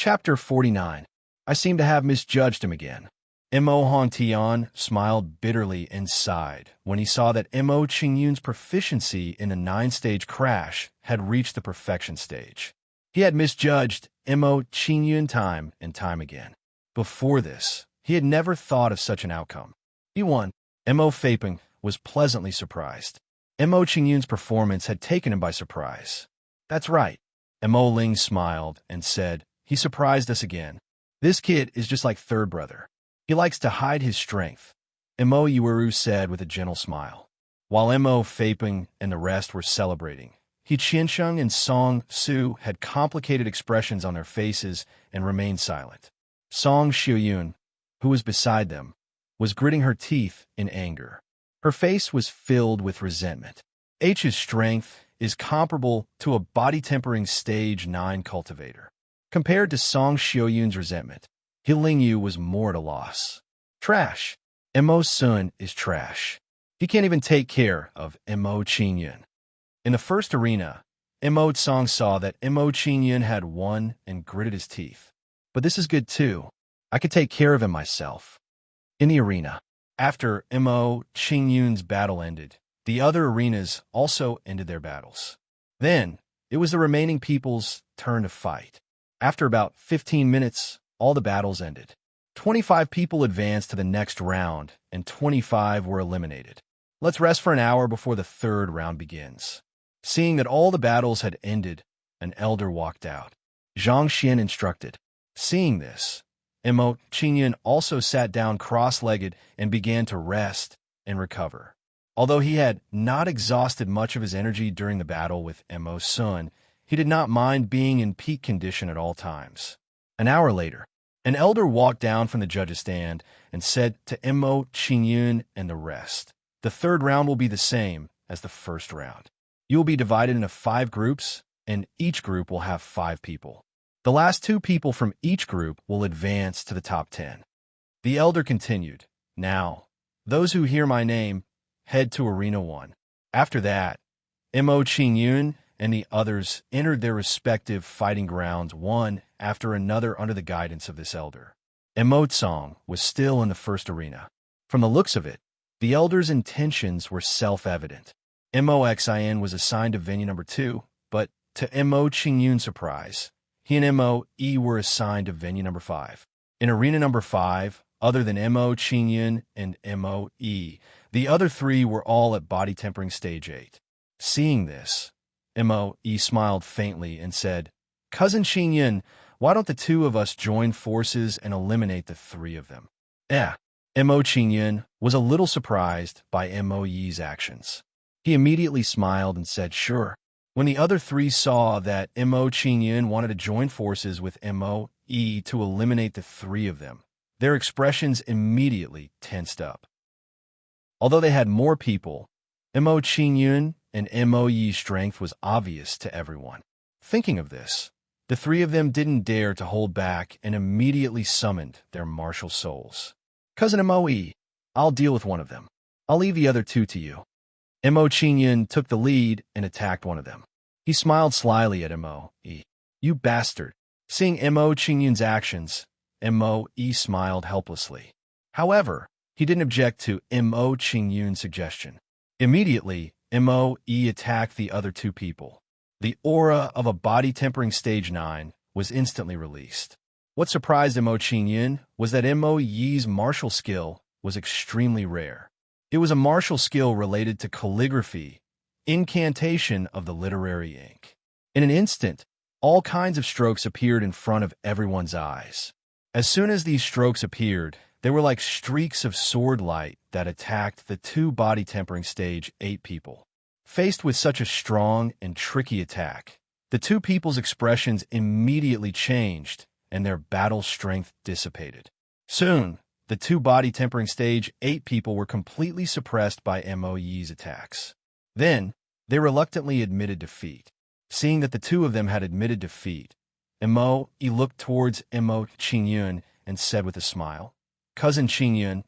Chapter 49. I seem to have misjudged him again. Mo Tian smiled bitterly and sighed when he saw that Mo Qingyun's proficiency in a 9-stage crash had reached the perfection stage. He had misjudged Mo Qingyun time and time again. Before this, he had never thought of such an outcome. He won. Mo Faping was pleasantly surprised. Mo Qingyun's performance had taken him by surprise. That's right. Mo Ling smiled and said, he surprised us again. This kid is just like third brother. He likes to hide his strength, Mo Yueru said with a gentle smile. While Mo Faping and the rest were celebrating, He Qiansheng and Song Su had complicated expressions on their faces and remained silent. Song Xiuyun, who was beside them, was gritting her teeth in anger. Her face was filled with resentment. H's strength is comparable to a body-tempering stage 9 cultivator. Compared to Song Xiuyun's resentment, He Lingyu was more at a loss. Trash. Mo Sun is trash. He can't even take care of Mo Qingyun. In the first arena, Mo Tsong saw that Mo Qingyun had won and gritted his teeth. But this is good too. I could take care of him myself. In the arena, after Mo Qingyun's battle ended, the other arenas also ended their battles. Then, it was the remaining people's turn to fight. After about 15 minutes, all the battles ended. 25 people advanced to the next round, and 25 were eliminated. Let's rest for an hour before the third round begins. Seeing that all the battles had ended, an elder walked out. Zhang Xian instructed. Seeing this, Mo Qingyun also sat down cross-legged and began to rest and recover. Although he had not exhausted much of his energy during the battle with Mo Sun, he did not mind being in peak condition at all times. An hour later, an elder walked down from the judge's stand and said to Mo Qingyun and the rest, the third round will be the same as the first round. You will be divided into 5 groups, and each group will have 5 people. The last 2 people from each group will advance to the top 10. The elder continued, now, those who hear my name, head to Arena 1. After that, Mo Qingyun and the others entered their respective fighting grounds one after another under the guidance of this elder. Mo Tsong was still in the first arena. From the looks of it, the elder's intentions were self-evident. Mo Xin was assigned to venue number 2, but to Mo Qingyun's surprise, he and Mo Yi were assigned to venue number 5. In arena number 5, other than Mo Qingyun and Mo Yi, the other 3 were all at body tempering stage 8. Seeing this, Mo Yi smiled faintly and said, Cousin Qingyun, why don't the 2 of us join forces and eliminate the 3 of them? Mo Qingyun was a little surprised by Mo Yi's actions. He immediately smiled and said, sure. When the other 3 saw that Mo Qingyun wanted to join forces with Mo Yi to eliminate the 3 of them, their expressions immediately tensed up. Although they had more people, Mo Qingyun and Mo Yi's strength was obvious to everyone. Thinking of this, the 3 of them didn't dare to hold back and immediately summoned their martial souls. Cousin Mo Yi, I'll deal with one of them. I'll leave the other 2 to you. Mo Qingyun took the lead and attacked one of them. He smiled slyly at Mo Yi. You bastard. Seeing Mo Qingyun's actions, Mo Yi smiled helplessly. However, he didn't object to Mo Qingyun's suggestion. Immediately, Mo Yi attacked the other 2 people. The aura of a body tempering stage 9 was instantly released. What surprised Mo Qingyun was that Mo Yi's martial skill was extremely rare. It was a martial skill related to calligraphy, incantation of the literary ink. In an instant, all kinds of strokes appeared in front of everyone's eyes. As soon as these strokes appeared, they were like streaks of sword light that attacked the 2 body tempering stage 8 people. Faced with such a strong and tricky attack, the 2 people's expressions immediately changed and their battle strength dissipated. Soon, the 2 body tempering stage 8 people were completely suppressed by Mo Yi's attacks. Then, they reluctantly admitted defeat. Seeing that the 2 of them had admitted defeat, Mo Yi looked towards Mo Qingyun and said with a smile, Cousin Qingyun,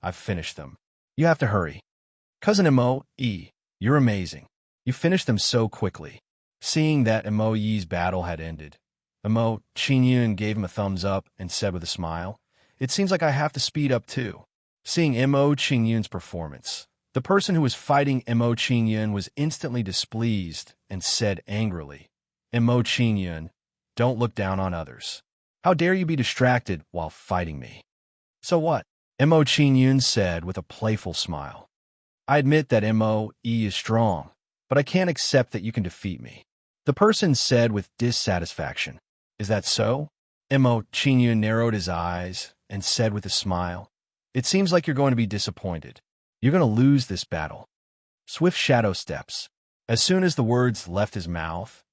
I've finished them. You have to hurry. Cousin Mo Yi, you're amazing. You finished them so quickly. Seeing that Mo Yi's battle had ended, Mo Qingyun gave him a thumbs up and said with a smile, "It seems like I have to speed up too." Seeing Mo Qingyun's performance, the person who was fighting Mo Qingyun was instantly displeased and said angrily, "Mo Qingyun, don't look down on others. How dare you be distracted while fighting me?" "So what?" Mo Qingyun said with a playful smile. "I admit that Mo is strong, but I can't accept that you can defeat me." The person said with dissatisfaction, "Is that so?" Mo Qingyun narrowed his eyes and said with a smile, "It seems like you're going to be disappointed. You're going to lose this battle." Swift shadow steps. As soon as the words left his mouth,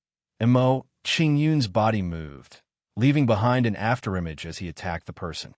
Mo Qingyun's body moved, leaving behind an afterimage as he attacked the person.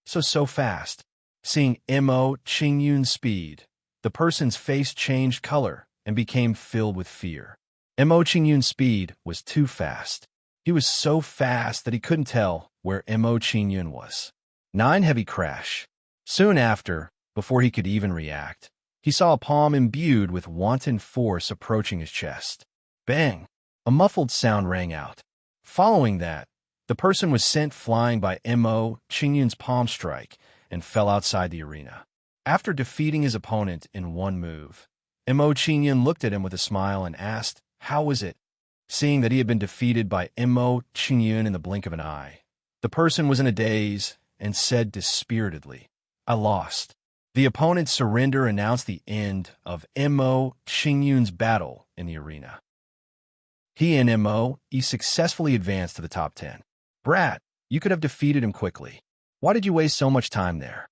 So fast. Seeing Mo Qingyun's speed, the person's face changed color and became filled with fear. Mo Qingyun's speed was too fast. He was so fast that he couldn't tell where Mo Qingyun was. 9 heavy crash. Soon after, before he could even react, he saw a palm imbued with wanton force approaching his chest. Bang! A muffled sound rang out. Following that, the person was sent flying by Mo Qingyun's palm strike and fell outside the arena. After defeating his opponent in one move, Mo Qingyun looked at him with a smile and asked, "How was it?" Seeing that he had been defeated by Mo Qingyun in the blink of an eye, the person was in a daze and said dispiritedly, "I lost." The opponent's surrender announced the end of Mo Qingyun's battle in the arena. He and Mo successfully advanced to the top 10. "Brat, you could have defeated him quickly. Why did you waste so much time there?"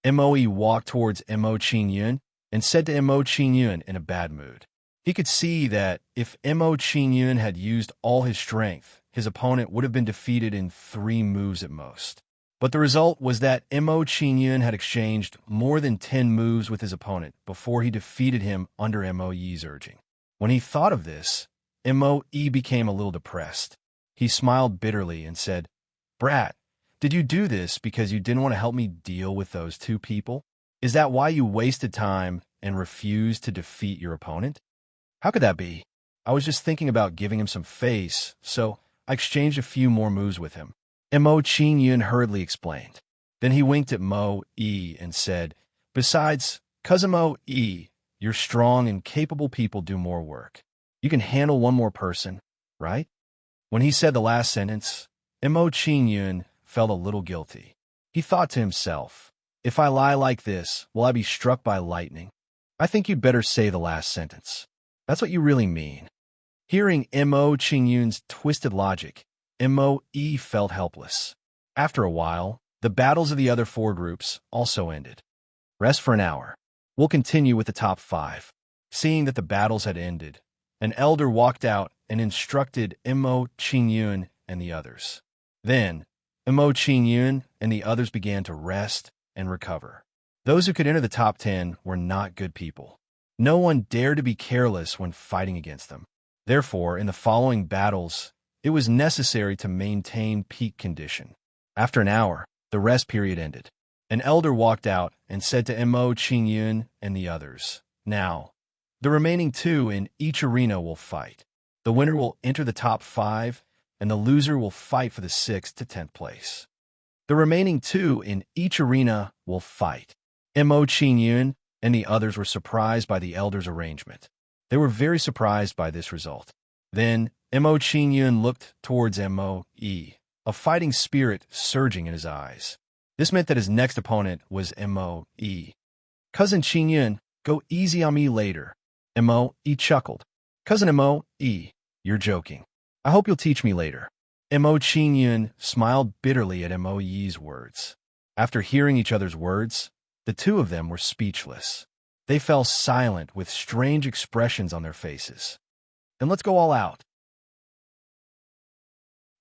Mo walked towards Mo Qingyun and said to Mo Qingyun in a bad mood. He could see that if Mo Qingyun had used all his strength, his opponent would have been defeated in 3 moves at most. But the result was that Mo Qingyun had exchanged more than 10 moves with his opponent before he defeated him under Mo Yi's urging. When he thought of this, Mo Yi became a little depressed. He smiled bitterly and said, "Brat, did you do this because you didn't want to help me deal with those 2 people? Is that why you wasted time and refused to defeat your opponent?" "How could that be? I was just thinking about giving him some face, so I exchanged a few more moves with him," Mo Qingyun hurriedly explained. Then he winked at Mo Yi and said, "Besides, cousin Mo Yi, your strong and capable people do more work. You can handle one more person, right?" When he said the last sentence, Mo Qingyun felt a little guilty. He thought to himself, "If I lie like this, will I be struck by lightning? I think you'd better say the last sentence. That's what you really mean." Hearing Mo Qingyun's twisted logic, Mo Yi felt helpless. After a while, the battles of the other 4 groups also ended. Rest for an hour. We'll continue with the top 5. Seeing that the battles had ended, an elder walked out and instructed Mo Qingyun and the others. Then, Mo Qingyun and the others began to rest and recover. Those who could enter the top 10 were not good people. No one dared to be careless when fighting against them. Therefore, in the following battles, it was necessary to maintain peak condition. After an hour, the rest period ended. An elder walked out and said to Mo Qingyun and the others, "Now, the remaining 2 in each arena will fight. The winner will enter the top 5, and the loser will fight for the 6th to 10th place. The remaining 2 in each arena will fight." Mo Qingyun and the others were surprised by the elder's arrangement. They were very surprised by this result. Then, Mo Qingyun looked towards Mo Yi, a fighting spirit surging in his eyes. This meant that his next opponent was Mo Yi. "Cousin Qingyun, go easy on me later." Mo Yi chuckled. "Cousin Mo Yi, you're joking. I hope you'll teach me later." Mo Qingyun smiled bitterly at Mo Yi's words. After hearing each other's words, the 2 of them were speechless. They fell silent with strange expressions on their faces. And let's go all out.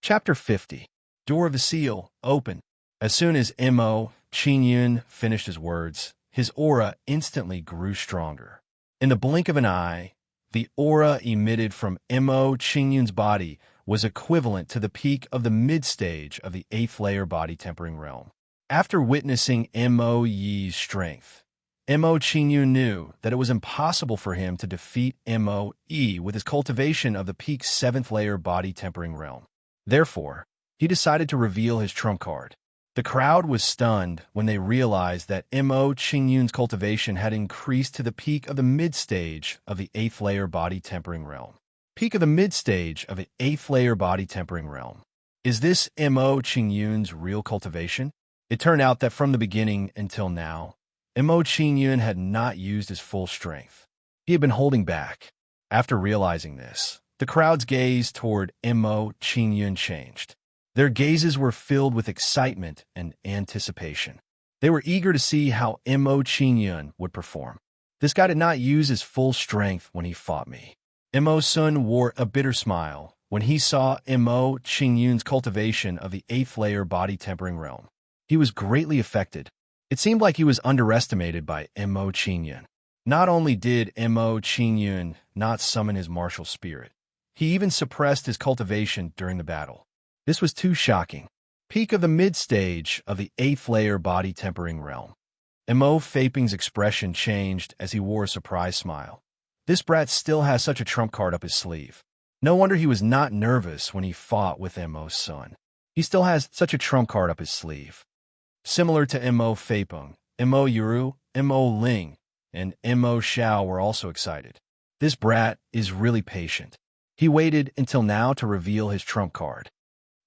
Chapter 50. Door of the Seal, open. As soon as Mo Qingyun finished his words, his aura instantly grew stronger. In the blink of an eye, the aura emitted from Mo Qingyun's body was equivalent to the peak of the mid-stage of the 8th layer body tempering realm. After witnessing Mo Yi's strength, Mo Qingyun knew that it was impossible for him to defeat Mo Yi with his cultivation of the peak 7th layer body tempering realm. Therefore, he decided to reveal his trump card. The crowd was stunned when they realized that Mo Qingyun's cultivation had increased to the peak of the mid-stage of the 8th layer body tempering realm. Peak of the mid-stage of the 8th layer body tempering realm. Is this Mo Qingyun's real cultivation? It turned out that from the beginning until now, Mo Qingyun had not used his full strength. He had been holding back. After realizing this, the crowd's gaze toward Mo Qingyun changed. Their gazes were filled with excitement and anticipation. They were eager to see how Mo Qingyun would perform. This guy did not use his full strength when he fought me. Mo Sun wore a bitter smile when he saw Mo Qingyun's cultivation of the 8th layer body tempering realm. He was greatly affected. It seemed like he was underestimated by Mo Qingyun. Not only did Mo Qingyun not summon his martial spirit, he even suppressed his cultivation during the battle. This was too shocking. Peak of the mid-stage of the 8th layer body tempering realm. Mo Faping's expression changed as he wore a surprise smile. This brat still has such a trump card up his sleeve. No wonder he was not nervous when he fought with Mo Sun. He still has such a trump card up his sleeve. Similar to Mo Faping, Mo Yuru, Mo Ling, and Mo Xiao were also excited. This brat is really patient. He waited until now to reveal his trump card.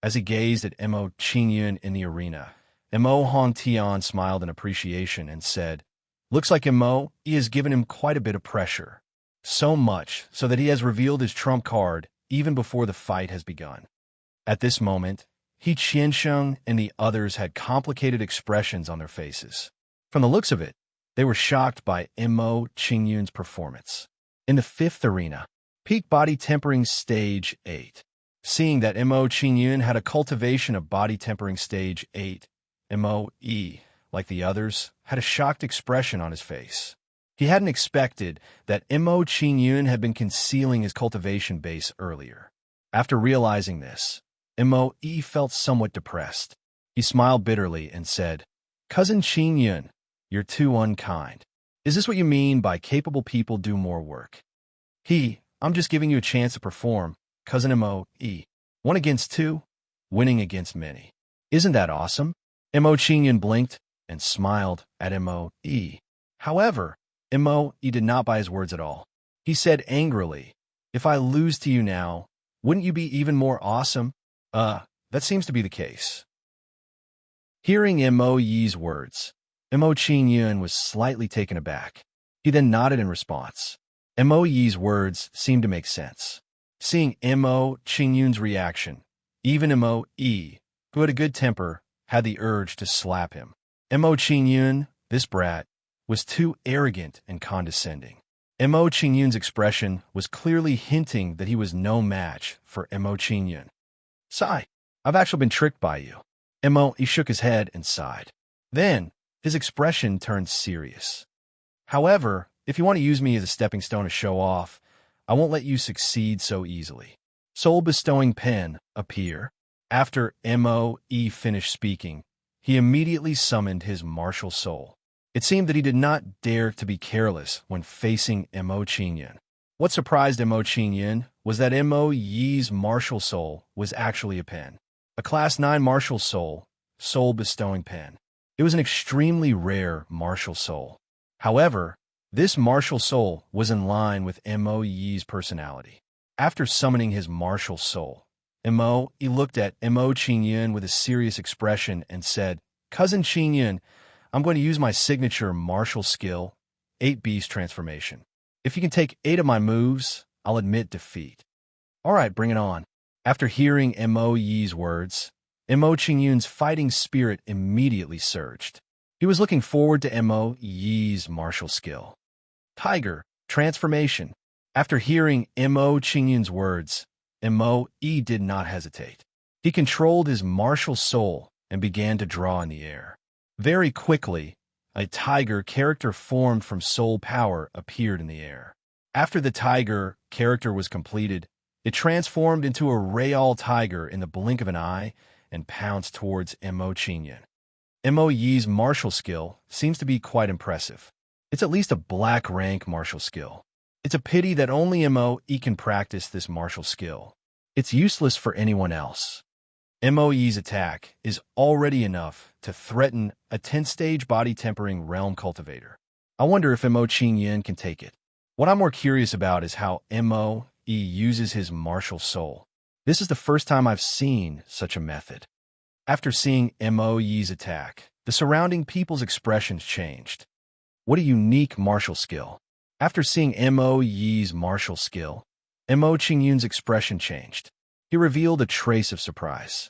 As he gazed at Mo Qingyun in the arena, Mo Hontian smiled in appreciation and said, "Looks like Mo, he has given him quite a bit of pressure. So much so that he has revealed his trump card even before the fight has begun." At this moment, He Qiansheng and the others had complicated expressions on their faces. From the looks of it, they were shocked by Mo Qingyun's performance. In the 5th arena, Peak Body Tempering Stage 8. Seeing that Mo Qingyun had a cultivation of Body Tempering Stage 8, Mo Yi, like the others, had a shocked expression on his face. He hadn't expected that Mo Qingyun had been concealing his cultivation base earlier. After realizing this, Mo Yi felt somewhat depressed. He smiled bitterly and said, "Cousin Qingyun, you're too unkind. Is this what you mean by capable people do more work?" I'm just giving you a chance to perform, Cousin Mo Yi. 1 against 2, winning against many. Isn't that awesome? Mo Qingyun blinked and smiled at Mo Yi. However, Mo Yi did not buy his words at all. He said angrily, "If I lose to you now, wouldn't you be even more awesome?" That seems to be the case." Hearing Mo Yi's words, Mo Qingyun was slightly taken aback. He then nodded in response. Mo Yi's words seemed to make sense. Seeing Mo Qingyun's reaction, even Mo Yi, who had a good temper, had the urge to slap him. Mo Qingyun, this brat, was too arrogant and condescending. Mo Qingyun's expression was clearly hinting that he was no match for Mo Qingyun. "Sigh, I've actually been tricked by you." He shook his head and sighed. Then, his expression turned serious. "However, if you want to use me as a stepping stone to show off, I won't let you succeed so easily." Soul Bestowing Pen appear. After Mo Yi finished speaking, he immediately summoned his martial soul. It seemed that he did not dare to be careless when facing Mo Qingyun. What surprised Mo Qingyun was that Mo Yi's martial soul was actually a pen. A Class 9 martial soul, Soul Bestowing Pen. It was an extremely rare martial soul. However, this martial soul was in line with Mo Yi's personality. After summoning his martial soul, Mo Yi looked at Mo Qingyun with a serious expression and said, "Cousin Qingyun, I'm going to use my signature martial skill, 8 Beast Transformation. If you can take 8 of my moves, I'll admit defeat." "All right, bring it on." After hearing Mo Yi's words, Mo Qingyun's fighting spirit immediately surged. He was looking forward to Mo Yi's martial skill. Tiger Transformation. After hearing Mo Qingyun's words, Mo Yi did not hesitate. He controlled his martial soul and began to draw in the air. Very quickly, a tiger character formed from soul power appeared in the air. After the tiger character was completed, it transformed into a Real tiger in the blink of an eye and pounced towards Mo Qingyun. Mo Yi's martial skill seems to be quite impressive. It's at least a black rank martial skill. It's a pity that only Mo Yi can practice this martial skill. It's useless for anyone else. MOE's attack is already enough to threaten a 10th-stage body-tempering realm cultivator. I wonder if Mo Qingyun can take it. What I'm more curious about is how Moe uses his martial soul. This is the first time I've seen such a method. After seeing Moe's attack, the surrounding people's expressions changed. What a unique martial skill. After seeing Moe's martial skill, Mo Qingyun's expression changed. He revealed a trace of surprise.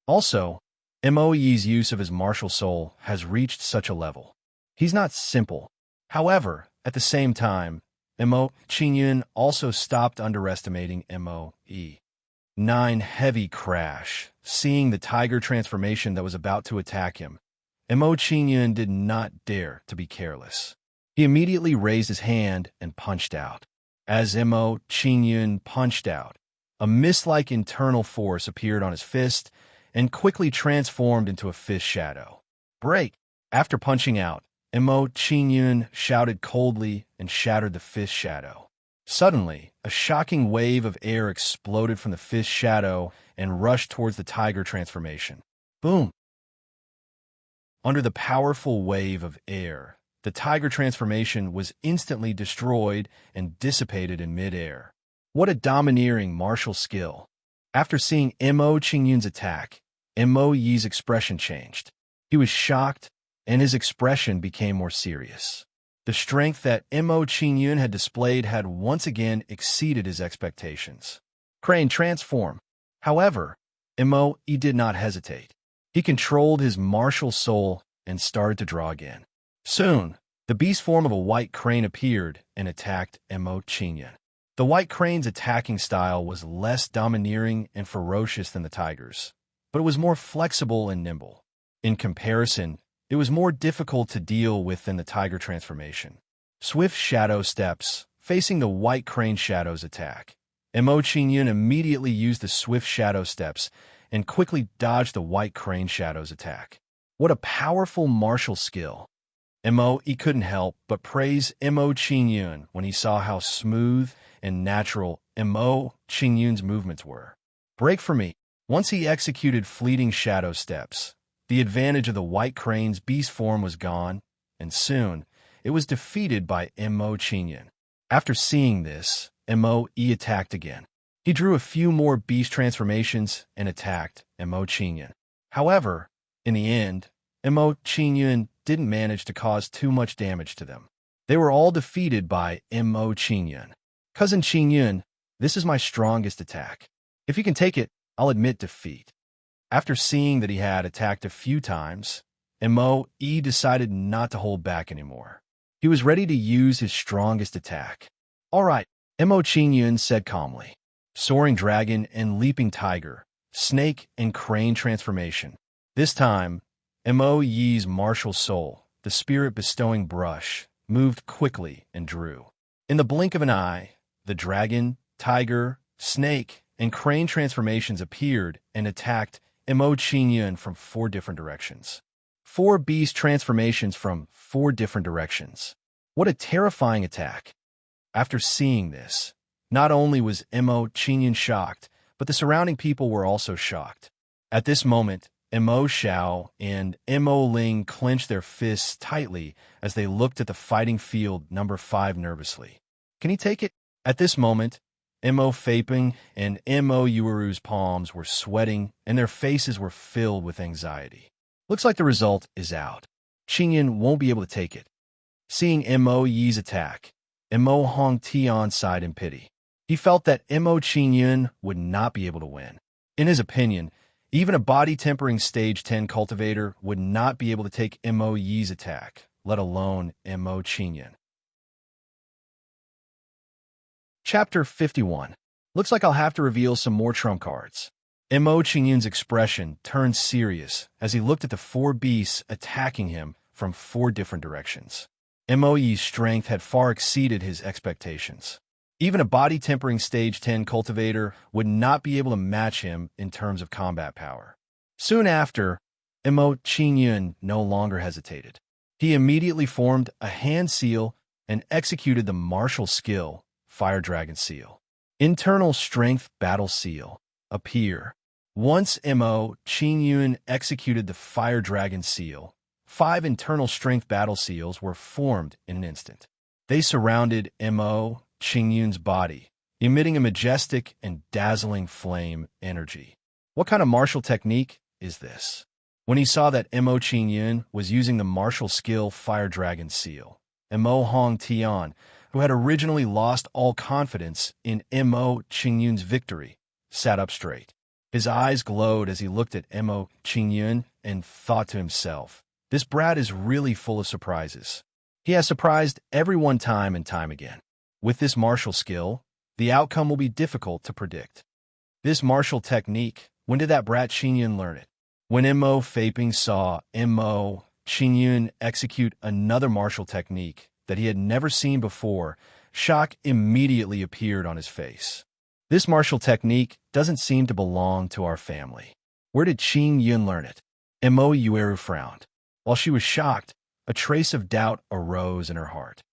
Also, Moe's use of his martial soul has reached such a level. He's not simple. However, at the same time, Mo Qingyun also stopped underestimating Moe. 9 heavy crash. Seeing the tiger transformation that was about to attack him, Mo Qingyun did not dare to be careless. He immediately raised his hand and punched out. As Mo Qingyun punched out, a mist-like internal force appeared on his fist and quickly transformed into a fist shadow. Break! After punching out, Mo Qingyun shouted coldly and shattered the fist shadow. Suddenly, a shocking wave of air exploded from the fist shadow and rushed towards the tiger transformation. Boom! Under the powerful wave of air, the tiger transformation was instantly destroyed and dissipated in mid-air. What a domineering martial skill. After seeing Mo Qingyun's attack, Moe's expression changed. He was shocked, and his expression became more serious. The strength that Mo Qingyun had displayed had once again exceeded his expectations. Crane transform. However, Moe did not hesitate. He controlled his martial soul and started to draw again. Soon, the beast form of a white crane appeared and attacked Mo Qingyun. The white crane's attacking style was less domineering and ferocious than the tiger's, but it was more flexible and nimble. In comparison, it was more difficult to deal with than the tiger transformation. Swift shadow steps, facing the white crane shadow's attack. Mo Qingyun immediately used the swift shadow steps and quickly dodged the white crane shadow's attack. What a powerful martial skill. Moe couldn't help but praise Mo Qingyun when he saw how smooth and natural Mo Qingyun's movements were. Break for me. Once he executed fleeting shadow steps, the advantage of the white crane's beast form was gone, and soon it was defeated by Mo Qingyun. After seeing this, Moe attacked again. He drew a few more beast transformations and attacked Mo Qingyun. However, in the end, Mo Qingyun didn't manage to cause too much damage to them. They were all defeated by Mo Qingyun. Cousin Qingyun, this is my strongest attack. If you can take it, I'll admit defeat. After seeing that he had attacked a few times, Moe decided not to hold back anymore. He was ready to use his strongest attack. All right, Mo Qingyun said calmly. Soaring dragon and leaping tiger, snake and crane transformation. This time, Moe's martial soul, the spirit-bestowing brush, moved quickly and drew. In the blink of an eye, the dragon, tiger, snake, and crane transformations appeared and attacked Mo Qingyun from 4 different directions. 4 beast transformations from 4 different directions. What a terrifying attack. After seeing this, not only was Mo Qingyun shocked, but the surrounding people were also shocked. At this moment, Mo Xiao and Mo Ling clenched their fists tightly as they looked at the fighting field number 5 nervously. Can he take it? At this moment, Mo Feiping and Mo Yueru's palms were sweating and their faces were filled with anxiety. Looks like the result is out. Qingyun won't be able to take it. Seeing Moe's attack, Mo Hongtian sighed in pity. He felt that Mo Qingyun would not be able to win. In his opinion, even a body-tempering stage 10 cultivator would not be able to take Moe's attack, let alone Mo Qingyun. Chapter 51. Looks like I'll have to reveal some more trump cards. Mo Qingyun's expression turned serious as he looked at the 4 beasts attacking him from 4 different directions. Moe's strength had far exceeded his expectations. Even a body-tempering stage 10 cultivator would not be able to match him in terms of combat power. Soon after, Mo Qingyun no longer hesitated. He immediately formed a hand seal and executed the martial skill, Fire Dragon Seal. Internal Strength Battle Seal. Appear. Once Mo Qingyun executed the Fire Dragon seal, 5 internal strength battle seals were formed in an instant. They surrounded Mo Qingyun's body, emitting a majestic and dazzling flame energy. What kind of martial technique is this? When he saw that Mo Qingyun was using the martial skill Fire Dragon seal, Mo Hong Tian, who had originally lost all confidence in Mo Qingyun's victory, sat up straight. His eyes glowed as he looked at Mo Qingyun and thought to himself, "This brat is really full of surprises. He has surprised everyone time and time again. With this martial skill, the outcome will be difficult to predict." This martial technique, when did that brat Qingyun learn it? When Mo Faping saw Mo Qingyun execute another martial technique that he had never seen before, shock immediately appeared on his face. This martial technique doesn't seem to belong to our family. Where did Qingyun learn it? Mo Yueru frowned. While she was shocked, a trace of doubt arose in her heart.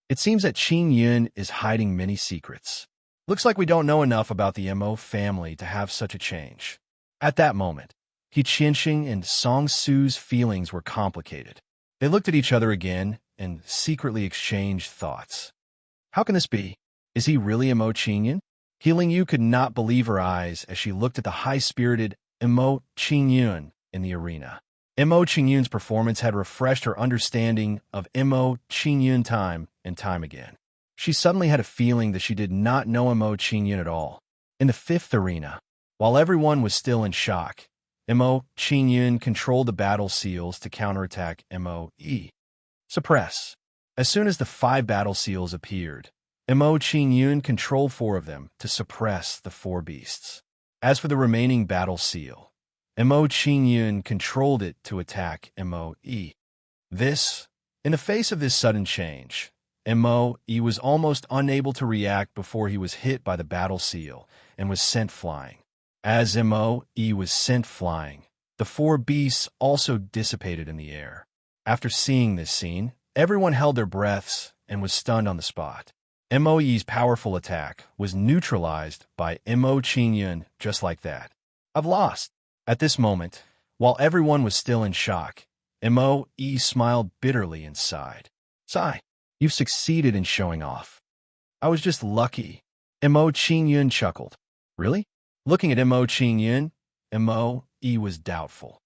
It seems that Qingyun is hiding many secrets. Looks like we don't know enough about the Mo family to have such a change. At that moment, He Qianxing and Song Su's feelings were complicated. They looked at each other again and secretly exchanged thoughts. How can this be? Is he really Mo Qingyun? Healing Yu could not believe her eyes as she looked at the high-spirited Mo Qingyun in the arena. Mo Qingyun's performance had refreshed her understanding of Mo Qingyun time and time again. She suddenly had a feeling that she did not know Mo Qingyun at all. In the 5th arena, while everyone was still in shock, Mo Qingyun controlled the battle seals to counterattack Mo Suppress. As soon as the 5 battle seals appeared, Mo Qingyun controlled 4 of them to suppress the 4 beasts. As for the remaining battle seal, Mo Qingyun controlled it to attack Mo. In the face of this sudden change, Mo was almost unable to react before he was hit by the battle seal and was sent flying. As Mo was sent flying, the 4 beasts also dissipated in the air. After seeing this scene, everyone held their breaths and was stunned on the spot. Mo's powerful attack was neutralized by Mo Qingyun just like that. I've lost. At this moment, while everyone was still in shock, Mo smiled bitterly and sighed. Sigh, you've succeeded in showing off. I was just lucky. Mo Qingyun chuckled. Really? Looking at Mo Qingyun, Mo was doubtful.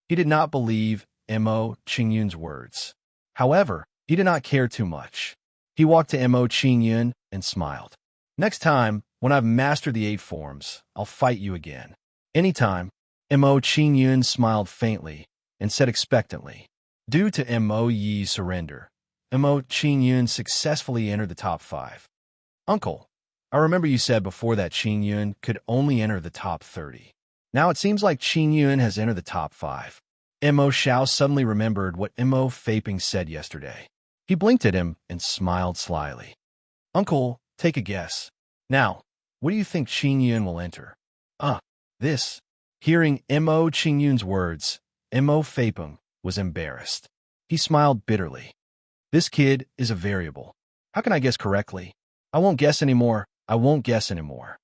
He did not believe Mo Qingyun's words. However, he did not care too much. He walked to Mo Qingyun and smiled. Next time, when I've mastered the 8 forms, I'll fight you again. Anytime, Mo Qingyun smiled faintly and said expectantly. Due to Mo Yi's surrender, Mo Qingyun successfully entered the top 5. Uncle, I remember you said before that Qingyun could only enter the top 30. Now it seems like Qingyun has entered the top 5. Mo Xiao suddenly remembered what Mo Faping said yesterday. He blinked at him and smiled slyly. Uncle, take a guess. Now, what do you think Qingyun will enter? This. Hearing Mo Qingyun's words, Mo Faping was embarrassed. He smiled bitterly. This kid is a variable. How can I guess correctly? I won't guess anymore. I won't guess anymore.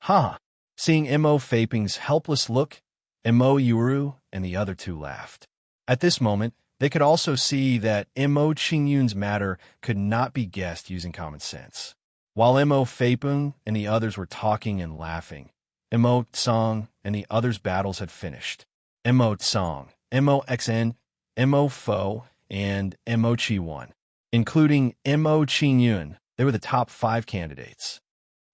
Ha! Seeing Mo Faping's helpless look, Mo Yueru and the other 2 laughed. At this moment, they could also see that Mo Qingyun's matter could not be guessed using common sense. While Mo Faping and the others were talking and laughing, Mo Tsong and the others' battles had finished. Mo Tsong, Mo Xn, Mo Fo, and Mo Chi won. Including Mo Qingyun, they were the top 5 candidates.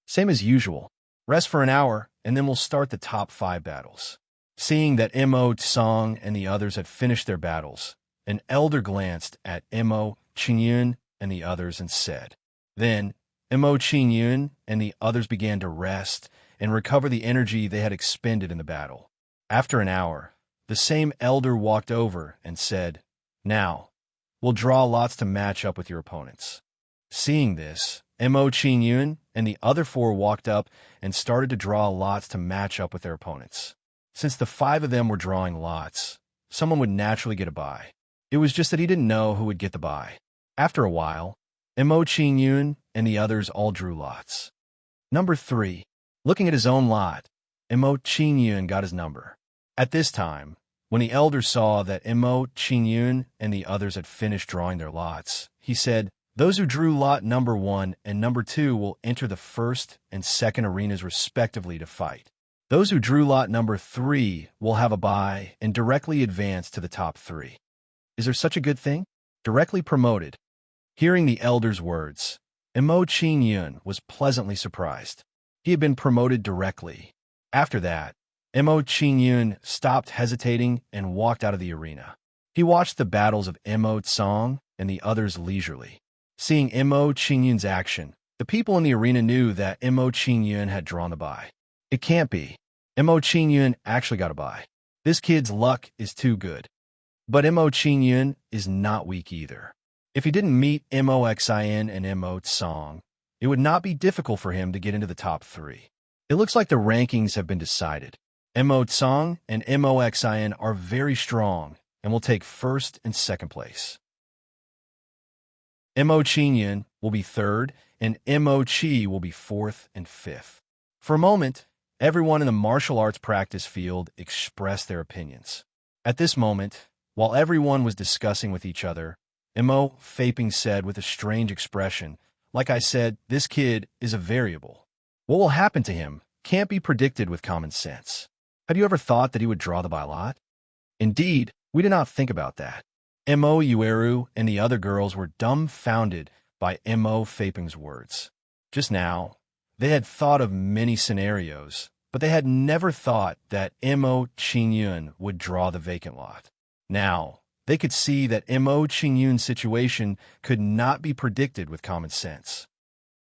Same as usual. Rest for an hour, and then we'll start the top 5 battles. Seeing that Mo Tsong and the others had finished their battles, an elder glanced at Mo Qingyun and the others and said. Then, Mo Qingyun and the others began to rest and recover the energy they had expended in the battle. After an hour, the same elder walked over and said, Now, we'll draw lots to match up with your opponents. Seeing this, Mo Qingyun and the other 4 walked up and started to draw lots to match up with their opponents. Since the 5 of them were drawing lots, someone would naturally get a bye. It was just that he didn't know who would get the bye. After a while, Mo Qingyun and the others all drew lots. Number 3. Looking at his own lot, Mo Qingyun got his number. At this time, when the elder saw that Mo Qingyun and the others had finished drawing their lots, he said, "Those who drew lot number 1 and number 2 will enter the first and second arenas respectively to fight. Those who drew lot number 3 will have a bye and directly advance to the top 3. Is there such a good thing? Directly promoted." Hearing the elder's words, Mo Qingyun was pleasantly surprised. He had been promoted directly. After that, Mo Qingyun stopped hesitating and walked out of the arena. He watched the battles of Mo Tsang and the others leisurely. Seeing Mo Qingyun's action, the people in the arena knew that Mo Qingyun had drawn the bye. It can't be. Mo Qingyun actually got a bye. This kid's luck is too good. But Mo Qingyun is not weak either. If he didn't meet Mo Xin and Mo Tsang, it would not be difficult for him to get into the top 3. It looks like the rankings have been decided. Mo Tsang and Mo Xin are very strong and will take first and second place. Mo Qingyun will be third, and Mo Qi will be fourth and fifth. For a moment, everyone in the martial arts practice field expressed their opinions. At this moment, while everyone was discussing with each other, Mo Faping said with a strange expression, "Like I said, this kid is a variable. What will happen to him can't be predicted with common sense. Have you ever thought that he would draw the bye lot? Indeed, we did not think about that." Mo Yueru and the other girls were dumbfounded by Mo Faping's words. Just now, they had thought of many scenarios, but they had never thought that Mo Qingyun would draw the vacant lot. Now, they could see that Mo Qingyun's situation could not be predicted with common sense.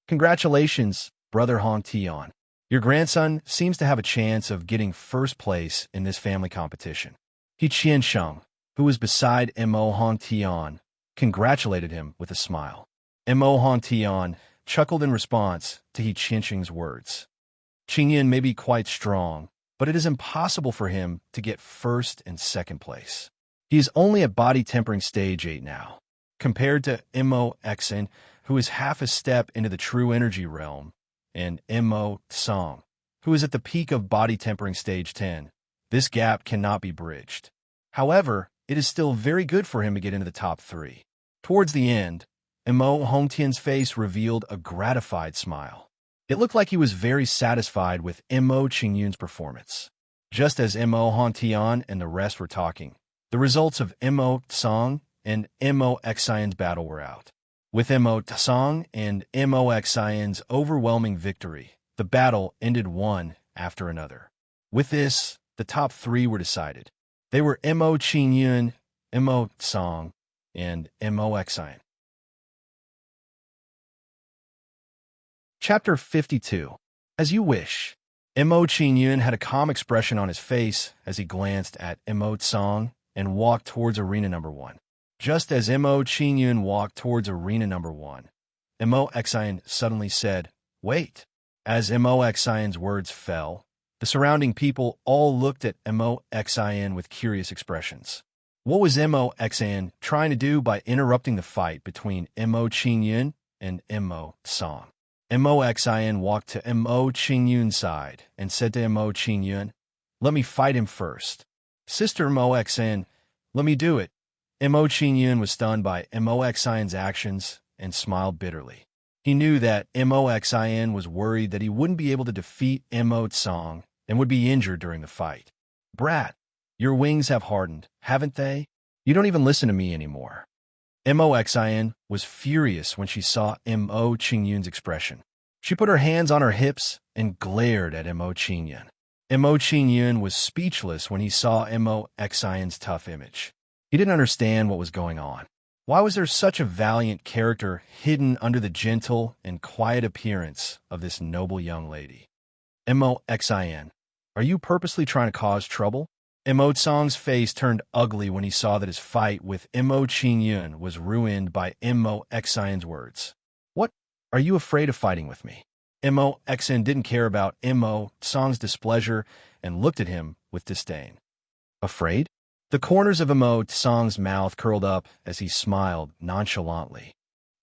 "Congratulations, Brother Hong Tian. Your grandson seems to have a chance of getting first place in this family competition." He Qiansheng, who was beside Mo Hong Tian, congratulated him with a smile. Mo Hong Tian chuckled in response to He Qiansheng's words. "Qingyun may be quite strong, but it is impossible for him to get first and second place. He is only at body tempering stage 8 now, compared to Mo Xin, who is half a step into the true energy realm, and Mo Tsang, who is at the peak of body tempering stage 10. This gap cannot be bridged. However, it is still very good for him to get into the top 3. Towards the end, Mo Hongtian's face revealed a gratified smile. It looked like he was very satisfied with Mo Qingyun's performance. Just as Mo Hongtian and the rest were talking, the results of Mo Tsang and Mo Xian's battle were out. With Mo Tsang and Mo Xian's overwhelming victory, the battle ended one after another. With this, the top 3 were decided. They were Mo Qingyun, Mo Tsang, and Mo Xian. Chapter 52. As you wish. Mo Qingyun had a calm expression on his face as he glanced at Mo Tsang and walked towards arena number 1. Just as Mo Qingyun walked towards arena number 1, Mo Xian suddenly said, "Wait." As Mo Xian's words fell, the surrounding people all looked at Mo Xian with curious expressions. What was Mo Xian trying to do by interrupting the fight between Mo Qingyun and Mo Tsang? Mo Xian walked to Mo Qingyun's side and said to Mo Qingyun, "Let me fight him first." "Sister Mo Xian, let me do it." Mo Qingyun was stunned by Mo Xian's actions and smiled bitterly. He knew that Mo Xian was worried that he wouldn't be able to defeat Mo Tsang and would be injured during the fight. "Brat, your wings have hardened, haven't they? You don't even listen to me anymore." Mo Xian was furious when she saw Mo Qingyun's expression. She put her hands on her hips and glared at Mo Qingyun. Mo Qingyun was speechless when he saw Mo Xian's tough image. He didn't understand what was going on. Why was there such a valiant character hidden under the gentle and quiet appearance of this noble young lady? "Mo Xian, are you purposely trying to cause trouble?" Mo Tsang's face turned ugly when he saw that his fight with Mo Qingyun was ruined by Mo Xian's words. "What? Are you afraid of fighting with me?" Mo Xian didn't care about Mo Tsang's displeasure and looked at him with disdain. "Afraid?" The corners of Mo Tsang's mouth curled up as he smiled nonchalantly.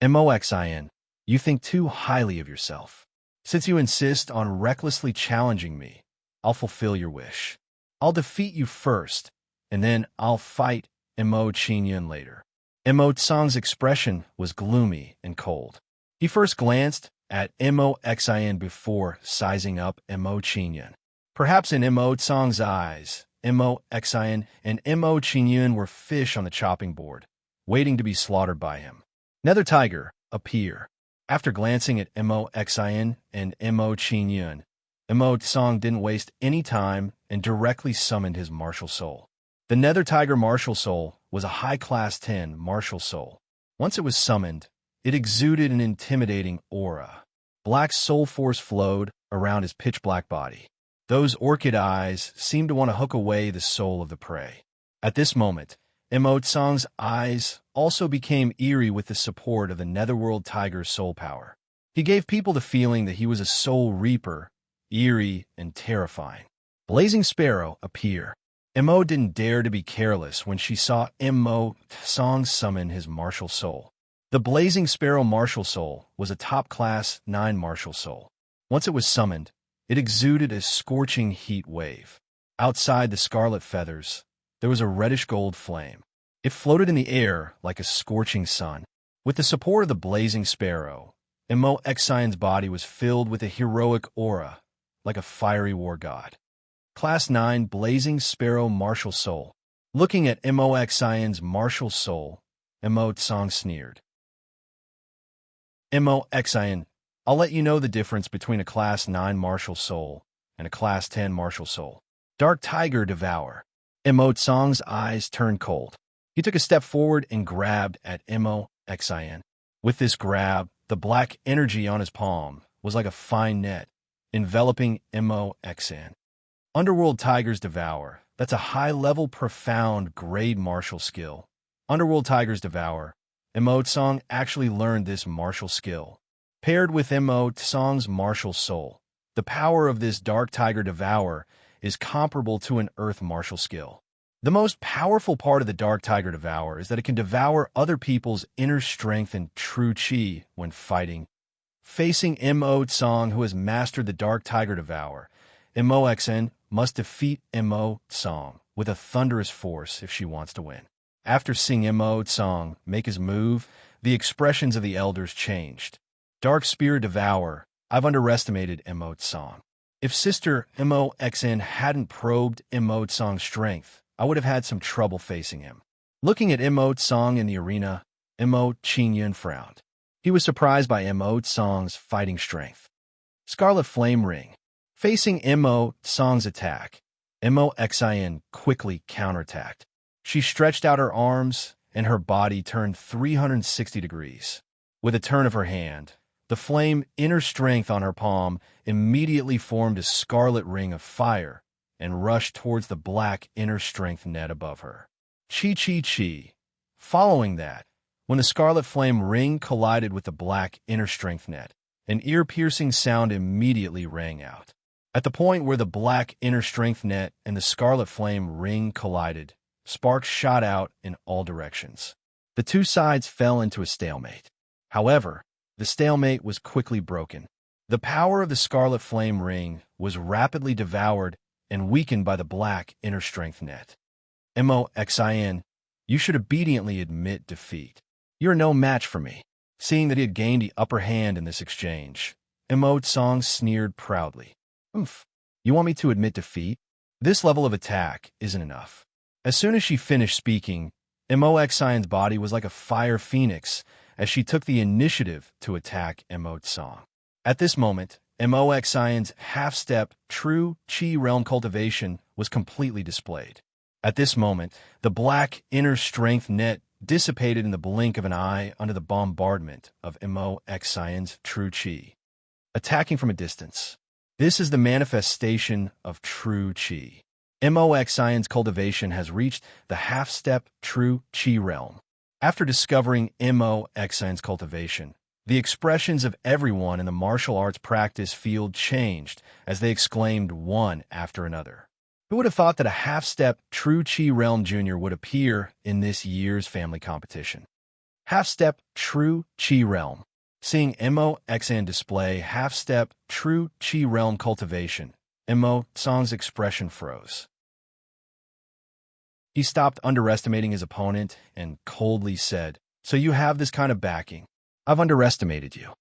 "Mo Xian, you think too highly of yourself. Since you insist on recklessly challenging me, I'll fulfill your wish. I'll defeat you first, and then I'll fight Mo Qingyun later. Mo Tsang's expression was gloomy and cold. He first glanced at Mo Xin before sizing up Mo Qingyun. Perhaps in Mo Tsang's eyes, Mo Xin and Mo Qingyun were fish on the chopping board, waiting to be slaughtered by him. Another tiger appeared. After glancing at Mo Xin and Mo Qingyun, Mo Tsang didn't waste any time and directly summoned his martial soul. The Nether Tiger Martial Soul was a high-class 10 martial soul. Once it was summoned, it exuded an intimidating aura. Black soul force flowed around his pitch-black body. Those orchid eyes seemed to want to hook away the soul of the prey. At this moment, Mo Tsang's eyes also became eerie with the support of the Netherworld Tiger's soul power. He gave people the feeling that he was a soul reaper, eerie and terrifying. Blazing Sparrow appeared. Mo didn't dare to be careless when she saw Mo Tsang summon his martial soul. The Blazing Sparrow Martial Soul was a top-class 9 martial soul. Once it was summoned, it exuded a scorching heat wave. Outside the scarlet feathers, there was a reddish-gold flame. It floated in the air like a scorching sun. With the support of the Blazing Sparrow, Mo Xion's body was filled with a heroic aura, like a fiery war god. Class 9 Blazing Sparrow Martial Soul. Looking at Mo Xion's martial soul, Mo Tsang sneered. Mo Xion, I'll let you know the difference between a Class 9 martial soul and a Class 10 martial soul. Dark Tiger Devour. Mo Tsang's eyes turned cold. He took a step forward and grabbed at Mo Xion. With this grab, the black energy on his palm was like a fine net, enveloping Mo Xion. Underworld Tigers Devour. That's a high-level, profound, grade martial skill. Underworld Tigers Devour. Mo Tsang actually learned this martial skill. Paired with Mo Tsang's martial soul, the power of this Dark Tiger Devour is comparable to an Earth martial skill. The most powerful part of the Dark Tiger Devour is that it can devour other people's inner strength and true chi when fighting. Facing Mo Tsang, who has mastered the Dark Tiger Devour, Mo Xion must defeat Mo Tsang with a thunderous force if she wants to win. After seeing Mo Tsang make his move, the expressions of the elders changed. Dark Spear Devour. I've underestimated Mo Tsang. If Sister Mo Xion hadn't probed Mo Tsang's strength, I would have had some trouble facing him. Looking at Mo Tsang in the arena, Mo Qingyun frowned. He was surprised by Mo Tsang's fighting strength. Scarlet Flame Ring. Facing Mo Tsang's attack, Mo Xion quickly counterattacked. She stretched out her arms, and her body turned 360 degrees. With a turn of her hand, the flame inner strength on her palm immediately formed a scarlet ring of fire and rushed towards the black inner strength net above her. Chi chi chi. Following that, when the scarlet flame ring collided with the black inner strength net, an ear-piercing sound immediately rang out. At the point where the black inner strength net and the scarlet flame ring collided, sparks shot out in all directions. The two sides fell into a stalemate. However, the stalemate was quickly broken. The power of the scarlet flame ring was rapidly devoured and weakened by the black inner strength net. Mo Xion, you should obediently admit defeat. You're no match for me. Seeing that he had gained the upper hand in this exchange, Mo Tsang sneered proudly. Oomph, you want me to admit defeat? This level of attack isn't enough. As soon as she finished speaking, Mo Xion's body was like a fire phoenix as she took the initiative to attack Mo Tsang. At this moment, Mo Xion's half-step, true Chi realm cultivation was completely displayed. At this moment, the black inner strength net dissipated in the blink of an eye under the bombardment of Mo Xion's true Chi. Attacking from a distance. This is the manifestation of true Chi. Mo Xion's cultivation has reached the half-step true Chi realm. After discovering Mo Xion's cultivation, the expressions of everyone in the martial arts practice field changed as they exclaimed one after another. Who would have thought that a half-step true Chi realm junior would appear in this year's family competition? Half-step true Chi realm. Seeing Mo Xion display half-step true Chi realm cultivation, Mo Song's expression froze. He stopped underestimating his opponent and coldly said, "So you have this kind of backing. I've underestimated you.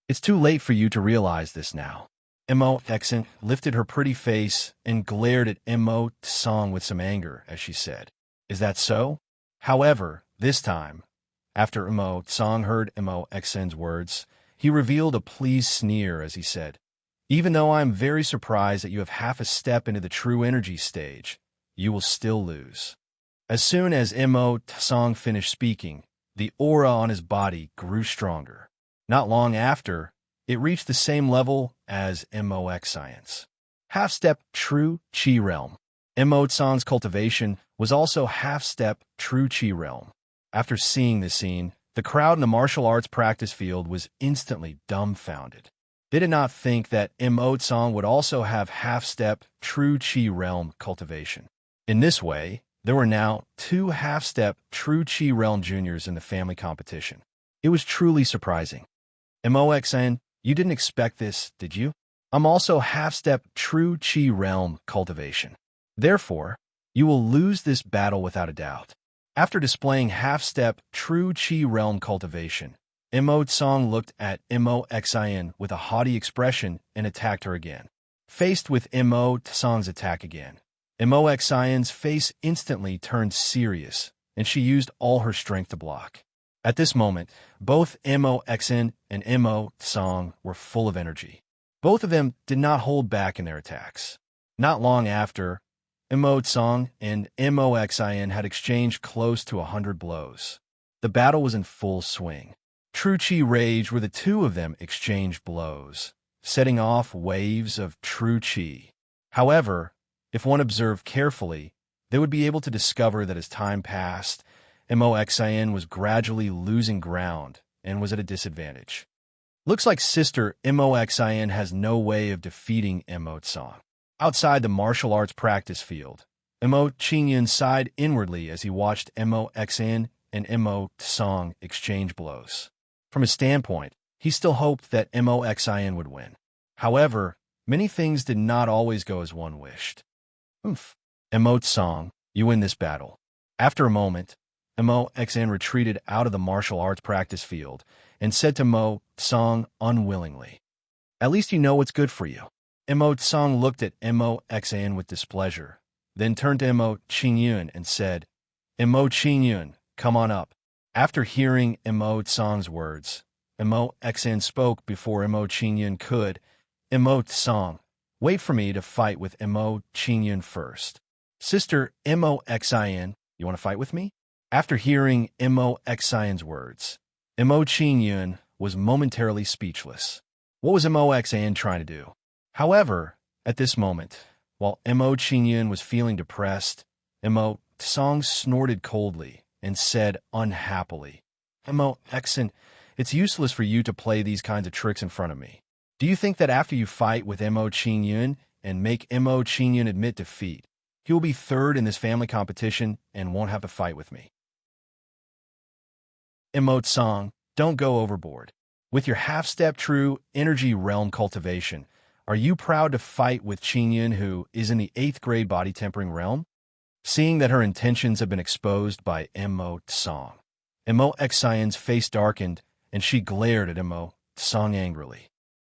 It's too late for you to realize this now." Mo Exen lifted her pretty face and glared at Mo Song with some anger as she said, "Is that so?" However, this time, after Mo Song heard Mo Exen's words, he revealed a pleased sneer as he said, "Even though I am very surprised that you have half a step into the true energy stage, you will still lose." As soon as Mo Song finished speaking, the aura on his body grew stronger. Not long after, it reached the same level as Mo Exen's. Half-step true Qi realm. Mo Song's cultivation was also half-step true Qi realm. After seeing this scene, the crowd in the martial arts practice field was instantly dumbfounded. They did not think that Mo Song would also have half-step true Qi realm cultivation. In this way, there were now 2 half-step true Qi realm juniors in the family competition. It was truly surprising. Mo Exen, you didn't expect this, did you? I'm also half-step true Qi realm cultivation. Therefore, you will lose this battle without a doubt. After displaying half-step true Qi realm cultivation, Mo Song looked at Mo Exen with a haughty expression and attacked her again. Faced with Mo Song's attack again, Mo Exen's face instantly turned serious, and she used all her strength to block. At this moment, both Mo Exen and Mo Song were full of energy. Both of them did not hold back in their attacks. Not long after, Mo Song and Mo Exen had exchanged close to 100 blows. The battle was in full swing. True Qi rage where the two of them exchanged blows, setting off waves of true Qi. However, if one observed carefully, they would be able to discover that as time passed, Mo Exen was gradually losing ground and was at a disadvantage. Looks like Sister Mo Exen has no way of defeating Mo Song. Outside the martial arts practice field, Mo Qingyun sighed inwardly as he watched Mo Exen and Mo Song exchange blows. From his standpoint, he still hoped that Mo Exen would win. However, many things did not always go as one wished. Mo Song, you win this battle. After a moment, Mo Exen retreated out of the martial arts practice field and said to Mo Song unwillingly, "At least you know what's good for you." Mo Song looked at Mo Exen with displeasure, then turned to Mo Qingyun and said, "Mo Qingyun, come on up." After hearing Mo Song's words, Mo Exen spoke before Mo Qingyun could. "Mo Song, wait for me to fight with Mo Qingyun first." "Sister Mo Exen, you want to fight with me?" After hearing Mo Exen's words, Mo Qingyun was momentarily speechless. What was Mo Exen trying to do? However, at this moment, while Mo Qingyun was feeling depressed, Mo Song snorted coldly and said unhappily, "Mo Exen, it's useless for you to play these kinds of tricks in front of me. Do you think that after you fight with Mo Qingyun and make Mo Qingyun admit defeat, he will be third in this family competition and won't have to fight with me?" Mo Song, don't go overboard. With your half-step true energy realm cultivation, are you proud to fight with Qingyun, who is in the 8th grade body tempering realm? Seeing that her intentions have been exposed by Mo Song, Mo Exen's face darkened, and she glared at Mo Song angrily.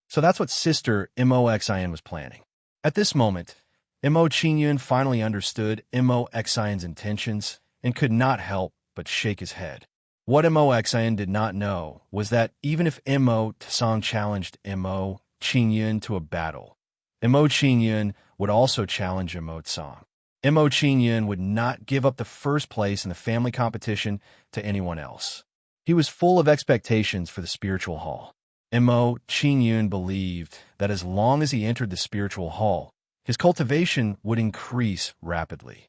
So that's what Sister Mo Exen was planning. At this moment, Mo Qingyun finally understood Mo Exen's intentions and could not help but shake his head. What Mo Exen did not know was that even if Mo Song challenged Mo Qingyun to a battle, Mo Qingyun would also challenge Mo Song. Mo Qingyun would not give up the first place in the family competition to anyone else. He was full of expectations for the spiritual hall. Mo Qingyun believed that as long as he entered the spiritual hall, his cultivation would increase rapidly.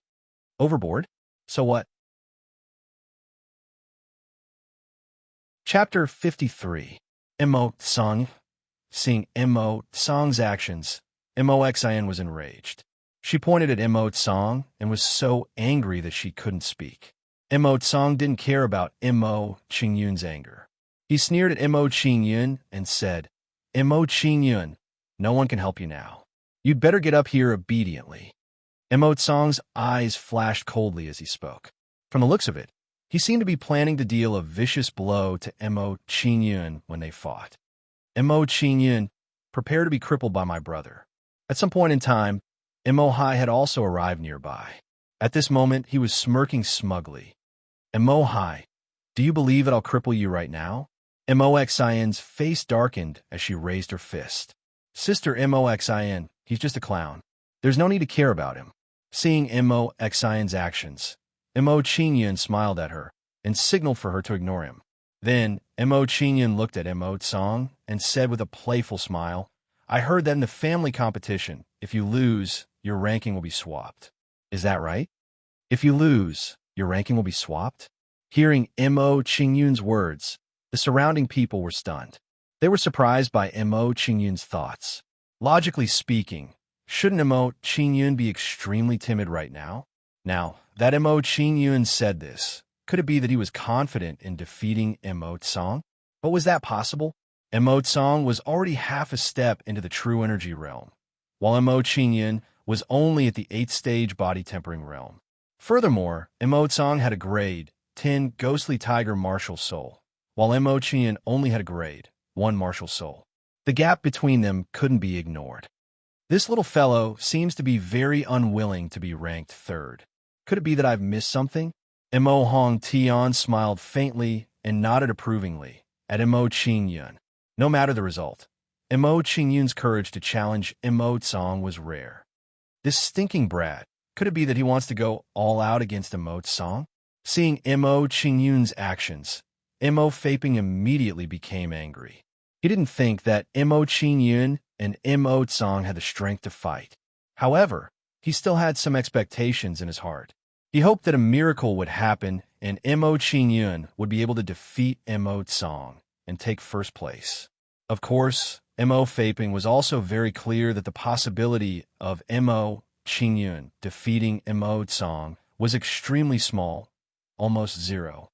Overboard? So what? Chapter 53. Mo Song. Seeing Mo Song's actions, Mo Exen was enraged. She pointed at Mo Song and was so angry that she couldn't speak. Mo Song didn't care about Mo Qingyun's anger. He sneered at Mo Qingyun and said, "Mo Qingyun, no one can help you now. You'd better get up here obediently. Mo Tsong's eyes flashed coldly as he spoke. From the looks of it, he seemed to be planning to deal a vicious blow to Mo Qingyun when they fought. Mo Qingyun, prepare to be crippled by my brother. At some point in time, Mo Hai had also arrived nearby. At this moment, he was smirking smugly. Mo Hai, do you believe that I'll cripple you right now? Mo Xian's face darkened as she raised her fist. Sister Mo Xian, he's just a clown. There's no need to care about him. Seeing Mo Xian's actions, Mo Qingyun smiled at her and signaled for her to ignore him. Then, Mo Qingyun looked at Mo Tsong and said with a playful smile, I heard that in the family competition, if you lose, your ranking will be swapped. Is that right? If you lose, your ranking will be swapped? Hearing Mo Qingyun's words, the surrounding people were stunned. They were surprised by Mo Qingyun's thoughts. Logically speaking, shouldn't Mo Qingyun be extremely timid right now? Now, that Mo Qingyun said this, could it be that he was confident in defeating Mo Tsong? But was that possible? Mo Tsong was already half a step into the true energy realm, while Mo Qingyun was only at the 8th stage body tempering realm. Furthermore, Mo Tsong had a grade 10 ghostly tiger martial soul, while Mo Qingyun only had a grade 1 martial soul. The gap between them couldn't be ignored. This little fellow seems to be very unwilling to be ranked 3rd. Could it be that I've missed something? Mo Hong Tian smiled faintly and nodded approvingly at Mo Qingyun. No matter the result, Mo Qingyun's courage to challenge Mo Tsong was rare. This stinking brat, could it be that he wants to go all out against Mo Tsong? Seeing Mo Qingyun's actions, Mo Faping immediately became angry. He didn't think that Mo Qingyun and Mo Tsong had the strength to fight. However, he still had some expectations in his heart. He hoped that a miracle would happen and Mo Qingyun would be able to defeat Mo Tsong and take 1st place. Of course, Mo Faping was also very clear that the possibility of Mo Qingyun defeating Mo Tsong was extremely small, almost zero.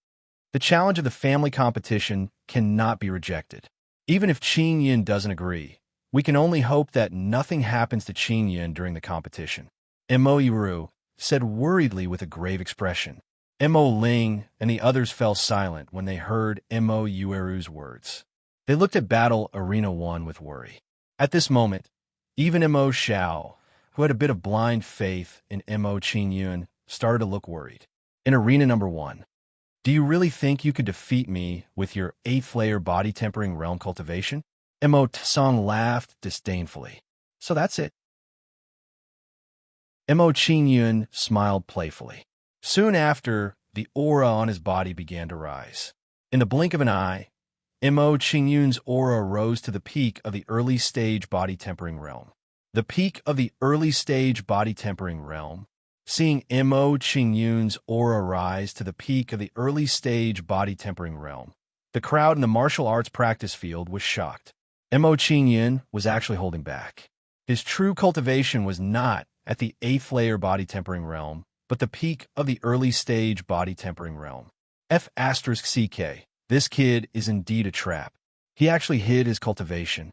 The challenge of the family competition cannot be rejected. Even if Qingyun doesn't agree, we can only hope that nothing happens to Qingyun during the competition. Mo Yiru said worriedly with a grave expression. Mo Ling and the others fell silent when they heard Mo Yueru's words. They looked at Battle Arena 1 with worry. At this moment, even Mo Xiao, who had a bit of blind faith in Mo Qingyun, started to look worried. In Arena number 1, do you really think you could defeat me with your 8th layer body tempering realm cultivation? Mo Tsong laughed disdainfully. So that's it. Mo Qingyun smiled playfully. Soon after, the aura on his body began to rise. In the blink of an eye, Mo Qingyun's aura rose to the peak of the early stage body tempering realm. The peak of the early stage body tempering realm. Seeing Mo Qingyun's aura rise to the peak of the early stage body tempering realm, the crowd in the martial arts practice field was shocked. Mo Qingyun was actually holding back. His true cultivation was not at the 8th layer body tempering realm, but the peak of the early stage body tempering realm. F***CK. This kid is indeed a trap. He actually hid his cultivation.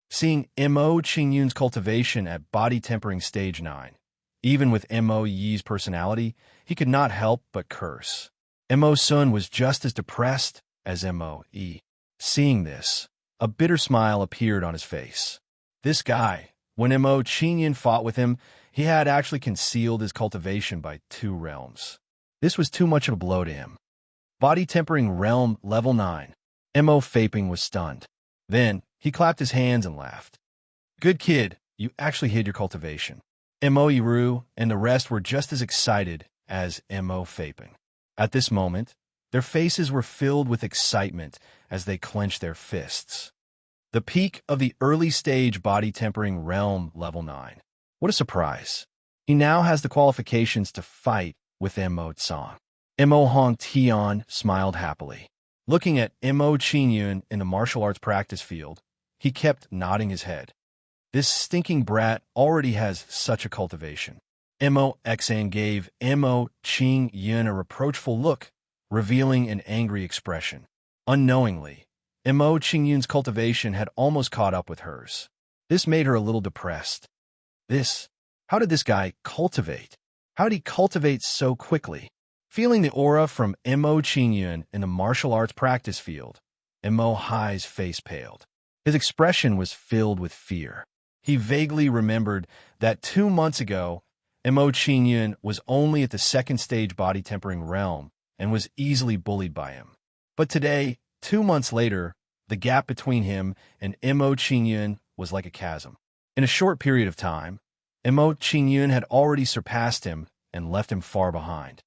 Seeing Mo Qingyun's cultivation at body tempering stage 9, even with Mo Yi's personality, he could not help but curse. Mo Sun was just as depressed as Mo Yi. Seeing this, a bitter smile appeared on his face. This guy, when Mo Qingyun fought with him, he had actually concealed his cultivation by 2 realms. This was too much of a blow to him. Body tempering realm level 9. Mo Faping was stunned. Then, he clapped his hands and laughed. Good kid, you actually hid your cultivation. Mo Yiru and the rest were just as excited as Mo Faping. At this moment, their faces were filled with excitement as they clenched their fists. The peak of the early stage body tempering realm level 9. What a surprise. He now has the qualifications to fight with Mo Tsong. Mo Hong Tian smiled happily. Looking at Mo Qingyun in the martial arts practice field, he kept nodding his head. This stinking brat already has such a cultivation. Mo Xan gave Mo Qingyun a reproachful look, revealing an angry expression. Unknowingly, Mo Qingyun's cultivation had almost caught up with hers. This made her a little depressed. This, how did this guy cultivate? How did he cultivate so quickly? Feeling the aura from Mo Qingyun in the martial arts practice field, Mo Hai's face paled. His expression was filled with fear. He vaguely remembered that 2 months ago, Mo Qingyun was only at the second stage body tempering realm and was easily bullied by him. But today, 2 months later, the gap between him and Mo Qingyun was like a chasm. In a short period of time, Mo Qingyun had already surpassed him and left him far behind.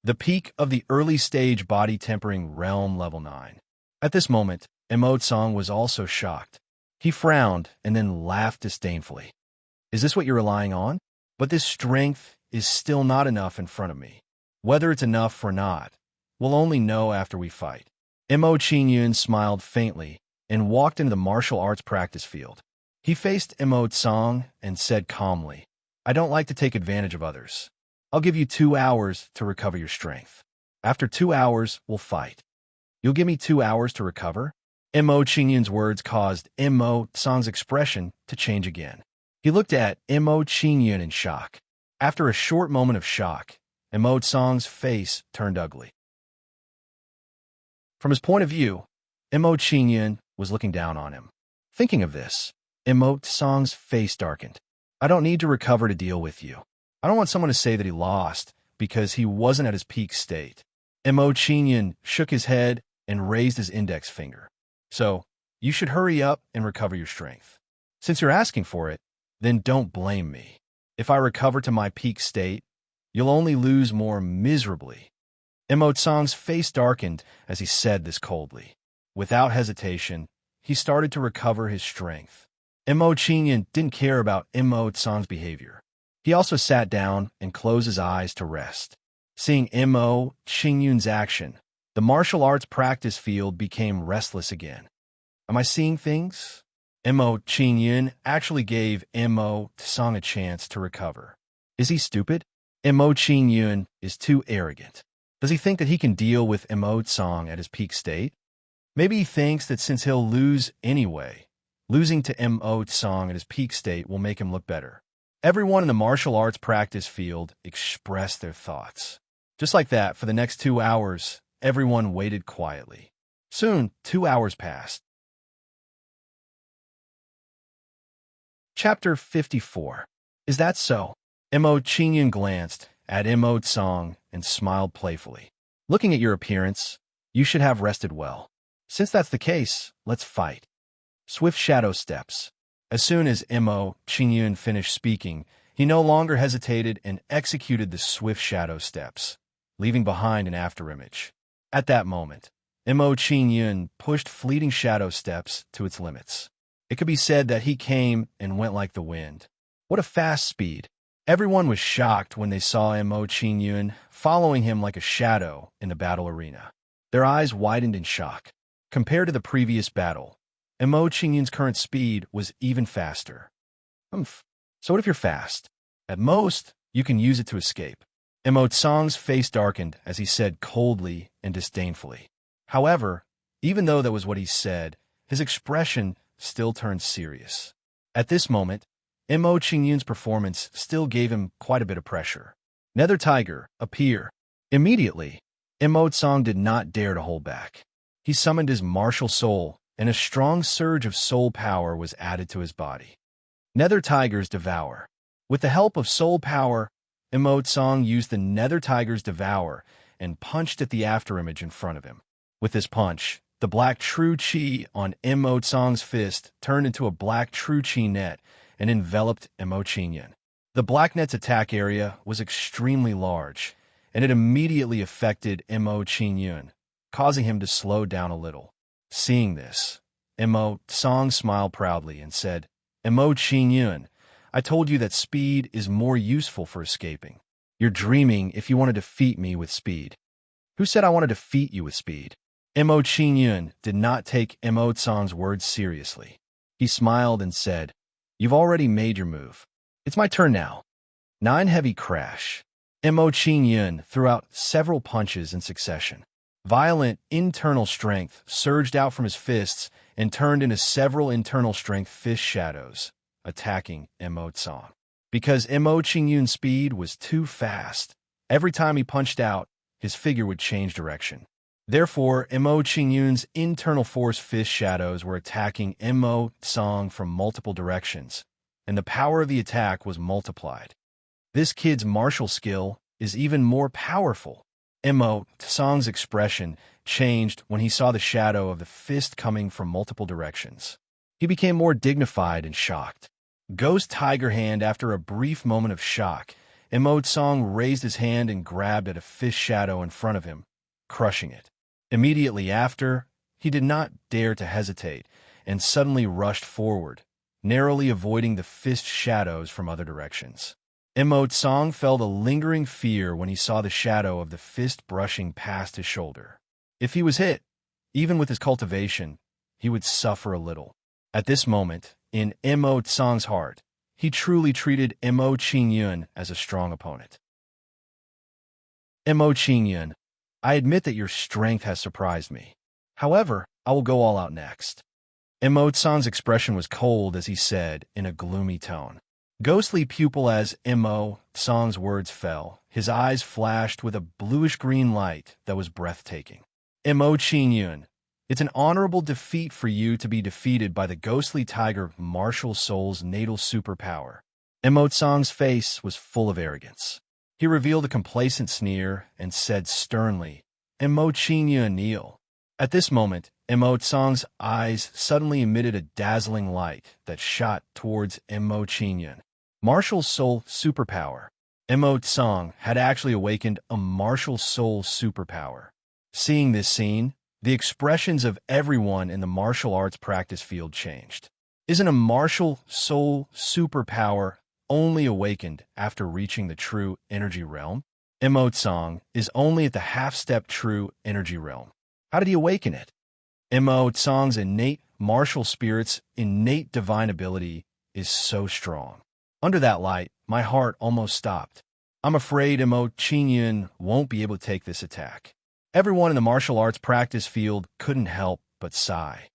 The peak of the early stage body tempering realm level 9. At this moment, Mo Tsang was also shocked. He frowned and then laughed disdainfully. Is this what you're relying on? But this strength is still not enough in front of me. Whether it's enough or not, we'll only know after we fight. Mo Qingyun smiled faintly and walked into the martial arts practice field. He faced Mo Tsang and said calmly, I don't like to take advantage of others. I'll give you 2 hours to recover your strength. After 2 hours, we'll fight. You'll give me 2 hours to recover? Mo Qingyun's words caused Mo Tsang's expression to change again. He looked at Mo Qingyun in shock. After a short moment of shock, Mo Tsang's face turned ugly. From his point of view, Mo Qingyun was looking down on him. Thinking of this, Mo Tsang's face darkened. I don't need to recover to deal with you. I don't want someone to say that he lost because he wasn't at his peak state. Mo Qingyun shook his head and raised his index finger. So, you should hurry up and recover your strength. Since you're asking for it, then don't blame me. If I recover to my peak state, you'll only lose more miserably. Mo Tsang's face darkened as he said this coldly. Without hesitation, he started to recover his strength. Mo Qingyun didn't care about Mo Tsang's behavior. He also sat down and closed his eyes to rest. Seeing Mo Qingyun's action, the martial arts practice field became restless again. Am I seeing things? Mo Qingyun actually gave Mo Tsang a chance to recover. Is he stupid? Mo Qingyun is too arrogant. Does he think that he can deal with Mo Tsang at his peak state? Maybe he thinks that since he'll lose anyway, losing to Mo Tsang at his peak state will make him look better. Everyone in the martial arts practice field expressed their thoughts. Just like that, for the next 2 hours, everyone waited quietly. Soon, 2 hours passed. Chapter 54. Is that so? Mo Qingyun glanced at Mo Tsang and smiled playfully. Looking at your appearance, you should have rested well. Since that's the case, let's fight. Swift shadow steps. As soon as Mo Qingyun finished speaking, he no longer hesitated and executed the swift shadow steps, leaving behind an afterimage. At that moment, Mo Qingyun pushed fleeting shadow steps to its limits. It could be said that he came and went like the wind. What a fast speed! Everyone was shocked when they saw Mo Qingyun following him like a shadow in the battle arena. Their eyes widened in shock. Compared to the previous battle, Mo Qingyun's current speed was even faster. So what if you're fast? At most, you can use it to escape. Mo Tsang's face darkened as he said coldly and disdainfully. However, even though that was what he said, his expression still turned serious. At this moment, Mo Qingyun's performance still gave him quite a bit of pressure. Nether Tiger, appear. Immediately, Mo Tsang did not dare to hold back. He summoned his martial soul, and a strong surge of soul power was added to his body. Nether Tiger's Devour. With the help of soul power, Mo Tsang used the Nether Tiger's Devour and punched at the afterimage in front of him. With this punch, the black true chi on Mo Tsang's fist turned into a black true chi net and enveloped Mo Qingyun. The black net's attack area was extremely large, and it immediately affected Mo Qingyun, causing him to slow down a little. Seeing this, Mo Tsang smiled proudly and said, Mo Qingyun, I told you that speed is more useful for escaping. You're dreaming if you want to defeat me with speed. Who said I want to defeat you with speed? Mo Qingyun did not take Mo Tsang's words seriously. He smiled and said, You've already made your move. It's my turn now. 9 heavy crash. Mo Qingyun threw out several punches in succession. Violent internal strength surged out from his fists and turned into several internal strength fist shadows, attacking Mo Tsang. because Mo Qingyun's speed was too fast. Every time he punched out, his figure would change direction. Therefore, Mo Qingyun's internal force fist shadows were attacking Mo Tsang from multiple directions, and the power of the attack was multiplied. This kid's martial skill is even more powerful. Mo Tsang's expression changed when he saw the shadow of the fist coming from multiple directions. He became more dignified and shocked. Ghost Tiger Hand. After a brief moment of shock, Mo Tsang raised his hand and grabbed at a fist shadow in front of him, crushing it. Immediately after, he did not dare to hesitate and suddenly rushed forward, narrowly avoiding the fist shadows from other directions. Mo Tsang felt a lingering fear when he saw the shadow of the fist brushing past his shoulder. If he was hit, even with his cultivation, he would suffer a little. At this moment, in Mo Tsang's heart, he truly treated Mo Qingyun as a strong opponent. Mo Qingyun, I admit that your strength has surprised me. However, I will go all out next. Mo Tsang's expression was cold as he said in a gloomy tone. Ghostly pupil. As Mo Tsang's words fell, his eyes flashed with a bluish-green light that was breathtaking. Mo Qingyun, it's an honorable defeat for you to be defeated by the ghostly tiger martial soul's natal superpower. Mo Tsang's face was full of arrogance. He revealed a complacent sneer and said sternly, Mo Qingyun, kneel. At this moment, Mo Tsang's eyes suddenly emitted a dazzling light that shot towards Mo Qingyun. Martial soul superpower. Mo Tsang had actually awakened a martial soul superpower. Seeing this scene, the expressions of everyone in the martial arts practice field changed. Isn't a martial soul superpower only awakened after reaching the true energy realm? Mo Tsang is only at the half-step true energy realm. How did he awaken it? Mo Tsang's innate martial spirit's innate divine ability is so strong. Under that light, my heart almost stopped. I'm afraid Mo Qingyun won't be able to take this attack. Everyone in the martial arts practice field couldn't help but sigh.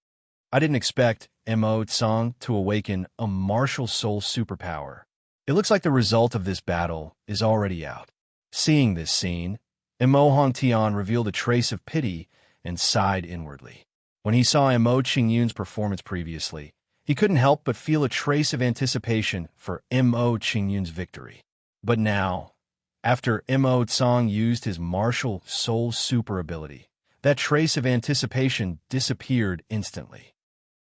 I didn't expect Mo Tsang to awaken a martial soul superpower. It looks like the result of this battle is already out. Seeing this scene, Mo Hongtian revealed a trace of pity and sighed inwardly. When he saw Mo Qingyun's performance previously, he couldn't help but feel a trace of anticipation for Mo Qingyun's victory. But now, after Mo Tsang used his martial soul super ability, that trace of anticipation disappeared instantly.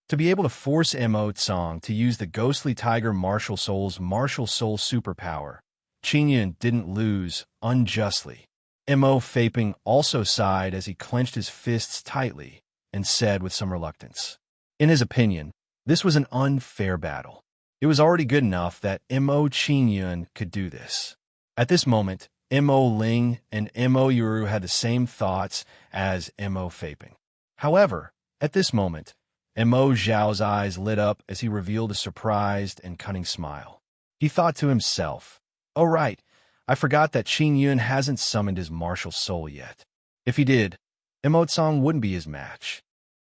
To be able to force Mo Tsang to use the ghostly tiger martial soul's martial soul superpower, Qingyun didn't lose unjustly. Mo Faping also sighed as he clenched his fists tightly and said with some reluctance. In his opinion, this was an unfair battle. It was already good enough that Mo Qingyun could do this. At this moment, Mo Ling and Mo Yuru had the same thoughts as Mo Faping. However, at this moment, Mo Zhao's eyes lit up as he revealed a surprised and cunning smile. He thought to himself, "Oh right, I forgot that Qingyun hasn't summoned his martial soul yet. If he did, Mo Tsang wouldn't be his match."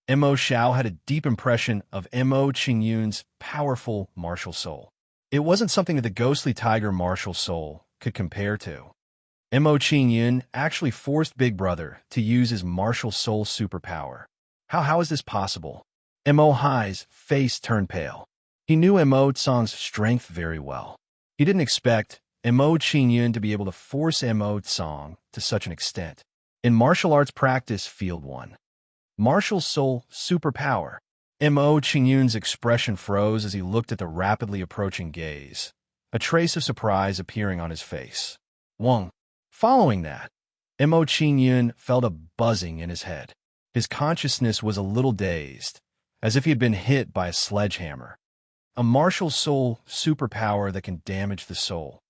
Mo Xiao had a deep impression of Mo Qingyun's powerful martial soul. It wasn't something that the ghostly tiger martial soul could compare to. Mo Qingyun actually forced Big Brother to use his martial soul superpower. How is this possible? Mo Hai's face turned pale. He knew Mo Tsang's strength very well. He didn't expect Mo Qingyun to be able to force Mo Tsang to such an extent. In martial arts practice field 1. Martial soul superpower. Mo Qingyun's expression froze as he looked at the rapidly approaching gaze, a trace of surprise appearing on his face. Wong. Following that, Mo Qingyun felt a buzzing in his head. His consciousness was a little dazed, as if he had been hit by a sledgehammer. A martial soul superpower that can damage the soul.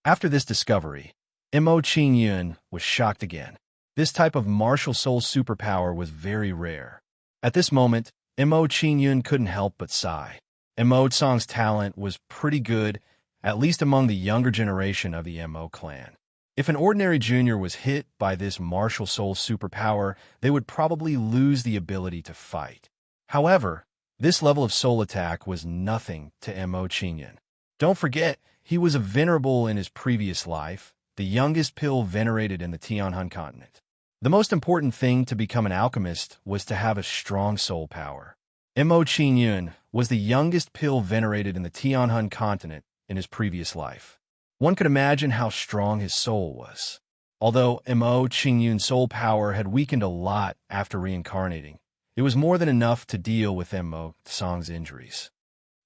After this discovery, Mo Qingyun was shocked again. This type of martial soul superpower was very rare. At this moment, Mo Qingyun couldn't help but sigh. Mo Tsang's talent was pretty good, at least among the younger generation of the Mo clan. If an ordinary junior was hit by this martial soul superpower, they would probably lose the ability to fight. However, This level of soul attack was nothing to Mo Qingyun. Don't forget, he was a venerable in his previous life, the youngest pill venerated in the Tianhan continent. The most important thing to become an alchemist was to have a strong soul power. Mo Qingyun was the youngest pill venerated in the Tianhan continent in his previous life. One could imagine how strong his soul was. Although Mo Qingyun's soul power had weakened a lot after reincarnating, it was more than enough to deal with Mo Tsang's injuries.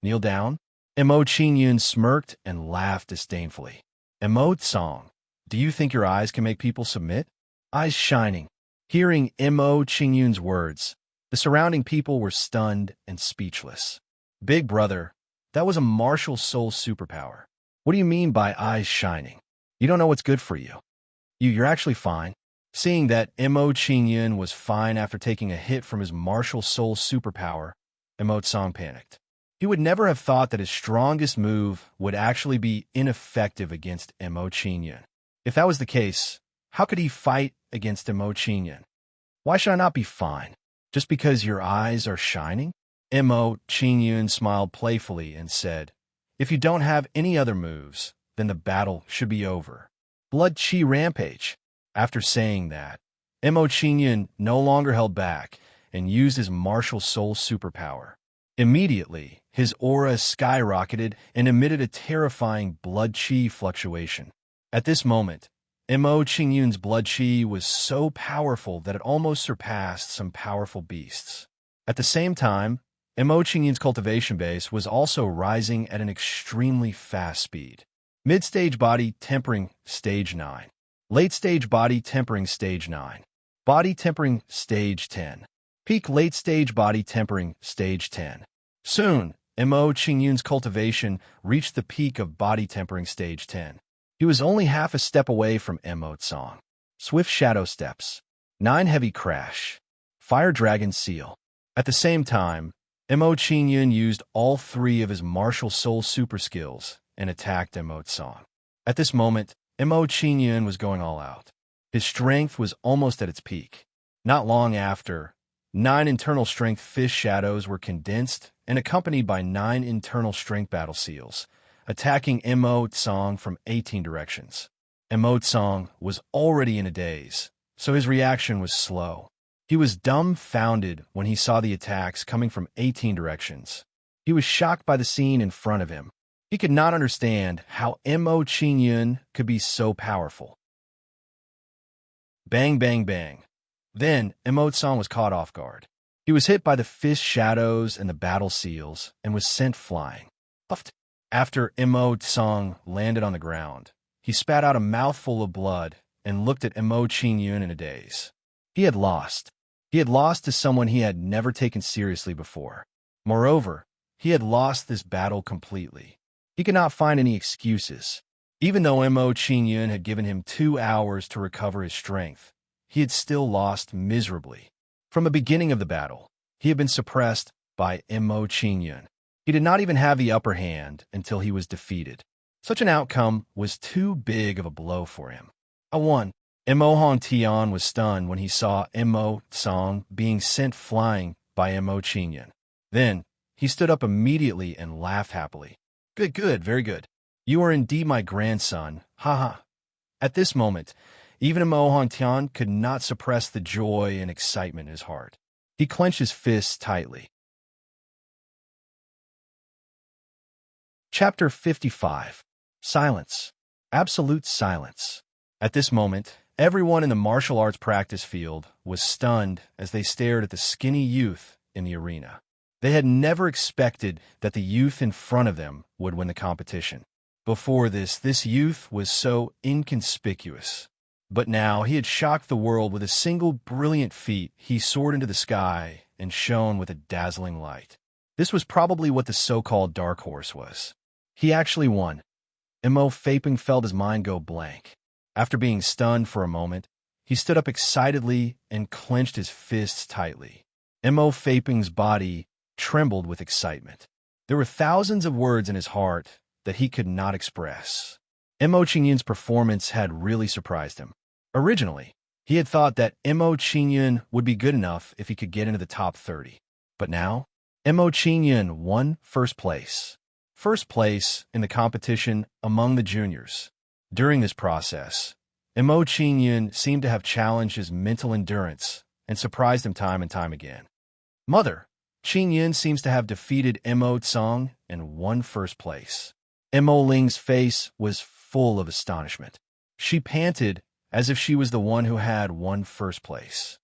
Kneel down? Mo Qingyun smirked and laughed disdainfully. Mo Tsang, do you think your eyes can make people submit? Eyes shining. Hearing Mo Qingyun's words, the surrounding people were stunned and speechless. Big brother, that was a martial soul superpower. What do you mean by eyes shining? You don't know what's good for you. You're actually fine. Seeing that Mo Qingyun was fine after taking a hit from his martial soul superpower, Mo Tsang panicked. He would never have thought that his strongest move would actually be ineffective against Mo Qingyun. If that was the case, how could he fight against Mo Qingyun? Why should I not be fine? Just because your eyes are shining? Mo Qingyun smiled playfully and said, if you don't have any other moves, then the battle should be over. Blood Qi rampage. After saying that, Mo Qingyun no longer held back and used his martial soul superpower. Immediately, his aura skyrocketed and emitted a terrifying blood Qi fluctuation. At this moment, Mo Qingyun's blood Qi was so powerful that it almost surpassed some powerful beasts. At the same time, Mo Qingyun's cultivation base was also rising at an extremely fast speed. Mid-stage body tempering, stage 9. Late-stage body tempering, stage 9. Body tempering, stage 10. Peak late-stage body tempering, stage 10. Soon, Mo Qingyun's cultivation reached the peak of body tempering, stage 10. He was only half a step away from Mo Tsang. Swift shadow steps. 9 heavy crash. Fire dragon seal. At the same time, Mo Qingyun used all 3 of his martial soul super skills and attacked Mo Tsang. At this moment, Mo Qingyun was going all out. His strength was almost at its peak. Not long after, 9 internal strength fish shadows were condensed and accompanied by 9 internal strength battle seals, attacking Mo Tsang from 18 directions. Mo Tsang was already in a daze, so his reaction was slow. He was dumbfounded when he saw the attacks coming from 18 directions. He was shocked by the scene in front of him. He could not understand how Mo Qingyun could be so powerful. Bang, bang, bang. Then, Mo Tsang was caught off guard. He was hit by the fish shadows and the battle seals and was sent flying. Puffed. After Mo Tsang landed on the ground, he spat out a mouthful of blood and looked at Mo Qingyun in a daze. He had lost. He had lost to someone he had never taken seriously before. Moreover, he had lost this battle completely. He could not find any excuses. Even though Mo Qingyun had given him 2 hours to recover his strength, he had still lost miserably. From the beginning of the battle, he had been suppressed by Mo Qingyun. He did not even have the upper hand until he was defeated. Such an outcome was too big of a blow for him. Mo Tian was stunned when he saw Mo Tsang being sent flying by Mo Qingyun. Then, he stood up immediately and laughed happily. Good, good, very good. You are indeed my grandson, ha. At this moment, even Mo Tian could not suppress the joy and excitement in his heart. He clenched his fists tightly. Chapter 55. Silence. Absolute silence. At this moment, everyone in the martial arts practice field was stunned as they stared at the skinny youth in the arena. They had never expected that the youth in front of them would win the competition. Before this youth was so inconspicuous. But now he had shocked the world with a single brilliant feat. He soared into the sky and shone with a dazzling light. This was probably what the so-called dark horse was. He actually won. Mo Faping felt his mind go blank. After being stunned for a moment, he stood up excitedly and clenched his fists tightly. Mo Faping's body trembled with excitement. There were thousands of words in his heart that he could not express. Mo Qingyun's performance had really surprised him. Originally, he had thought that Mo Qingyun would be good enough if he could get into the top 30. But now, Mo Qingyun won first place. First place in the competition among the juniors. During this process, Mo Qingyun seemed to have challenged his mental endurance and surprised him time and time again. Mother, Qingyun seems to have defeated Mo Tsang and won first place. Mo Ling's face was full of astonishment. She panted as if she was the one who had won first place.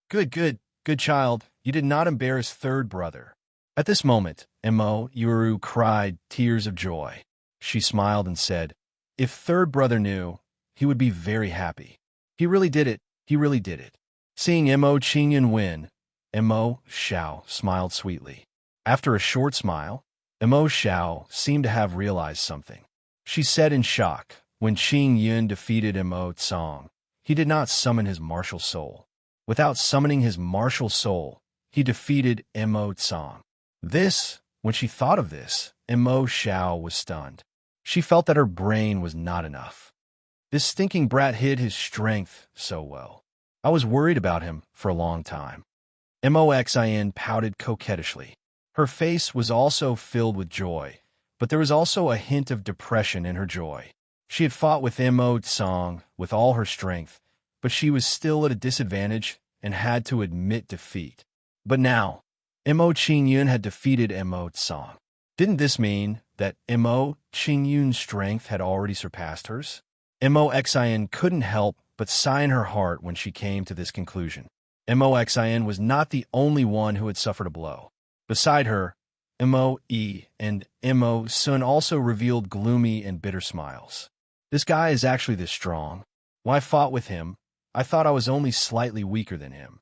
Good child. You did not embarrass third brother. At this moment, Mo Yuru cried tears of joy. She smiled and said, if third brother knew, he would be very happy. He really did it. He really did it. Seeing Mo Qingyun win, Mo Xiao smiled sweetly. After a short smile, Mo Xiao seemed to have realized something. She said in shock, when Qingyun defeated Mo Tsang, he did not summon his martial soul. Without summoning his martial soul, he defeated Mo Tsang. When she thought of this, Mo Xiao was stunned. She felt that her brain was not enough. This stinking brat hid his strength so well. I was worried about him for a long time. Mo Xin pouted coquettishly. Her face was also filled with joy, but there was also a hint of depression in her joy. She had fought with Mo Tsang with all her strength, but she was still at a disadvantage and had to admit defeat. But now, Mo Qingyun had defeated Mo Tsang. Didn't this mean that Mo Qingyun's strength had already surpassed hers? Mo Xin couldn't help but sigh in her heart when she came to this conclusion. Mo Xin was not the only one who had suffered a blow. Beside her, Mo Yi and Mo Sun also revealed gloomy and bitter smiles. This guy is actually this strong. When I fought with him, I thought I was only slightly weaker than him.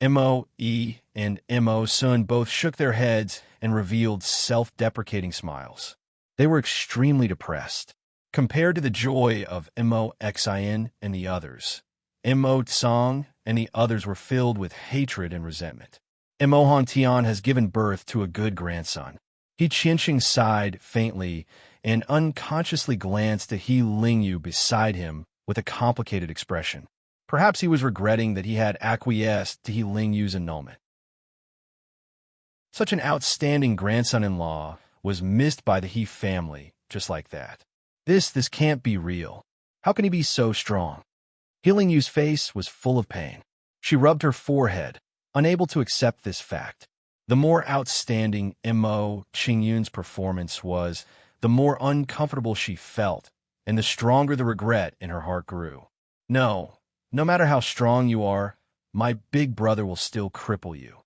Mo Yi and Mo Sun both shook their heads and revealed self-deprecating smiles. They were extremely depressed. Compared to the joy of Mo Xin and the others, Mo Tsang and the others were filled with hatred and resentment. Mo Hantian has given birth to a good grandson. He Qianqing sighed faintly and unconsciously glanced at He Lingyu beside him with a complicated expression. Perhaps he was regretting that he had acquiesced to He Lingyu's annulment. Such an outstanding grandson-in-law was missed by the He family, just like that. This can't be real. How can he be so strong? He Lingyu's face was full of pain. She rubbed her forehead, unable to accept this fact. The more outstanding Mo Qingyun's performance was, the more uncomfortable she felt, and the stronger the regret in her heart grew. No matter how strong you are, my big brother will still cripple you.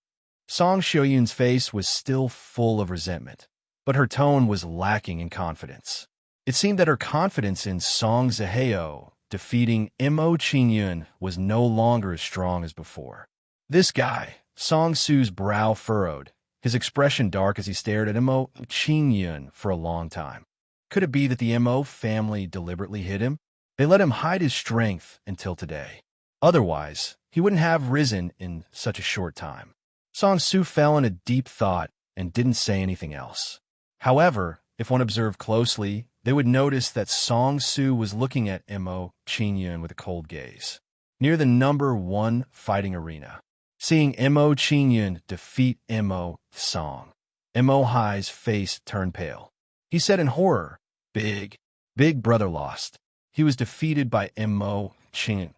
Song Xiuyun's face was still full of resentment, but her tone was lacking in confidence. It seemed that her confidence in Song Zihao defeating Mo Qingyun was no longer as strong as before. This guy, Song Su's brow furrowed, his expression dark as he stared at Mo Qingyun for a long time. Could it be that the Mo family deliberately hid him? They let him hide his strength until today. Otherwise, he wouldn't have risen in such a short time. Song Su fell in a deep thought and didn't say anything else. However, if one observed closely, they would notice that Song Su was looking at Mo Qingyun with a cold gaze. Near the number 1 fighting arena, seeing Mo Qingyun defeat Mo Tsang, Mo Hai's face turned pale. He said in horror, Big brother lost. He was defeated by Mo Qingyun.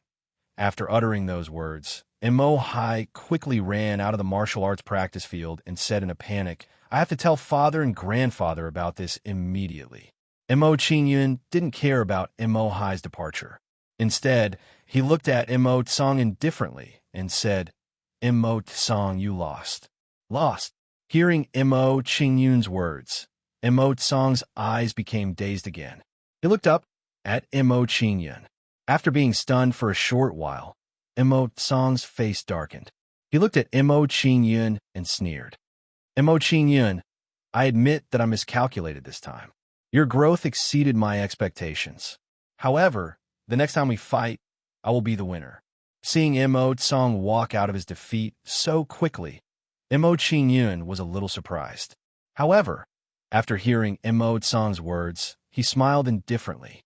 After uttering those words, Mo Hai quickly ran out of the martial arts practice field and said in a panic, I have to tell father and grandfather about this immediately. Mo Qingyun didn't care about Mo Hai's departure. Instead, he looked at Mo Tsang indifferently and said, Mo Tsang, you lost. Lost. Hearing Mo Qingyun's words, Mo Tsang's eyes became dazed again. He looked up at Mo Qingyun. After being stunned for a short while, Mo Tsang's face darkened. He looked at Mo Qingyun and sneered. Mo Qingyun, I admit that I miscalculated this time. Your growth exceeded my expectations. However, the next time we fight, I will be the winner. Seeing Mo Tsang walk out of his defeat so quickly, Mo Qingyun was a little surprised. However, after hearing Mo Tsang's words, he smiled indifferently.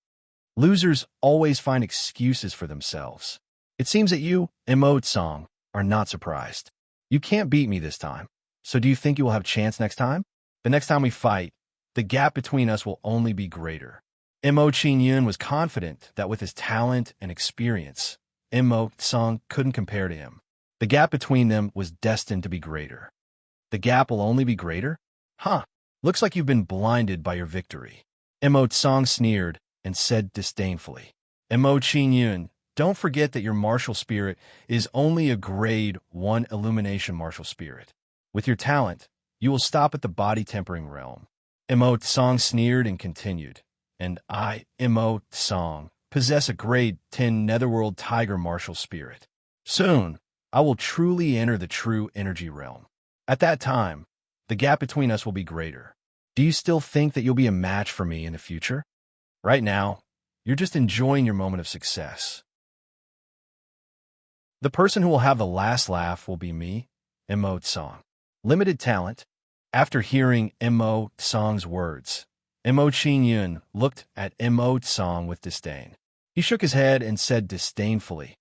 Losers always find excuses for themselves. It seems that you, Mo Tsang, are not surprised. You can't beat me this time. So do you think you will have a chance next time? The next time we fight, the gap between us will only be greater. Mo Qingyun was confident that with his talent and experience, Mo Song couldn't compare to him. The gap between them was destined to be greater. The gap will only be greater? Huh. Looks like you've been blinded by your victory. Mo Song sneered and said disdainfully. Mo Qingyun, don't forget that your martial spirit is only a grade 1 illumination martial spirit. With your talent, you will stop at the body tempering realm. Mo Song sneered and continued. And I, Mo Song, possess a grade 10 netherworld tiger martial spirit. Soon, I will truly enter the true energy realm. At that time, the gap between us will be greater. Do you still think that you'll be a match for me in the future? Right now, you're just enjoying your moment of success. The person who will have the last laugh will be me, Mo Song. Limited talent. After hearing Mo Song's words, Mo Qingyun looked at Mo Song with disdain. He shook his head and said disdainfully,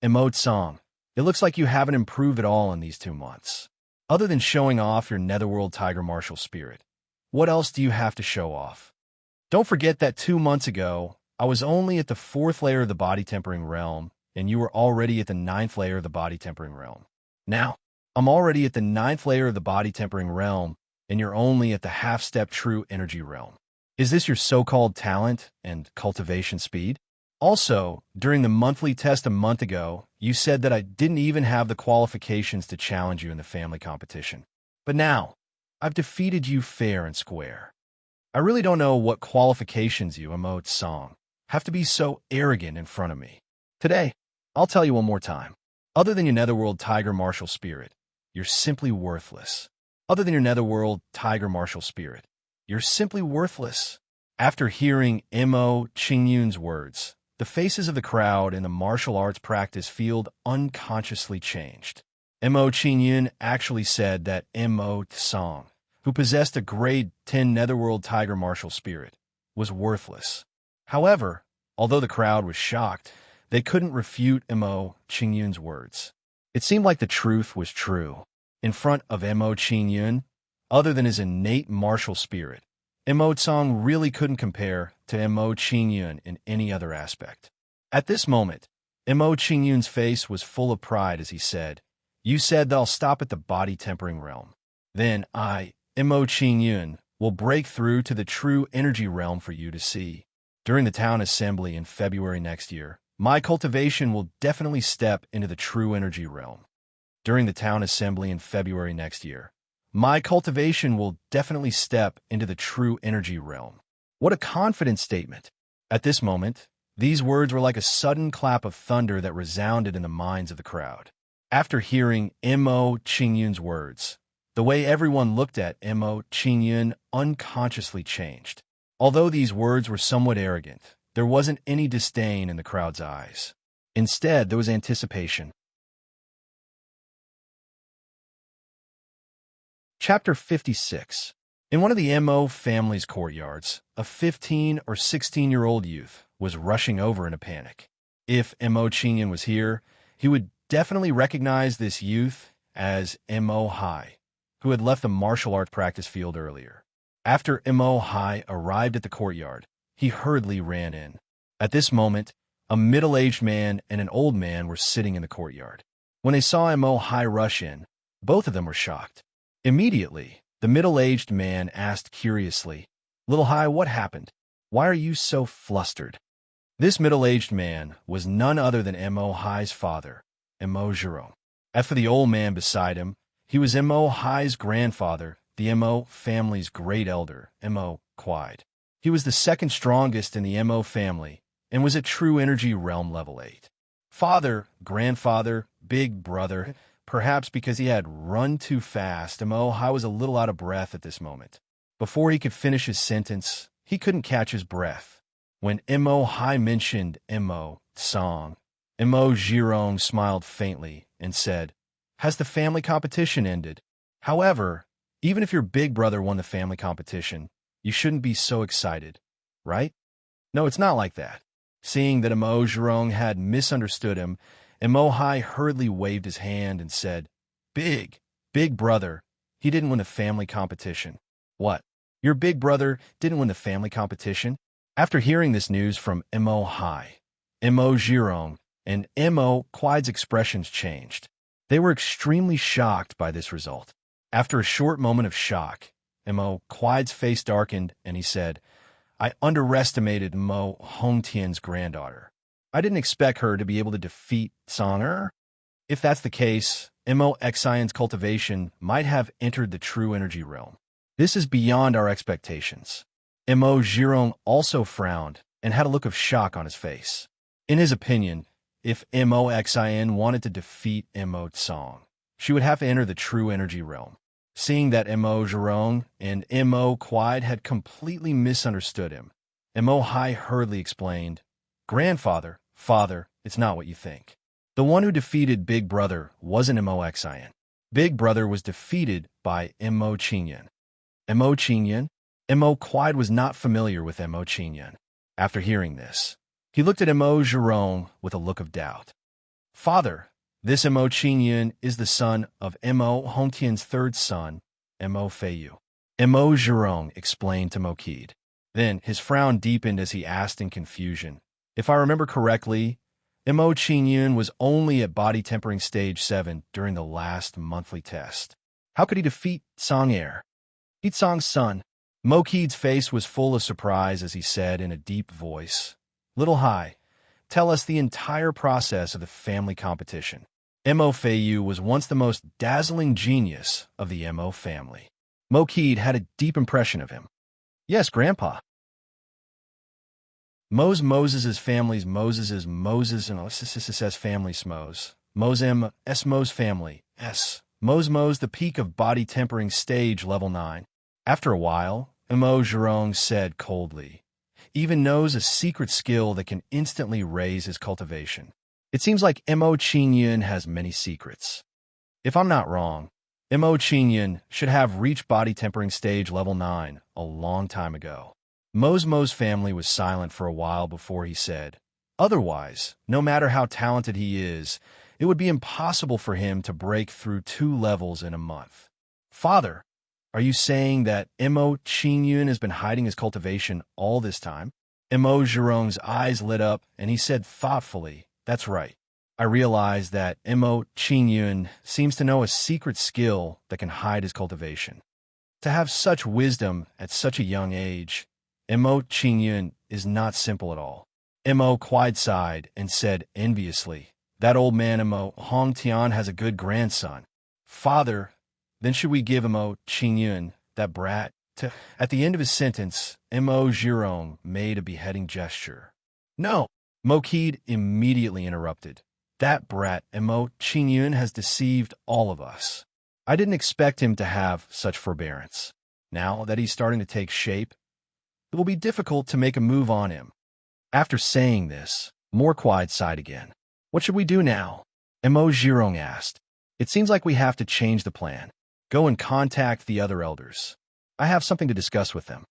Mo Song, it looks like you haven't improved at all in these 2 months. Other than showing off your netherworld tiger martial spirit, what else do you have to show off? Don't forget that 2 months ago, I was only at the 4th layer of the body tempering realm, and you were already at the 9th layer of the body tempering realm. Now, I'm already at the 9th layer of the body tempering realm, and you're only at the half-step true energy realm. Is this your so-called talent and cultivation speed? Also, during the monthly test a month ago, you said that I didn't even have the qualifications to challenge you in the family competition. But now, I've defeated you fair and square. I really don't know what qualifications you, Mo Song, have to be so arrogant in front of me. Today, I'll tell you one more time. Other than your netherworld tiger martial spirit, you're simply worthless. Other than your netherworld tiger martial spirit, you're simply worthless. After hearing Mo Qingyun's words, the faces of the crowd in the martial arts practice field unconsciously changed. Mo Qingyun actually said that Mo Song, who possessed a grade 10 netherworld tiger martial spirit, was worthless. However, although the crowd was shocked, they couldn't refute Mo Qingyun's words. It seemed like the truth was true. In front of Mo Qingyun, other than his innate martial spirit, Mo Song really couldn't compare to Mo Qingyun in any other aspect. At this moment, Mo Qingyun's face was full of pride as he said, You said that I'll stop at the body tempering realm. Then I, Mo Qingyun, will break through to the true energy realm for you to see. During the town assembly in February next year, my cultivation will definitely step into the true energy realm. During the town assembly in February next year, my cultivation will definitely step into the true energy realm. What a confident statement. At this moment, these words were like a sudden clap of thunder that resounded in the minds of the crowd. After hearing Mo Qingyun's words, the way everyone looked at Mo Qingyun unconsciously changed. Although these words were somewhat arrogant, there wasn't any disdain in the crowd's eyes. Instead, there was anticipation. Chapter 56. In one of the Mo family's courtyards, a 15 or 16-year-old youth was rushing over in a panic. If Mo Qingyun was here, he would definitely recognize this youth as Mo Hai, who had left the martial art practice field earlier. After Mo Hai arrived at the courtyard, he hurriedly ran in. At this moment, a middle-aged man and an old man were sitting in the courtyard. When they saw Mo Hai rush in, both of them were shocked. Immediately, the middle-aged man asked curiously, Little Hai, what happened? Why are you so flustered? This middle-aged man was none other than Mo Hai's father, Mo Jerome. As for the old man beside him, he was Mo Hai's grandfather, the Mo family's great elder, Mo Quide. He was the second strongest in the Mo family and was at true energy realm level 8. Father, grandfather, big brother. Perhaps because he had run too fast, Mo Hai was a little out of breath at this moment. Before he could finish his sentence, he couldn't catch his breath. When Mo Hai mentioned Mo Song, Mo Jerome smiled faintly and said, Has the family competition ended? However, even if your big brother won the family competition, you shouldn't be so excited, right? No, it's not like that. Seeing that Mo Jerome had misunderstood him, Mo Hai hurriedly waved his hand and said, Big brother, He didn't win the family competition. What? Your big brother didn't win the family competition? After hearing this news from Mo Hai, Mo Girong, and Mo Quide's expressions changed. They were extremely shocked by this result. After a short moment of shock, Mo Quide's face darkened and he said, I underestimated Mo Hongtian's granddaughter. I didn't expect her to be able to defeat Song. If that's the case, Mo Xian's cultivation might have entered the true energy realm. This is beyond our expectations. Mo Girong also frowned and had a look of shock on his face. In his opinion, if Mo Xian wanted to defeat Mo Tsong, she would have to enter the true energy realm. Seeing that Mo Girong and Mo Quide had completely misunderstood him, Mo Hai hurriedly explained, Grandfather, father, it's not what you think. The one who defeated Big Brother wasn't Mo Xian. Big Brother was defeated by Mo Qingyun. Mo Qingyun? Mo Quide was not familiar with Mo Qingyun. After hearing this, he looked at Mo Girong with a look of doubt. Father, this Mo Qingyun is the son of Mo Hongtian's third son, Mo Feiyu. Mo Girong explained to Mo Qide. Then his frown deepened as he asked in confusion, If I remember correctly, Mo Qingyun was only at body tempering stage 7 during the last monthly test. How could he defeat Song Er? Heat Song's son. Mo Qide's face was full of surprise as he said in a deep voice, Little Hai, tell us the entire process of the family competition. Mo Feiyu was once the most dazzling genius of the Mo family. Mo Qide had a deep impression of him. Yes, Grandpa. Moses's family's Moses and says family Smos. Mosem Mo's family S. Mos the peak of body tempering stage level 9. After a while, Mo Girong said coldly, even knows a secret skill that can instantly raise his cultivation. It seems like Mo Qingyun has many secrets. If I'm not wrong, Mo Qingyun should have reached body tempering stage level 9 a long time ago. Mo's family was silent for a while before he said, otherwise, no matter how talented he is, it would be impossible for him to break through 2 levels in a month. Father, are you saying that Mo Qingyun has been hiding his cultivation all this time? Mo Girong's eyes lit up and he said thoughtfully, that's right. I realize that Mo Qingyun seems to know a secret skill that can hide his cultivation. To have such wisdom at such a young age, Mo Qingyun is not simple at all. Mo Quide sighed and said enviously, that old man Mo Hongtian has a good grandson. Father, then should we give Mo Qingyun, that brat, to... At the end of his sentence, Mo Girong made a beheading gesture. No, Mo Qide immediately interrupted. That brat Mo Qingyun has deceived all of us. I didn't expect him to have such forbearance. Now that he's starting to take shape, it will be difficult to make a move on him. After saying this, Mo Quide sighed again. What should we do now? Mo Girong asked. It seems like we have to change the plan. Go and contact the other elders. I have something to discuss with them.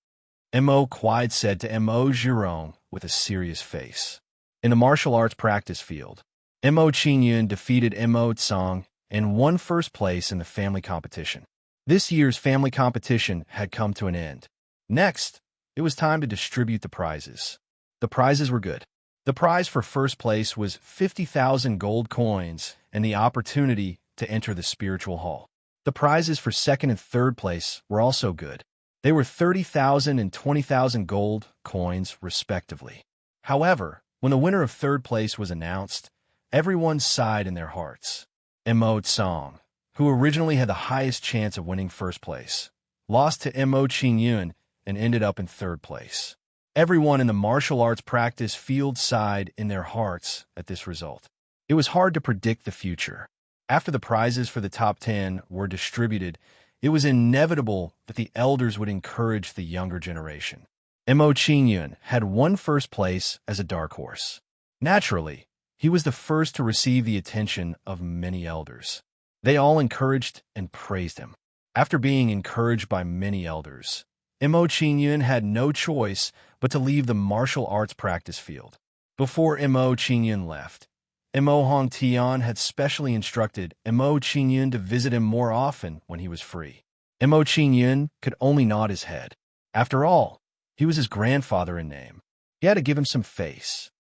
Mo Quide said to Mo Girong with a serious face. In the martial arts practice field, Mo Qingyun defeated Mo Tsong and won first place in the family competition. This year's family competition had come to an end. Next, it was time to distribute the prizes. The prizes were good. The prize for first place was 50,000 gold coins and the opportunity to enter the spiritual hall. The prizes for second and third place were also good. They were 30,000 and 20,000 gold coins, respectively. However, when the winner of third place was announced, everyone sighed in their hearts. Mo Tsong, who originally had the highest chance of winning first place, lost to Mo Qingyun and ended up in third place. Everyone in the martial arts practice field sighed in their hearts at this result. It was hard to predict the future. After the prizes for the top 10 were distributed, it was inevitable that the elders would encourage the younger generation. Mo Qingyun had won first place as a dark horse. Naturally, he was the first to receive the attention of many elders. They all encouraged and praised him. After being encouraged by many elders, Mo Qingyun had no choice but to leave the martial arts practice field. Before Mo Qingyun left, Mo Hongtian had specially instructed Mo Qingyun to visit him more often when he was free. Mo Qingyun could only nod his head. After all, he was his grandfather in name. He had to give him some face.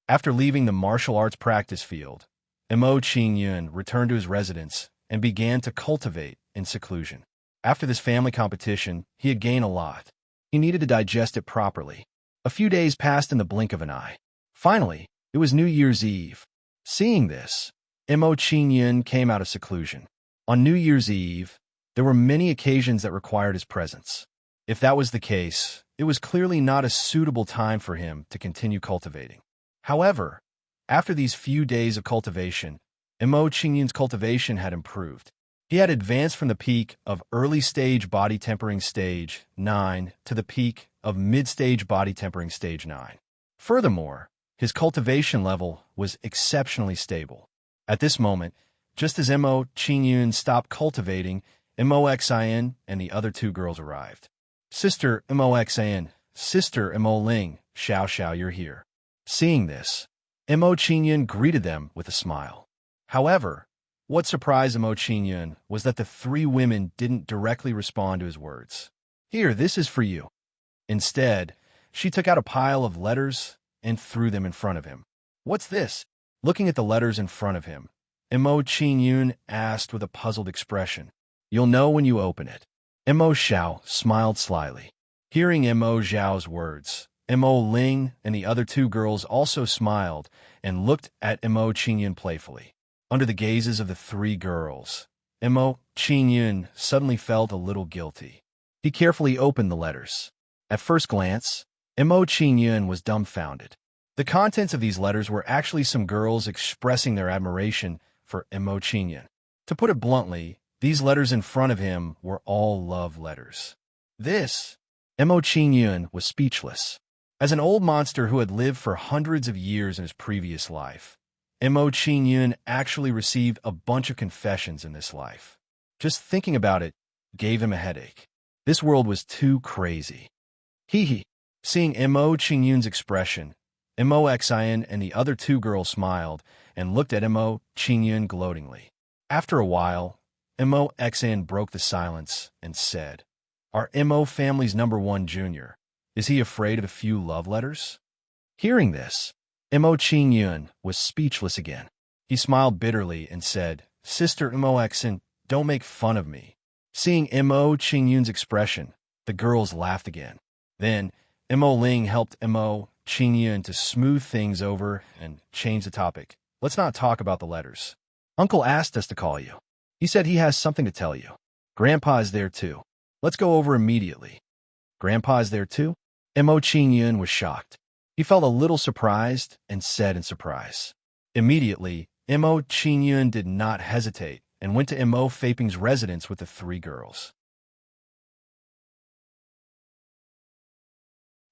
After leaving the martial arts practice field, Mo Qingyun returned to his residence and began to cultivate in seclusion. After this family competition, he had gained a lot. He needed to digest it properly. A few days passed in the blink of an eye. Finally, it was New Year's Eve. Seeing this, Mo Qingyun came out of seclusion. On New Year's Eve, there were many occasions that required his presence. If that was the case, it was clearly not a suitable time for him to continue cultivating. However, after these few days of cultivation, Mo Qingyun's cultivation had improved. He had advanced from the peak of early-stage body tempering stage 9 to the peak of mid-stage body tempering stage 9. Furthermore, his cultivation level was exceptionally stable. At this moment, just as Mo Qingyun stopped cultivating, Mo Xin and the other two girls arrived. Sister Mo Xin, Sister Mo Ling, Xiao Xiao, you're here. Seeing this, Mo Qingyun greeted them with a smile. However, what surprised Mo Qingyun was that the three women didn't directly respond to his words. Here, this is for you. Instead, she took out a pile of letters and threw them in front of him. What's this? Looking at the letters in front of him, Mo Qingyun asked with a puzzled expression. You'll know when you open it. Mo Xiao smiled slyly. Hearing Mo Xiao's words, Mo Ling and the other two girls also smiled and looked at Mo Qingyun playfully. Under the gazes of the three girls, Mo Qingyun suddenly felt a little guilty. He carefully opened the letters. At first glance, Mo Qingyun was dumbfounded. The contents of these letters were actually some girls expressing their admiration for Mo Qingyun. To put it bluntly, these letters in front of him were all love letters. Mo Qingyun was speechless. As an old monster who had lived for hundreds of years in his previous life, Mo Qingyun actually received a bunch of confessions in this life. Just thinking about it gave him a headache. This world was too crazy. Hee. Seeing Mo Qingyun's expression, Mo Xin and the other two girls smiled and looked at Mo Qingyun gloatingly. After a while, Mo Xin broke the silence and said, Our Mo family's #1 junior. Is he afraid of a few love letters? Hearing this, Mo Qingyun was speechless again. He smiled bitterly and said, Sister Mo Xin, don't make fun of me. Seeing Mo Qingyun's expression, the girls laughed again. Then, Mo Ling helped Mo Qingyun to smooth things over and change the topic. Let's not talk about the letters. Uncle asked us to call you. He said he has something to tell you. Grandpa is there too. Let's go over immediately. Grandpa is there too? Mo Qingyun was shocked. He felt a little surprised and said in surprise. Immediately, Mo Qingyun did not hesitate and went to Mo Faping's residence with the three girls.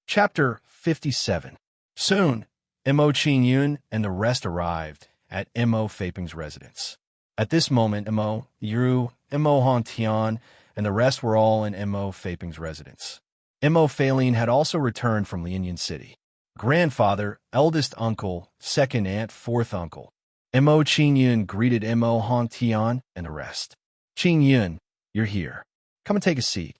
Chapter 57. Soon, Mo Qingyun and the rest arrived at Mo Faping's residence. At this moment, Mo Yu, Mo Hantian, and the rest were all in Mo Faping's residence. Mo Failin had also returned from Lianyan City. Grandfather, eldest uncle, second aunt, fourth uncle. Mo Qingyun greeted Mo Hantian and the rest. Qingyun, you're here. Come and take a seat.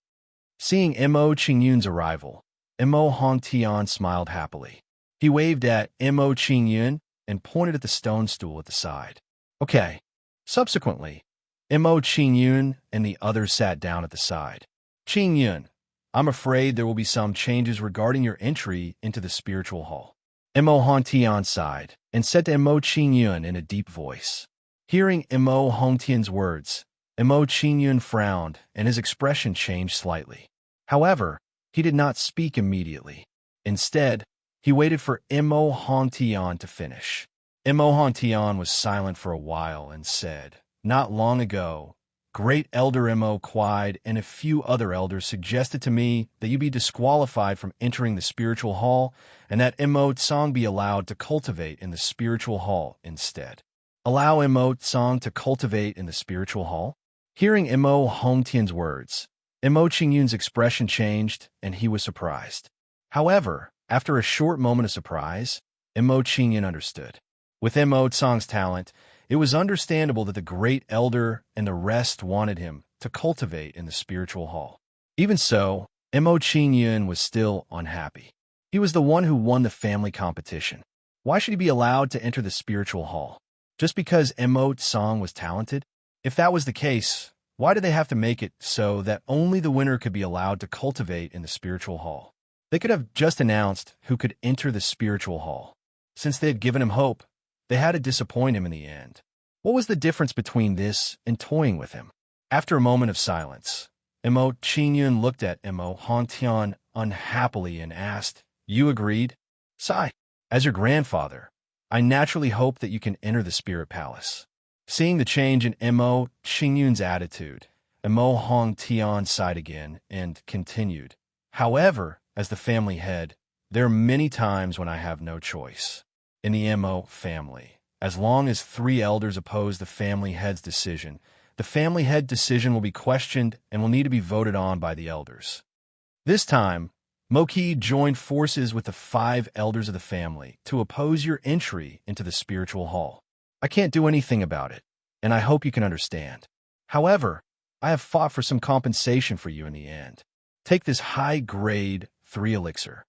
Seeing Mo Qingyun's arrival, Mo Hantian smiled happily. He waved at Mo Qingyun and pointed at the stone stool at the side. Okay. Subsequently, Mo Qingyun and the others sat down at the side. Qingyun, I'm afraid there will be some changes regarding your entry into the spiritual hall. Mo Hantian sighed and said to Mo Qingyun in a deep voice. Hearing Mo Hantian's words, Mo Qingyun frowned and his expression changed slightly. However, he did not speak immediately. Instead, he waited for Mo Hantian to finish. Mo Hantian was silent for a while and said, Not long ago, Great Elder Mo Quide and a few other elders suggested to me that you be disqualified from entering the spiritual hall and that Mo Tsang be allowed to cultivate in the spiritual hall instead. Allow Mo Tsang to cultivate in the spiritual hall? Hearing Mo Hantian's words, Mo Qingyun's expression changed and he was surprised. However, after a short moment of surprise, Mo Qingyun understood. With Mo Tsang's talent, It was understandable that the great elder and the rest wanted him to cultivate in the spiritual hall. Even so, Mo Qingyun was still unhappy. He was the one who won the family competition. Why should he be allowed to enter the spiritual hall? Just because Mo Tsang was talented? If that was the case, why did they have to make it so that only the winner could be allowed to cultivate in the spiritual hall? They could have just announced who could enter the spiritual hall. Since they had given him hope, they had to disappoint him in the end. What was the difference between this and toying with him? After a moment of silence, Mo Qingyun looked at Mo Hongtian unhappily and asked, "You agreed?" "Sai, as your grandfather, I naturally hope that you can enter the spirit palace." Seeing the change in Mo Qingyun's attitude, Mo Hongtian sighed again and continued, "However, as the family head, there are many times when I have no choice. In the Mo family, as long as 3 elders oppose the family head's decision, the family head decision will be questioned and will need to be voted on by the elders. This time, Moki joined forces with the 5 elders of the family to oppose your entry into the spiritual hall. I can't do anything about it, and I hope you can understand. However, I have fought for some compensation for you in the end. Take this high-grade 3 elixir.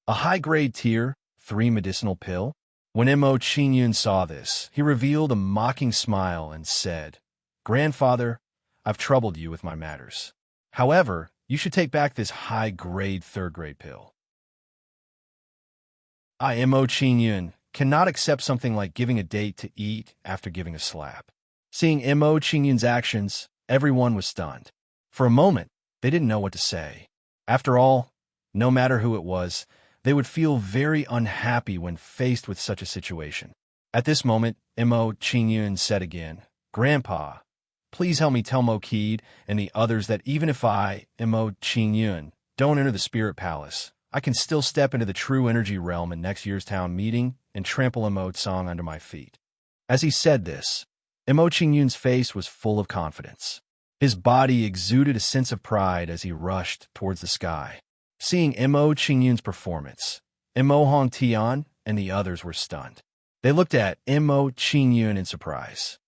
A high-grade tier 3 medicinal pill? When Mo Qingyun saw this, he revealed a mocking smile and said, "Grandfather, I've troubled you with my matters. However, you should take back this high-grade 3rd-grade pill." I, Mo Qingyun, cannot accept something like giving a date to eat after giving a slap. Seeing Mo Qingyun's actions, everyone was stunned. For a moment, they didn't know what to say. After all, no matter who it was, they would feel very unhappy when faced with such a situation. At this moment, Mo Qingyun said again, "Grandpa, please help me tell Mo Qid and the others that even if I, Mo Qingyun, don't enter the spirit palace, I can still step into the true energy realm in next year's town meeting and trample Mo Tsang under my feet." As he said this, Mo Qingyun's face was full of confidence. His body exuded a sense of pride as he rushed towards the sky. Seeing Mo Qingyun's performance, Mo Hongtian and the others were stunned. They looked at Mo Qingyun in surprise.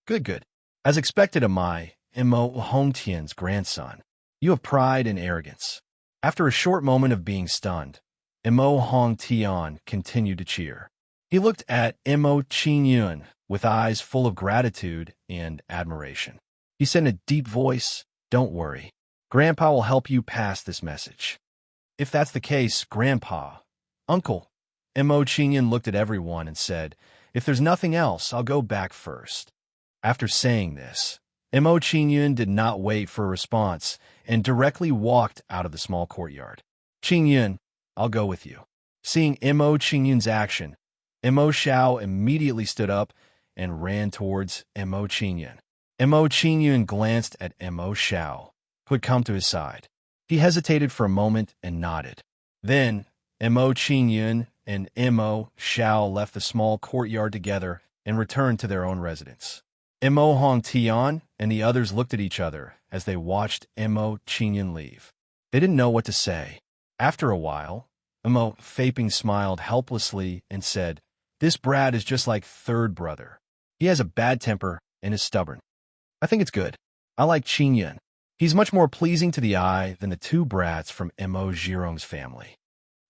Good. As expected of my Mo Hongtian's grandson, you have pride and arrogance." After a short moment of being stunned, Mo Hongtian continued to cheer. He looked at Mo Qingyun with eyes full of gratitude and admiration. He said in a deep voice, "Don't worry. Grandpa will help you pass this message." "If that's the case, Grandpa, Uncle," Mo Qingyun looked at everyone and said, "If there's nothing else, I'll go back first." After saying this, Mo Qingyun did not wait for a response and directly walked out of the small courtyard. "Qingyun, I'll go with you." Seeing Mo Qingyun's action, Mo Xiao immediately stood up and ran towards Mo Qingyun. Mo Qingyun glanced at Mo Xiao, who had come to his side. He hesitated for a moment and nodded. Then, Mo Qingyun and Mo Xiao left the small courtyard together and returned to their own residence. Mo Hongtian and the others looked at each other as they watched Mo Qingyun leave. They didn't know what to say. After a while, Mo Faping smiled helplessly and said, "This brat is just like 3rd brother. He has a bad temper and is stubborn. I think it's good. I like Qingyun. He's much more pleasing to the eye than the 2 brats from Mo Zhirong's family."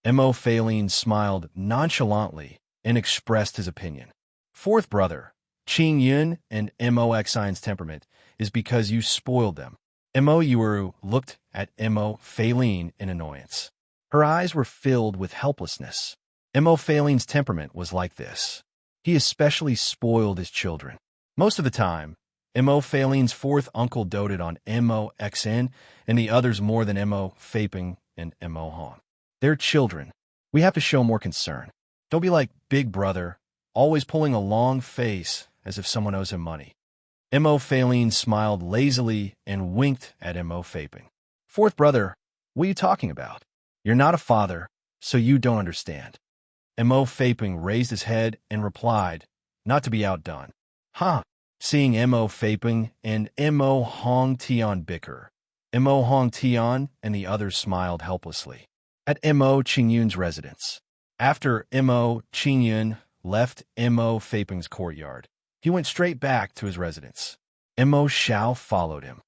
Mo Failin smiled nonchalantly and expressed his opinion. "4th brother, Qingyun and Mo Xine's temperament is because you spoiled them." Mo Yuru looked at Mo Failin in annoyance. Her eyes were filled with helplessness. Mo Failin's temperament was like this. He especially spoiled his children. Most of the time, Mo Failin's 4th uncle doted on Mo Xn and the others more than Mo Faping and Mo Hong. They're children. We have to show more concern. Don't be like Big Brother, always pulling a long face as if someone owes him money. Mo Failin smiled lazily and winked at Mo Faping. "4th brother, what are you talking about? You're not a father, so you don't understand." Mo Faping raised his head and replied, not to be outdone. "Huh." Seeing Mo Faping and Mo Hongtian bicker, Mo Hongtian and the others smiled helplessly. At Mo Qingyun's residence. After Mo Qingyun left Mo Faping's courtyard, He went straight back to his residence. Mo Xiao followed him.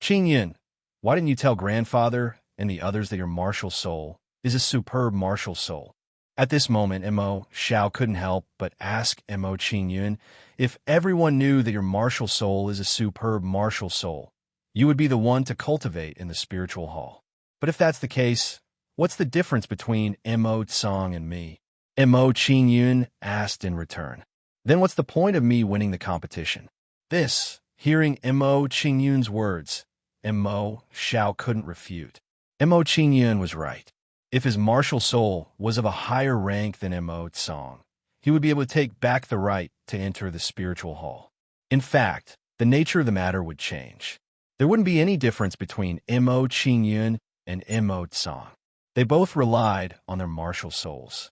Qingyun, why didn't you tell grandfather and the others that your martial soul is a superb martial soul? At this moment, Mo Xiao couldn't help but ask Mo Qingyun, if everyone knew that your martial soul is a superb martial soul, you would be the one to cultivate in the spiritual hall. But if that's the case, what's the difference between Mo Tsang and me? Mo Qingyun asked in return. Then what's the point of me winning the competition? Hearing Mo Qingyun's words, Mo Xiao couldn't refute. Mo Qingyun was right. If his martial soul was of a higher rank than Mo Tsang, he would be able to take back the right to enter the spiritual hall. In fact, the nature of the matter would change. There wouldn't be any difference between Mo Qingyun and Mo Tsang. They both relied on their martial souls.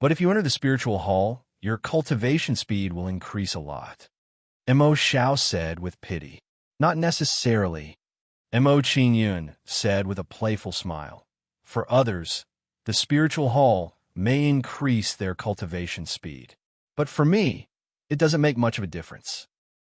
But if you enter the spiritual hall, your cultivation speed will increase a lot. Mo Xiao said with pity. Not necessarily, Mo Qingyun said with a playful smile. For others, the spiritual hall may increase their cultivation speed. But for me, it doesn't make much of a difference.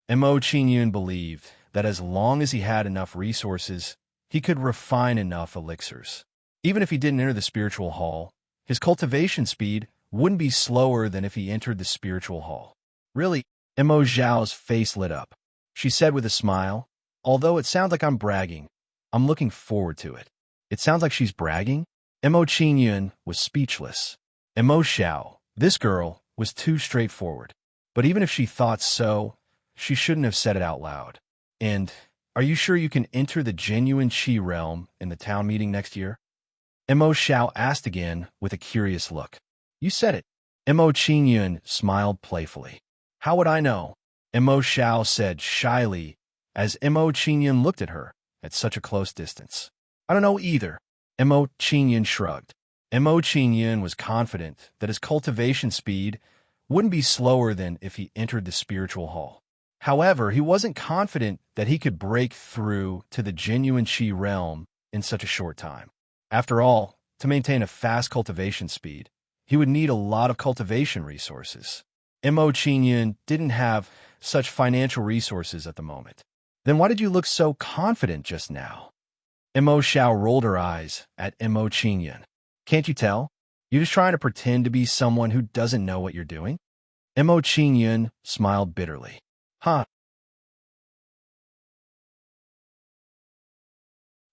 Mo Qingyun believed that as long as he had enough resources, he could refine enough elixirs. Even if he didn't enter the spiritual hall, his cultivation speed wouldn't be slower than if he entered the spiritual hall. Really, Mo Xiao's face lit up. She said with a smile, although it sounds like I'm bragging, I'm looking forward to it. It sounds like she's bragging? Mo Qingyun was speechless. Mo Xiao, this girl, was too straightforward. But even if she thought so, she shouldn't have said it out loud. And, are you sure you can enter the genuine Qi realm in the town meeting next year? Mo Xiao asked again with a curious look. You said it. Mo Qingyun smiled playfully. How would I know? Mo Xiao said shyly as Mo Qingyun looked at her at such a close distance. I don't know either. Mo Qingyun shrugged. Mo Qingyun was confident that his cultivation speed wouldn't be slower than if he entered the spiritual hall. However, he wasn't confident that he could break through to the genuine Qi realm in such a short time. After all, to maintain a fast cultivation speed, he would need a lot of cultivation resources. Mo Qingyun didn't have such financial resources at the moment. Then why did you look so confident just now? Mo Xiao rolled her eyes at Mo Qingyun. Can't you tell? You're just trying to pretend to be someone who doesn't know what you're doing? Mo Qingyun smiled bitterly. Huh.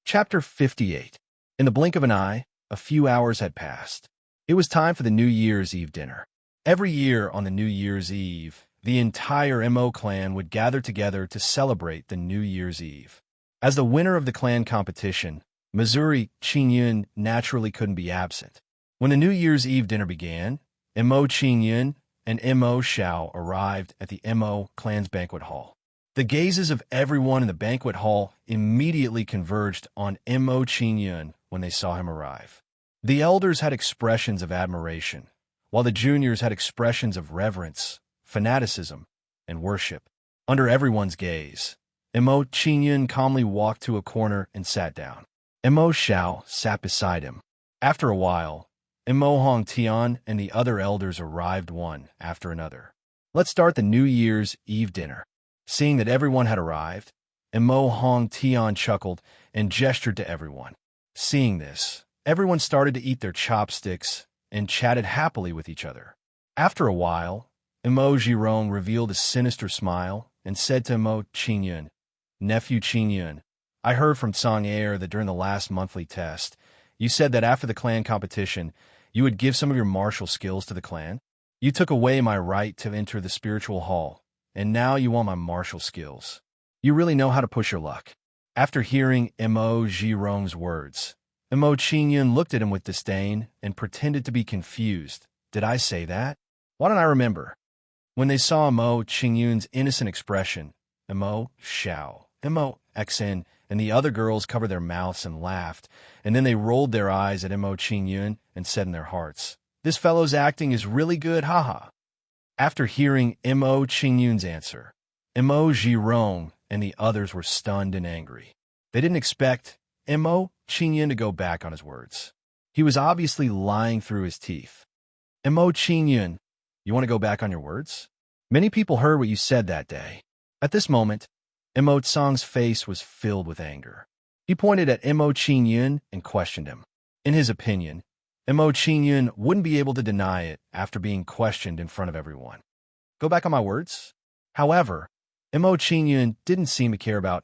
Chapter 58. In the blink of an eye, a few hours had passed. It was time for the New Year's Eve dinner. Every year on the New Year's Eve, the entire Mo clan would gather together to celebrate the New Year's Eve. As the winner of the clan competition, Missouri Qingyun naturally couldn't be absent. When the New Year's Eve dinner began, Mo Qingyun and Mo Xiao arrived at the Mo clan's banquet hall. The gazes of everyone in the banquet hall immediately converged on Mo Qingyun when they saw him arrive. The elders had expressions of admiration, while the juniors had expressions of reverence, fanaticism, and worship. Under everyone's gaze, Mo Qingyun calmly walked to a corner and sat down. Mo Xiao sat beside him. After a while, Mo Hongtian and the other elders arrived one after another. Let's start the New Year's Eve dinner. Seeing that everyone had arrived, Mo Hongtian chuckled and gestured to everyone. Seeing this, everyone started to eat their chopsticks and chatted happily with each other. After a while, Mo Jirong revealed a sinister smile and said to Mo Qingyun, Nephew Qingyun, I heard from Song Air that during the last monthly test, you said that after the clan competition, you would give some of your martial skills to the clan. You took away my right to enter the spiritual hall, and now you want my martial skills. You really know how to push your luck. After hearing Mo Jirong's words, Mo Qingyun looked at him with disdain and pretended to be confused. Did I say that? Why don't I remember? When they saw Mo Qingyun's innocent expression, Mo Xiao, Mo Xen, and the other girls covered their mouths and laughed, and then they rolled their eyes at Mo Qingyun and said in their hearts, This fellow's acting is really good, haha. After hearing Mo Qingyun's answer, Mo Jirong and the others were stunned and angry. They didn't expect Mo Qingyun to go back on his words. He was obviously lying through his teeth. Mo Qingyun, You want to go back on your words? Many people heard what you said that day. At this moment, Song's face was filled with anger. He pointed at Qingyun and questioned him. In his opinion, Qingyun wouldn't be able to deny it after being questioned in front of everyone. Go back on my words? However, Qingyun didn't seem to care about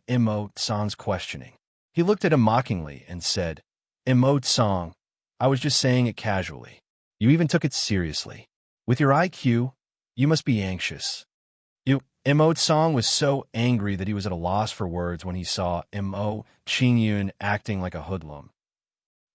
Song's questioning. He looked at him mockingly and said, Song, I was just saying it casually. You even took it seriously. With your IQ, you must be anxious. Song was so angry that he was at a loss for words when he saw Qingyun acting like a hoodlum.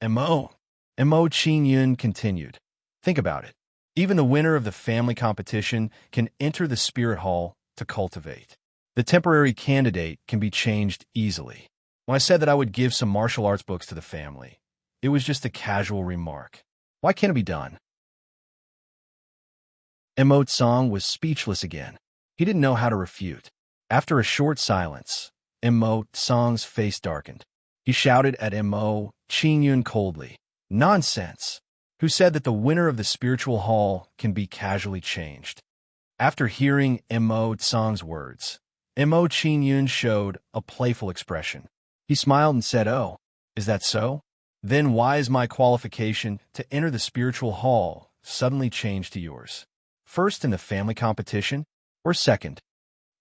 Qingyun continued. Think about it. Even the winner of the family competition can enter the spirit hall to cultivate. The temporary candidate can be changed easily. When I said that I would give some martial arts books to the family, it was just a casual remark. Why can't it be done? Song was speechless again. He didn't know how to refute. After a short silence, Song's face darkened. He shouted at Qingyun coldly, Nonsense! Who said that the winner of the spiritual hall can be casually changed? After hearing Song's words, Qingyun showed a playful expression. He smiled and said, Oh, is that so? Then why is my qualification to enter the spiritual hall suddenly changed to yours? First in the family competition, or second?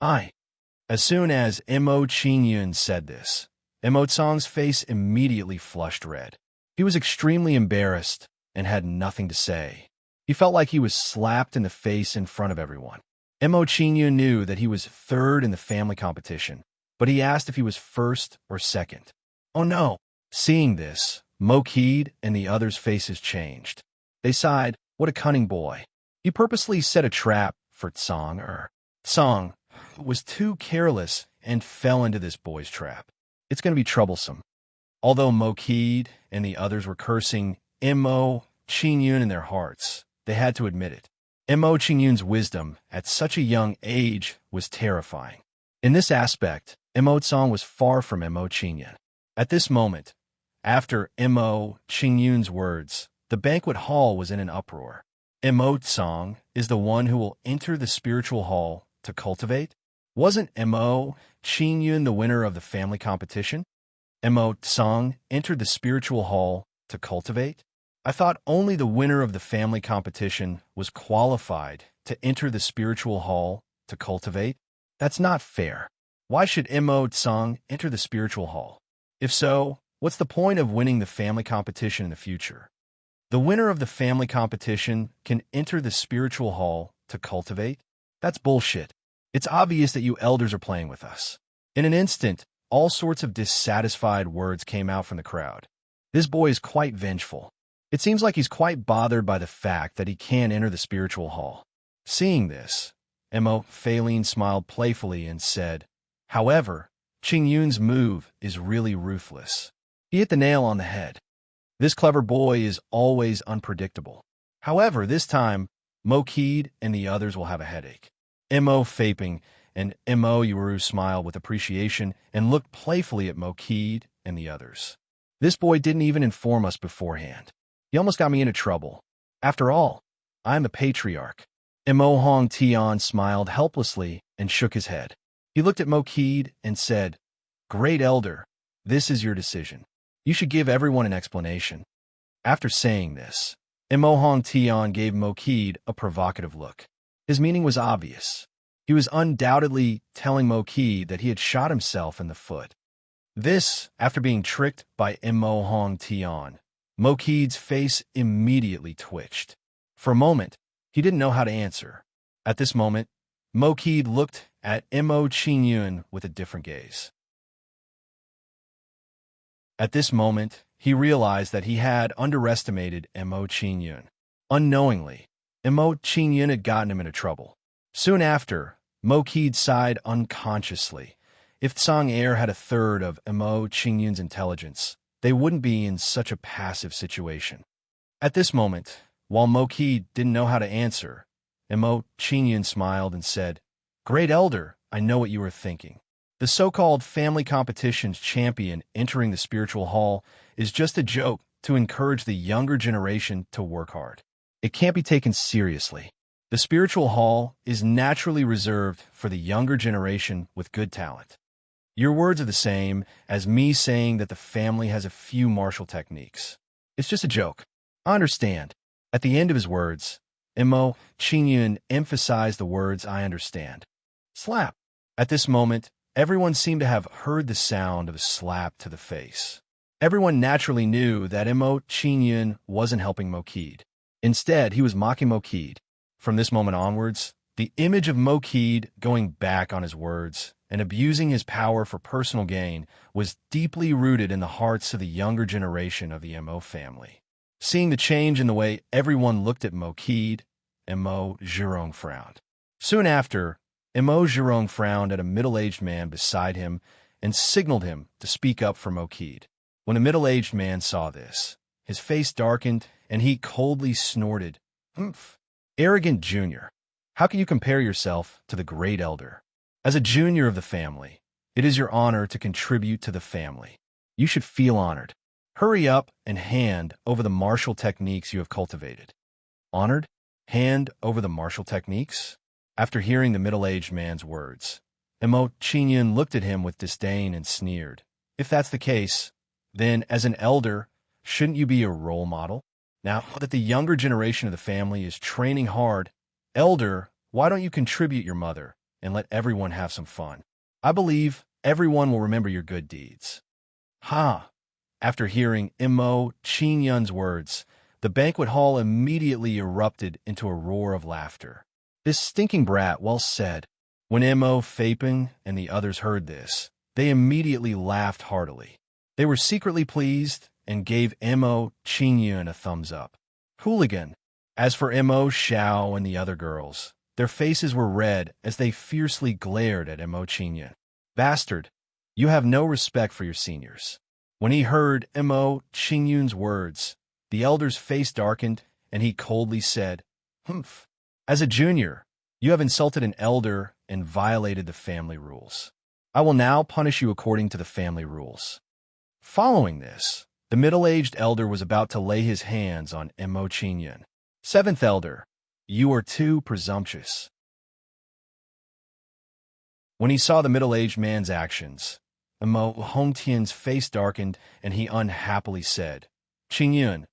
As soon as Qingyun said this, Song's face immediately flushed red. He was extremely embarrassed and had nothing to say. He felt like he was slapped in the face in front of everyone. Qingyun knew that he was third in the family competition, but he asked if he was first or second. Oh no! Seeing this, Mokid and the others' faces changed. They sighed, what a cunning boy. He purposely set a trap for Song was too careless and fell into this boy's trap. It's going to be troublesome. Although Mokid and the others were cursing Qingyun in their hearts, they had to admit it. Qingyun's wisdom at such a young age was terrifying. In this aspect, Song was far from Qingyun. At this moment, after Qingyun's words, the banquet hall was in an uproar. Song is the one who will enter the spiritual hall to cultivate? Wasn't Qingyun the winner of the family competition? Song entered the spiritual hall to cultivate? I thought only the winner of the family competition was qualified to enter the spiritual hall to cultivate? That's not fair. Why should Song enter the spiritual hall? If so, what's the point of winning the family competition in the future? The winner of the family competition can enter the spiritual hall to cultivate? That's bullshit. It's obvious that you elders are playing with us. In an instant, all sorts of dissatisfied words came out from the crowd. This boy is quite vengeful. It seems like he's quite bothered by the fact that he can't enter the spiritual hall. Seeing this, Faline smiled playfully and said, However, Qingyun's move is really ruthless. He hit the nail on the head. This clever boy is always unpredictable. However, this time, Mokid and the others will have a headache. Faping and Yuru smiled with appreciation and looked playfully at Mokid and the others. This boy didn't even inform us beforehand. He almost got me into trouble. After all, I'm the patriarch. Hong Tian smiled helplessly and shook his head. He looked at Mokid and said, Great elder, this is your decision. You should give everyone an explanation. After saying this, Hong Tian gave Mokid a provocative look. His meaning was obvious. He was undoubtedly telling Mokid that he had shot himself in the foot. This, after being tricked by Hong Tian, Mokid's face immediately twitched. For a moment, he didn't know how to answer. At this moment, Mokid looked at Qingyun with a different gaze. At this moment, he realized that he had underestimated Qingyun. Unknowingly, Qingyun had gotten him into trouble. Soon after, Mokid sighed unconsciously. If Tsang Air had a third of Qingyun's intelligence, they wouldn't be in such a passive situation. At this moment, while Mokid didn't know how to answer, Qingyun smiled and said, Great elder, I know what you are thinking. The so-called family competition's champion entering the spiritual hall is just a joke to encourage the younger generation to work hard. It can't be taken seriously. The spiritual hall is naturally reserved for the younger generation with good talent. Your words are the same as me saying that the family has a few martial techniques. It's just a joke. I understand. At the end of his words, Mo Qingyun emphasized the words I understand. Slap. At this moment, everyone seemed to have heard the sound of a slap to the face. Everyone naturally knew that Mo Qingyun wasn't helping Mokid. Instead, he was mocking Mokid. From this moment onwards, the image of Mokid going back on his words and abusing his power for personal gain was deeply rooted in the hearts of the younger generation of the Mo family. Seeing the change in the way everyone looked at Mokid, Mo Zhurong frowned. Soon after, Mo Zhurong frowned at a middle-aged man beside him and signaled him to speak up for Mokid. When the middle-aged man saw this, his face darkened and he coldly snorted, "Humph. Arrogant junior, how can you compare yourself to the great elder? As a junior of the family, it is your honor to contribute to the family. You should feel honored. Hurry up and hand over the martial techniques you have cultivated." Honored? Hand over the martial techniques? After hearing the middle-aged man's words, Mo Qingyun looked at him with disdain and sneered. If that's the case, then as an elder, shouldn't you be a role model? Now that the younger generation of the family is training hard, elder, why don't you contribute your mother and let everyone have some fun? I believe everyone will remember your good deeds. Ha! After hearing Mo Qingyun's words, the banquet hall immediately erupted into a roar of laughter. This stinking brat, well said. When Mo Faping and the others heard this, they immediately laughed heartily. They were secretly pleased and gave Mo Qingyun a thumbs up. Hooligan. As for Mo Xiao and the other girls, their faces were red as they fiercely glared at Mo Qingyun. Bastard, you have no respect for your seniors. When he heard Mo Qingyun's words, the elder's face darkened and he coldly said, "Humph. As a junior, you have insulted an elder and violated the family rules. I will now punish you according to the family rules." Following this, the middle-aged elder was about to lay his hands on Mo Qingyun. Seventh elder, you are too presumptuous. When he saw the middle-aged man's actions, Mo Hongtian's face darkened and he unhappily said, "Qingyun,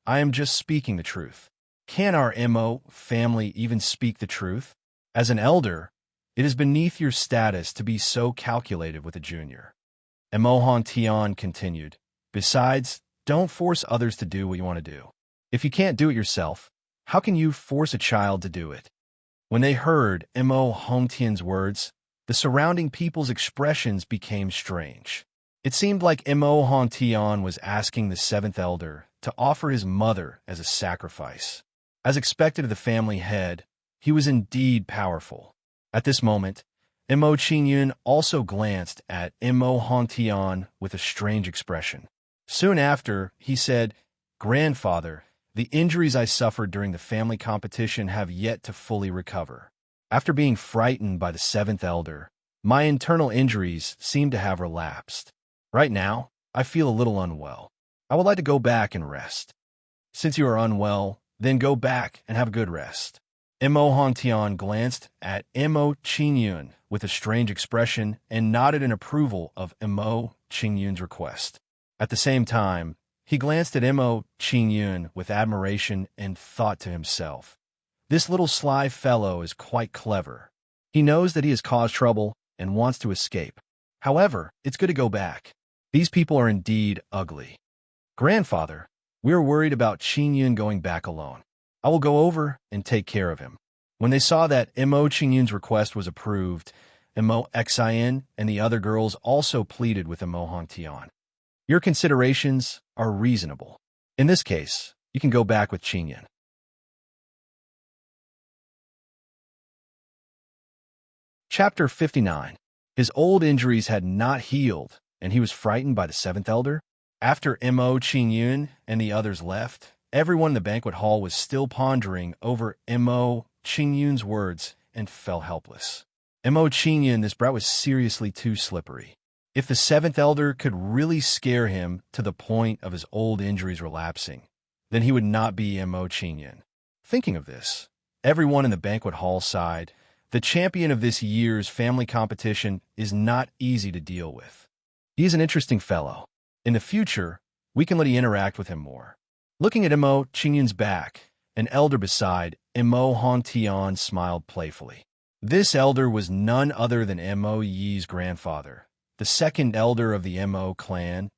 I am just speaking the truth. Can our Mo family even speak the truth? As an elder, it is beneath your status to be so calculated with a junior." Mo Hongtian continued, "Besides, don't force others to do what you want to do. If you can't do it yourself, how can you force a child to do it?" When they heard Mo Hongtian's words, the surrounding people's expressions became strange. It seemed like Mo Hongtian was asking the seventh elder to offer his mother as a sacrifice. As expected of the family head, he was indeed powerful. At this moment, Mo Qingyun also glanced at Mo Hongtian with a strange expression. Soon after, he said, "Grandfather, the injuries I suffered during the family competition have yet to fully recover. After being frightened by the seventh elder, my internal injuries seem to have relapsed. Right now, I feel a little unwell. I would like to go back and rest." "Since you are unwell, then go back and have a good rest." Mo Hongtian glanced at Mo Qingyun with a strange expression and nodded in approval of Mo Qingyun's request. At the same time, he glanced at Mo Qingyun with admiration and thought to himself, "This little sly fellow is quite clever. He knows that he has caused trouble and wants to escape. However, it's good to go back. These people are indeed ugly. Grandfather, we are worried about Qingyun going back alone. I will go over and take care of him." When they saw that Mo Qingyun's request was approved, Mo Xian and the other girls also pleaded with Mo Hongtian. "Your considerations are reasonable. In this case, you can go back with Qingyun." Chapter 59. His old injuries had not healed, and he was frightened by the seventh elder. After Mo Qingyun and the others left, everyone in the banquet hall was still pondering over Mo Qingyun's words and fell helpless. Mo Qingyun, this brat was seriously too slippery. If the seventh elder could really scare him to the point of his old injuries relapsing, then he would not be Mo Qingyun. Thinking of this, Everyone in the banquet hall sighed. The champion of this year's family competition is not easy to deal with. He is an interesting fellow. In the future, we can let you interact with him more. Looking at Mo Qingyun's back, an elder beside Mo Hontian smiled playfully. This elder was none other than Mo Yi's grandfather, the second elder of the Mo clan,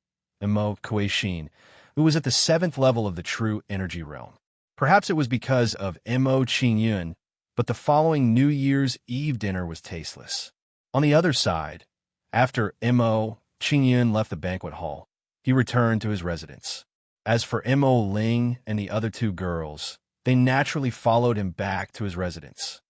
Mo Kuei-shin, who was at the 7th level of the true energy realm. Perhaps it was because of Mo Qingyun, but the following New Year's Eve dinner was tasteless. On the other side, after Mo Qingyun left the banquet hall, he returned to his residence. As for Mo Ling and the other two girls, they naturally followed him back to his residence.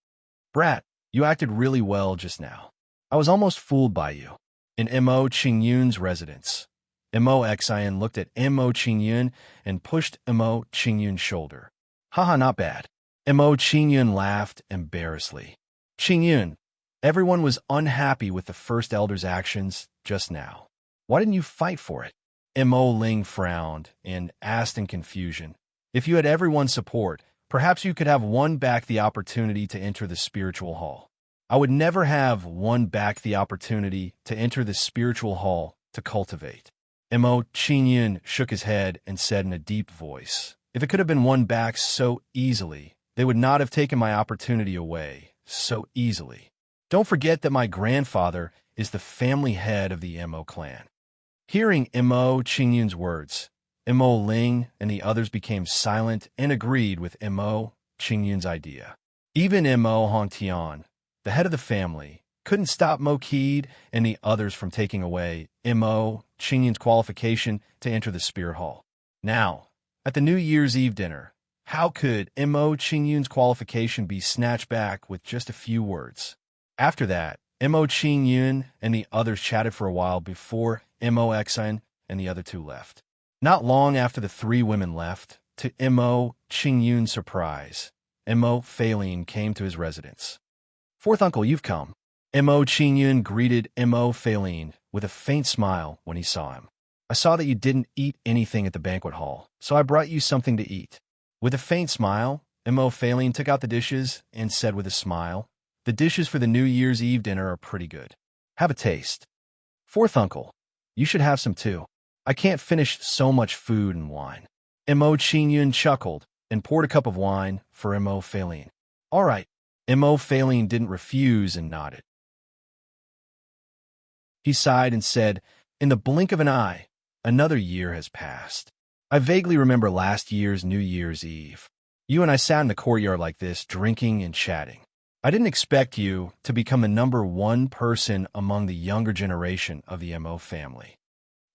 Brat, you acted really well just now. I was almost fooled by you. In Mo Qingyun's residence, Mo Xian looked at Mo Qingyun and pushed Mo Qingyun's shoulder. Haha, not bad. Mo Qingyun laughed embarrassedly. Qingyun, everyone was unhappy with the first elder's actions just now. Why didn't you fight for it? Mo Ling frowned and asked in confusion. If you had everyone's support, perhaps you could have won back the opportunity to enter the spiritual hall. I would never have won back the opportunity to enter the spiritual hall to cultivate. Mo Qingyun shook his head and said in a deep voice, if it could have been won back so easily, they would not have taken my opportunity away so easily. Don't forget that my grandfather is the family head of the Mo clan. Hearing Mo Qingyun's words, Mo Ling and the others became silent and agreed with Mo Qingyun's idea. Even Mo Hongtian, the head of the family, couldn't stop Mo Qid and the others from taking away Mo Qingyun's qualification to enter the spirit hall. Now, at the New Year's Eve dinner, how could Mo Qingyun's qualification be snatched back with just a few words? After that, Mo Qingyun and the others chatted for a while before Mo Xian and the other two left. Not long after the three women left, to Mo Qingyun's surprise, Mo Feilin came to his residence. Fourth uncle, you've come. Mo Qingyun greeted Mo Feilin with a faint smile when he saw him. I saw that you didn't eat anything at the banquet hall, so I brought you something to eat. With a faint smile, Mo Feilin took out the dishes and said with a smile, the dishes for the New Year's Eve dinner are pretty good. Have a taste. Fourth uncle, you should have some too. I can't finish so much food and wine. Mo Qingyun chuckled and poured a cup of wine for Mo Feilin. All right. Mo Feilin didn't refuse and nodded. He sighed and said, in the blink of an eye, another year has passed. I vaguely remember last year's New Year's Eve. You and I sat in the courtyard like this, drinking and chatting. I didn't expect you to become the number one person among the younger generation of the Mo family.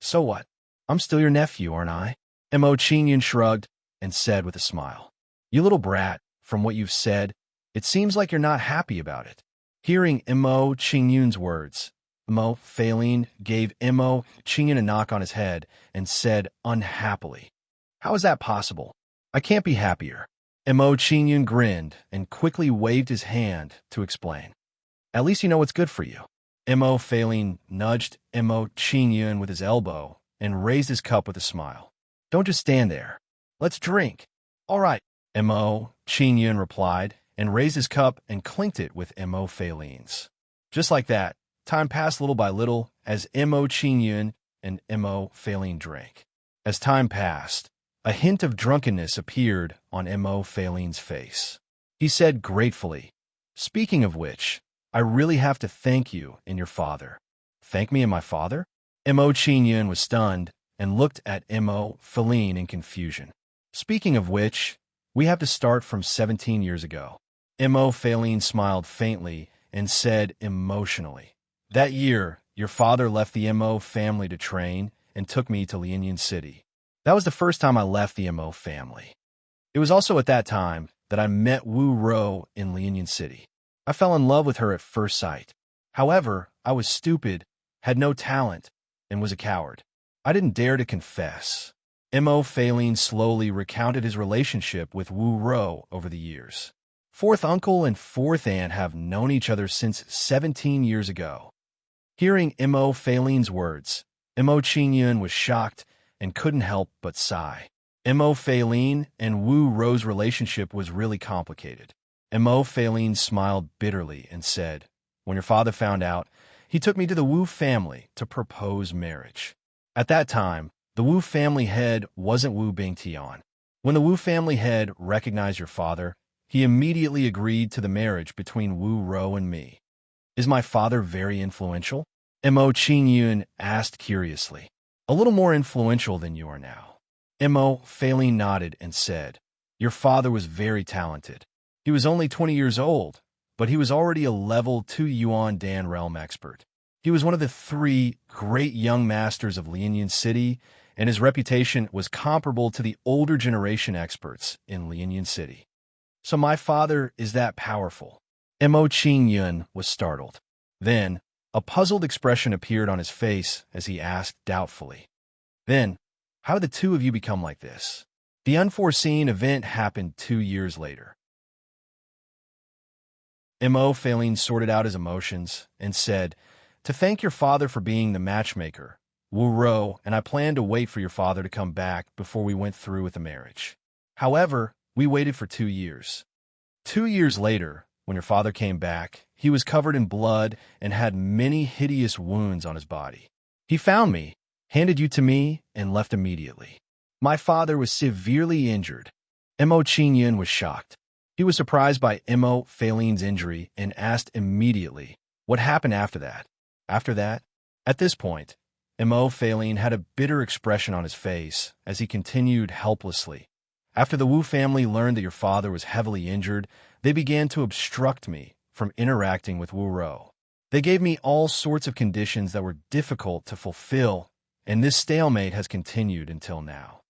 So what? I'm still your nephew, aren't I? Mo Qingyun shrugged and said with a smile. You little brat, from what you've said, it seems like you're not happy about it. Hearing Mo Qingyun's words, Mo Feilin gave Mo Qingyun a knock on his head and said unhappily, how is that possible? I can't be happier. Mo Qingyun grinned and quickly waved his hand to explain. At least you know what's good for you. Mo Feilin nudged Mo Qingyun with his elbow and raised his cup with a smile. Don't just stand there. Let's drink. All right, Mo Qingyun replied and raised his cup and clinked it with Mo Feilin's. Just like that, time passed little by little as Mo Qingyun and Mo Feilin drank. As time passed, a hint of drunkenness appeared on Mo Feilin's face. He said gratefully, speaking of which, I really have to thank you and your father. Thank me and my father? Mo Qingyun was stunned and looked at Mo Feilin in confusion. Speaking of which, we have to start from 17 years ago. Mo Feilin smiled faintly and said emotionally, that year, your father left the Mo family to train and took me to Lianyan City. That was the first time I left the Mo family. It was also at that time that I met Wu Rou in Lianyan City. I fell in love with her at first sight. However, I was stupid, had no talent, and was a coward. I didn't dare to confess. Mo Feilin slowly recounted his relationship with Wu Rou over the years. Fourth uncle and fourth aunt have known each other since 17 years ago. Hearing Mo Feilin's words, Mo Qingyun was shocked and couldn't help but sigh. Mo Feilin and Wu Rou's relationship was really complicated. Mo Faline smiled bitterly and said, when your father found out, he took me to the Wu family to propose marriage. At that time, the Wu family head wasn't Wu Bingtian. When the Wu family head recognized your father, he immediately agreed to the marriage between Wu Rou and me. Is my father very influential? Mo Qingyun asked curiously. A little more influential than you are now. Mo Faline nodded and said, your father was very talented. He was only 20 years old, but he was already a level 2 Yuan Dan realm expert. He was one of the 3 great young masters of Lianyan City, and his reputation was comparable to the older generation experts in Lianyan City. So my father is that powerful. Mo Qingyun was startled. Then, a puzzled expression appeared on his face as he asked doubtfully, then, how did the two of you become like this? The unforeseen event happened 2 years later. Mo Faline sorted out his emotions and said, to thank your father for being the matchmaker, Wu Rou and I planned to wait for your father to come back before we went through with the marriage. However, we waited for 2 years. 2 years later, when your father came back, he was covered in blood and had many hideous wounds on his body. He found me, handed you to me, and left immediately. My father was severely injured. Mo Qingyun was shocked. He was surprised by Mo Faline's injury and asked immediately, what happened after that? After that? At this point, Mo Faline had a bitter expression on his face as he continued helplessly. After the Wu family learned that your father was heavily injured, they began to obstruct me from interacting with Wu Rou. They gave me all sorts of conditions that were difficult to fulfill, and this stalemate has continued until now.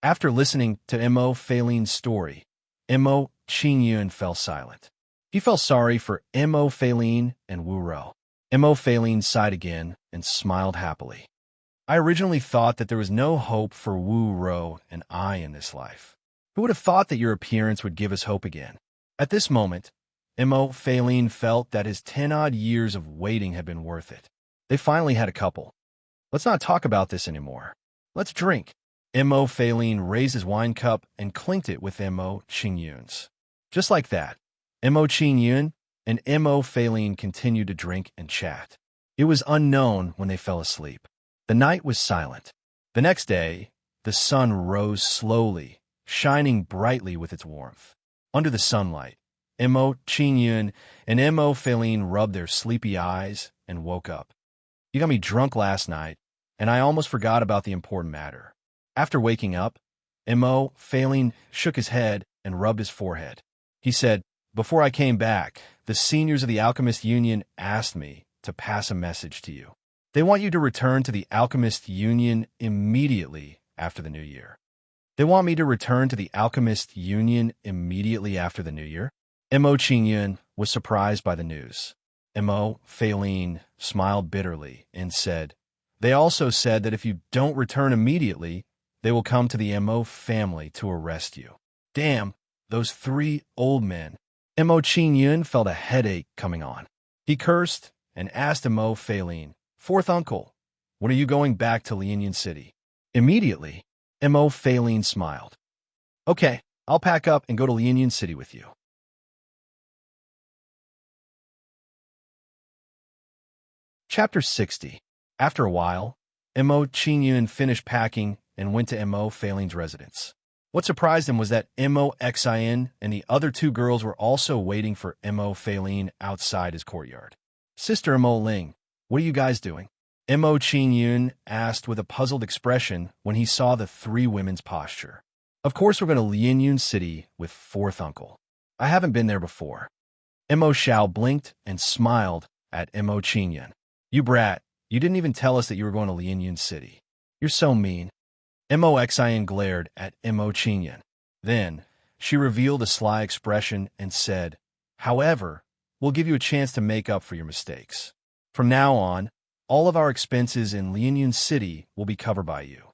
After listening to Mo Faline's story, Mo Qingyun fell silent. He felt sorry for Mo Faline and Wu Rou. Mo Faline sighed again and smiled happily. I originally thought that there was no hope for Wu Rou and I in this life. Who would have thought that your appearance would give us hope again? At this moment, Mo Faline felt that his 10-odd years of waiting had been worth it. They finally had a couple. Let's not talk about this anymore. Let's drink. Mo Faline raised his wine cup and clinked it with Mo Qingyun's. Just like that, Mo Qingyun and Mo Faline continued to drink and chat. It was unknown when they fell asleep. The night was silent. The next day, the sun rose slowly, shining brightly with its warmth. Under the sunlight, Mo Qingyun and Mo Faline rubbed their sleepy eyes and woke up. You got me drunk last night, and I almost forgot about the important matter. After waking up, Mo Faline shook his head and rubbed his forehead. He said, before I came back, the seniors of the Alchemist Union asked me to pass a message to you. They want you to return to the Alchemist Union immediately after the New Year. They want me to return to the Alchemist Union immediately after the New Year? Mo Qingyun was surprised by the news. Mo Faline smiled bitterly and said, they also said that if you don't return immediately, they will come to the Mo family to arrest you. Damn, those 3 old men. Mo Qingyun felt a headache coming on. He cursed and asked Mo Faline, fourth uncle, when are you going back to Lianyan City? Immediately, Mo Faline smiled. Okay, I'll pack up and go to Lianyan City with you. Chapter 60. After a while, Mo Qingyun finished packing and went to Mo Faline's residence. What surprised him was that Mo Xian and the other 2 girls were also waiting for Mo Faline outside his courtyard. Sister Mo Ling, what are you guys doing? Mo Qingyun asked with a puzzled expression when he saw the 3 women's posture. Of course we're going to Lianyan City with fourth uncle. I haven't been there before. Mo Xiao blinked and smiled at Mo Qingyun. You brat, you didn't even tell us that you were going to Lianyan City. You're so mean. Mo Xian glared at Mo Qingyun. Then, she revealed a sly expression and said, however, we'll give you a chance to make up for your mistakes. From now on, all of our expenses in Lianyan City will be covered by you.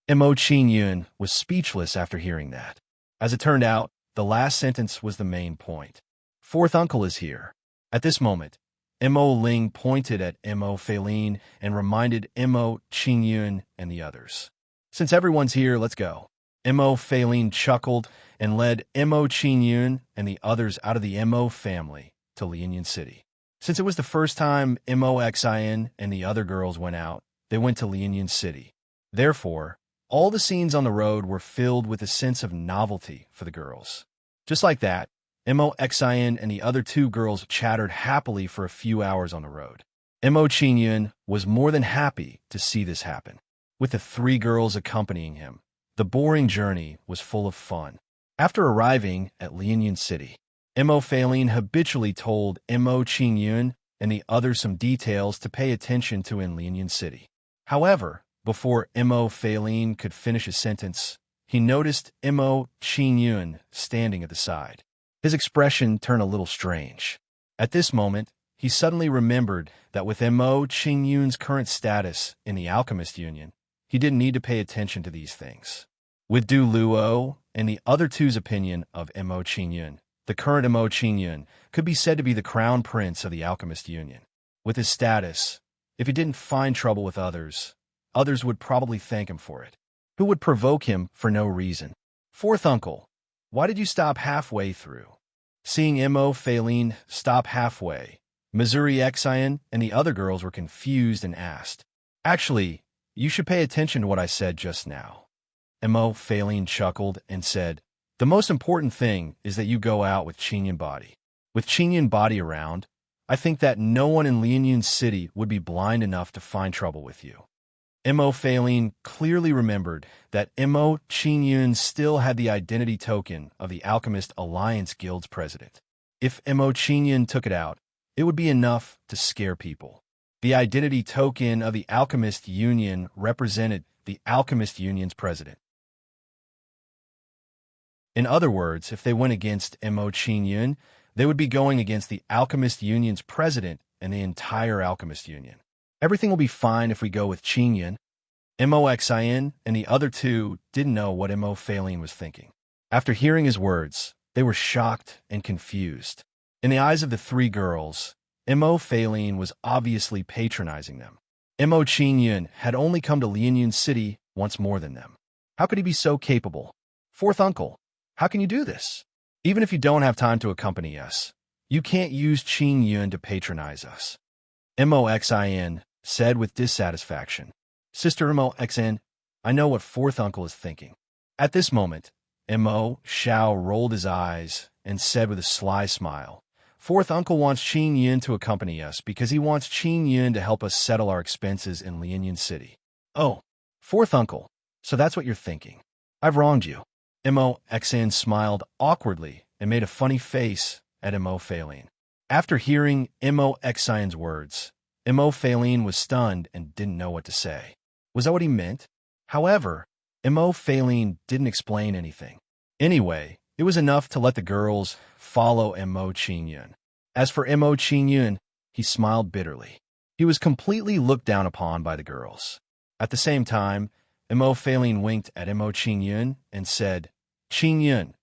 Mo Qingyun was speechless after hearing that. As it turned out, the last sentence was the main point. Fourth uncle is here. At this moment, Mo Ling pointed at Mo Faline and reminded Mo Qingyun and the others. Since everyone's here, let's go. Mo Faline chuckled and led Mo Qingyun and the others out of the Mo family to Lianyan City. Since it was the first time Mo Xin and the other girls went out, they went to Lianyan City. Therefore, all the scenes on the road were filled with a sense of novelty for the girls. Just like that, Mo Xin and the other two girls chattered happily for a few hours on the road. Mo Qingyun was more than happy to see this happen. With the three girls accompanying him, the boring journey was full of fun. After arriving at Lianyan City, Mo Faline habitually told Mo Qingyun and the others some details to pay attention to in Lianyan City. However, before Mo Faline could finish his sentence, he noticed Mo Qingyun standing at the side. His expression turned a little strange. At this moment, he suddenly remembered that with Mo Qingyun's current status in the Alchemist Union, he didn't need to pay attention to these things. With Du Luo and the other two's opinion of Mo Qingyun, the current Mo Qingyun could be said to be the crown prince of the Alchemist Union. With his status, if he didn't find trouble with others would probably thank him for it. Who would provoke him for no reason? Fourth uncle, why did you stop halfway through? Seeing Mo Faline stop halfway, Missouri Xian and the other girls were confused and asked, "Actually, you should pay attention to what I said just now." Mo Faline chuckled and said, "The most important thing is that you go out with Qinyan body. With Qinyan body around, I think that no one in Lianyan City would be blind enough to find trouble with you." Mo Faline clearly remembered that Mo Qingyun still had the identity token of the Alchemist Alliance Guild's president. If Mo Qingyun took it out, it would be enough to scare people. The identity token of the Alchemist Union represented the Alchemist Union's president. In other words, if they went against Mo Qingyun, they would be going against the Alchemist Union's president and the entire Alchemist Union. Everything will be fine if we go with Qingyun. Mo Xian and the other two didn't know what Mo Faline was thinking. After hearing his words, they were shocked and confused. In the eyes of the three girls, Mo Faline was obviously patronizing them. Mo Qingyun had only come to Lianyan City once more than them. How could he be so capable? Fourth uncle, how can you do this? Even if you don't have time to accompany us, you can't use Qingyun to patronize us. Mo Xian said with dissatisfaction. Sister Mo Xian, I know what fourth uncle is thinking. At this moment, Mo Xiao rolled his eyes and said with a sly smile, "Fourth uncle wants Qingyun to accompany us because he wants Qingyun to help us settle our expenses in Lianyan City." Oh, fourth uncle, so that's what you're thinking. I've wronged you. Mo Xian smiled awkwardly and made a funny face at Mo Faline. After hearing Mo Xian's words, Mo Faline was stunned and didn't know what to say. Was that what he meant? However, Mo Faline didn't explain anything. Anyway, it was enough to let the girls follow Mo Qingyun. As for Mo Qingyun, he smiled bitterly. He was completely looked down upon by the girls. At the same time, Mo Faline winked at Mo Qingyun and said, "Qingyun,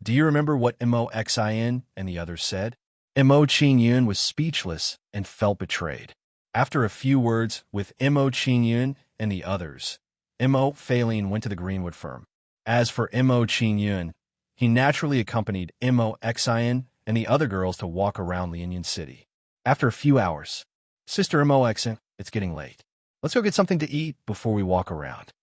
do you remember what Mo Xian and the others said?" Mo Qingyun was speechless and felt betrayed. After a few words with Mo Qingyun and the others, Mo Faline went to the Greenwood firm. As for Mo Qingyun, he naturally accompanied Mo Xian and the other girls to walk around Lianyan City. After a few hours, Sister Mo Xian, it's getting late. Let's go get something to eat before we walk around.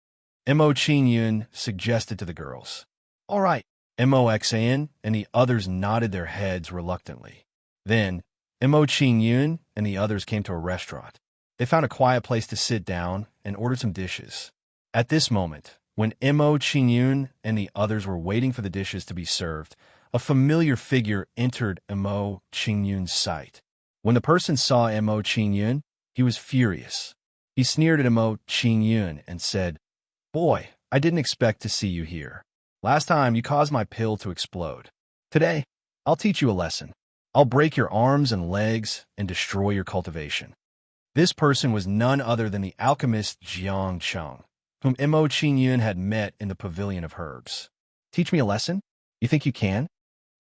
Mo Qingyun suggested to the girls. All right. Mo Xian and the others nodded their heads reluctantly. Then, Mo Qingyun and the others came to a restaurant. They found a quiet place to sit down and ordered some dishes. At this moment, when Mo Qingyun and the others were waiting for the dishes to be served, a familiar figure entered Mo Qingyun's sight. When the person saw Mo Qingyun, he was furious. He sneered at Mo Qingyun and said, "Boy, I didn't expect to see you here. Last time you caused my pill to explode. Today, I'll teach you a lesson. I'll break your arms and legs and destroy your cultivation." This person was none other than the alchemist Jiang Cheng, whom Mo Qingyun had met in the Pavilion of Herbs. Teach me a lesson? You think you can?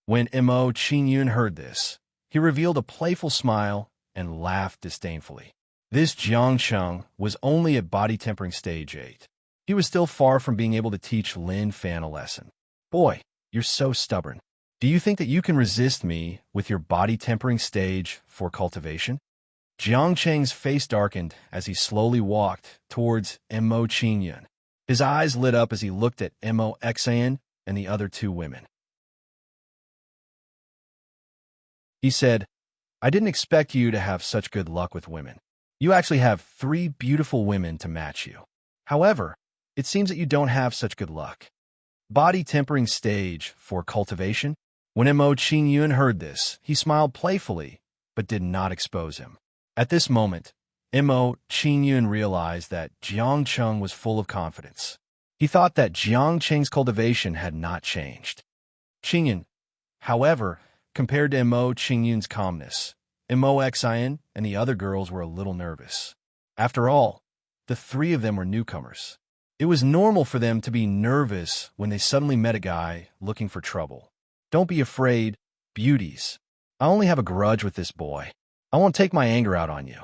When Mo Qingyun heard this, he revealed a playful smile and laughed disdainfully. This Jiang Cheng was only at body tempering stage 8. He was still far from being able to teach Lin Fan a lesson. Boy, you're so stubborn. Do you think that you can resist me with your body-tempering stage for cultivation? Jiang Cheng's face darkened as he slowly walked towards Mo Qingyun. His eyes lit up as he looked at Mo Xian and the other two women. He said, I didn't expect you to have such good luck with women. You actually have 3 beautiful women to match you. However, it seems that you don't have such good luck. Body tempering stage for cultivation? When Mo Qingyun heard this, he smiled playfully, but did not expose him. At this moment, Mo Qingyun realized that Jiang Cheng was full of confidence. He thought that Jiang Cheng's cultivation had not changed. Qingyun, however, compared to Mo Qingyun's calmness, Mo Xian and the other girls were a little nervous. After all, the 3 of them were newcomers. It was normal for them to be nervous when they suddenly met a guy looking for trouble. Don't be afraid, beauties. I only have a grudge with this boy. I won't take my anger out on you.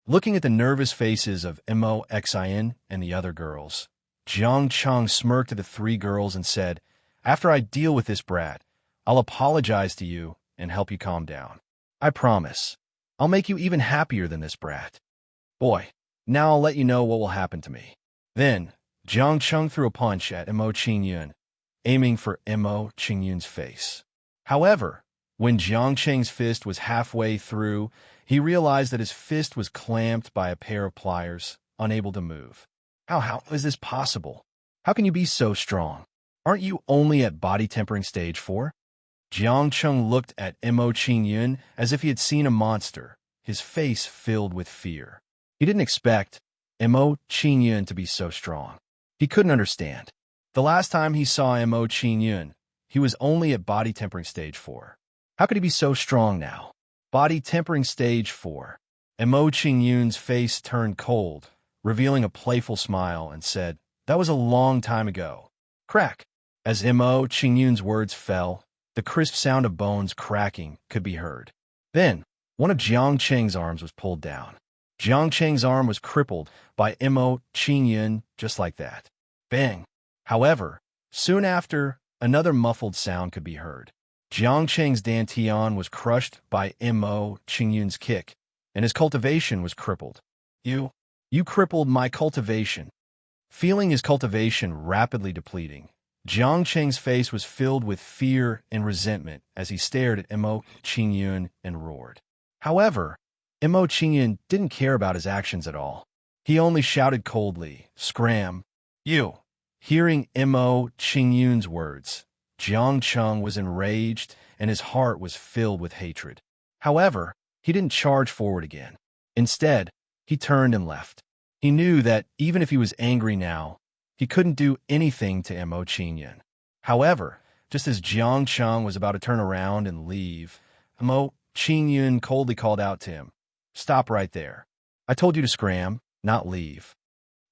Looking at the nervous faces of Mo Xian and the other girls, Jiang Cheng smirked at the 3 girls and said, After I deal with this brat, I'll apologize to you and help you calm down. I promise. I'll make you even happier than this brat. Boy, now I'll let you know what will happen to me. Then, Jiang Cheng threw a punch at Mo Qingyun, aiming for Mo Qingyun's face. However, when Jiang Cheng's fist was halfway through, he realized that his fist was clamped by a pair of pliers, unable to move. How is this possible? How can you be so strong? Aren't you only at body tempering stage 4? Jiang Cheng looked at Mo Qingyun as if he had seen a monster, his face filled with fear. He didn't expect Mo Qingyun to be so strong. He couldn't understand. The last time he saw Mo Qingyun, he was only at body tempering stage 4. How could he be so strong now? Body tempering stage 4. Mo Qingyun's face turned cold, revealing a playful smile, and said, That was a long time ago. Crack. As Mo Qingyun's words fell, the crisp sound of bones cracking could be heard. Then, one of Jiang Cheng's arms was pulled down. Jiang Cheng's arm was crippled by Mo Qingyun just like that. Bang! However, soon after, another muffled sound could be heard. Jiang Cheng's dantian was crushed by Mo Qingyun's kick, and his cultivation was crippled. You crippled my cultivation. Feeling his cultivation rapidly depleting, Jiang Cheng's face was filled with fear and resentment as he stared at Mo Qingyun and roared. However, Mo Qingyun didn't care about his actions at all. He only shouted coldly, Scram! You! Hearing Mo Qingyun's words, Jiang Cheng was enraged and his heart was filled with hatred. However, he didn't charge forward again. Instead, he turned and left. He knew that even if he was angry now, he couldn't do anything to Mo Qingyun. However, just as Jiang Cheng was about to turn around and leave, Mo Qingyun coldly called out to him, Stop right there. I told you to scram, not leave.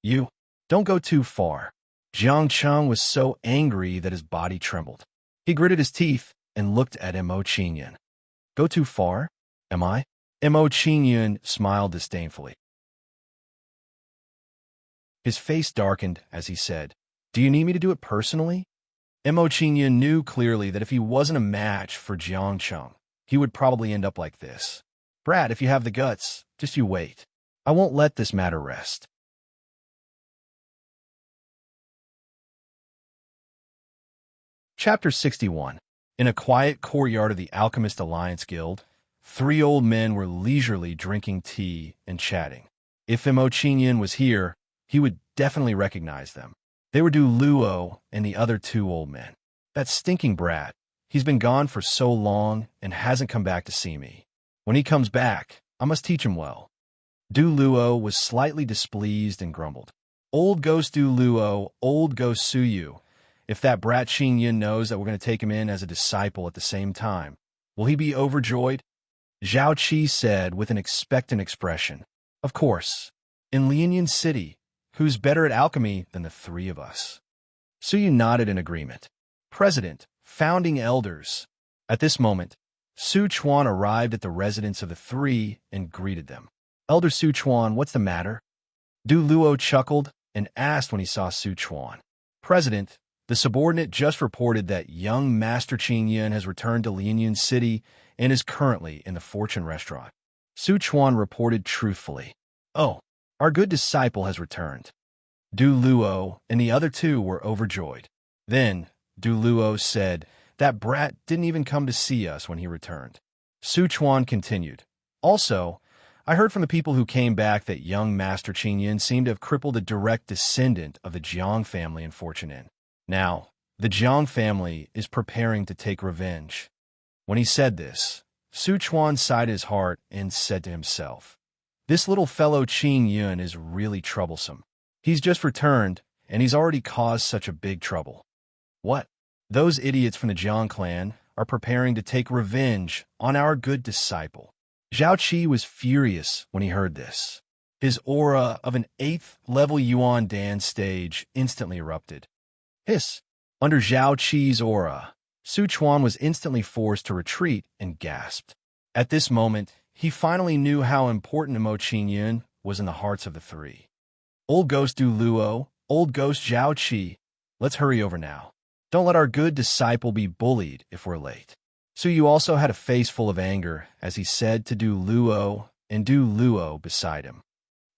You, don't go too far. Jiang Cheng was so angry that his body trembled. He gritted his teeth and looked at Mo Qingyun. Go too far? Am I? Mo Qingyun smiled disdainfully. His face darkened as he said, Do you need me to do it personally? Mo Qingyun knew clearly that if he wasn't a match for Jiang Cheng, he would probably end up like this. Brat, if you have the guts, just you wait. I won't let this matter rest. Chapter 61. In a quiet courtyard of the Alchemist Alliance Guild, 3 old men were leisurely drinking tea and chatting. If Mo Qingyun was here, he would definitely recognize them. They were Du Luo and the other 2 old men. That stinking brat. He's been gone for so long and hasn't come back to see me. When he comes back, I must teach him well. Du Luo was slightly displeased and grumbled. Old ghost Du Luo, old ghost Suyu. If that brat Qingyun knows that we're going to take him in as a disciple at the same time, will he be overjoyed? Zhao Qi said with an expectant expression. Of course. In Lianyan City, who's better at alchemy than the 3 of us? Suyu nodded in agreement. President, founding elders. At this moment, Su Chuan arrived at the residence of the 3 and greeted them. Elder Su Chuan, what's the matter? Du Luo chuckled and asked when he saw Su Chuan. President, the subordinate just reported that young Master Qing Yun has returned to Lianyun City and is currently in the Fortune restaurant. Su Chuan reported truthfully. Oh, our good disciple has returned. Du Luo and the other two were overjoyed. Then, Du Luo said, that brat didn't even come to see us when he returned. Su Chuan continued. Also, I heard from the people who came back that young Master Qing Yun seemed to have crippled a direct descendant of the Jiang family in Fortune Inn. Now, the Jiang family is preparing to take revenge. When he said this, Su Chuan sighed his heart and said to himself, this little fellow Qing Yun is really troublesome. He's just returned, and he's already caused such a big trouble. What? Those idiots from the Jiang clan are preparing to take revenge on our good disciple. Zhao Qi was furious when he heard this. His aura of an 8th level Yuan Dan stage instantly erupted. Hiss! Under Zhao Qi's aura, Su Chuan was instantly forced to retreat and gasped. At this moment, he finally knew how important Mo Qing Yun was in the hearts of the three. Old Ghost Du Luo, Old Ghost Zhao Qi, let's hurry over now. Don't let our good disciple be bullied if we're late. Su Yu also had a face full of anger as he said to Du Luo and Du Luo beside him.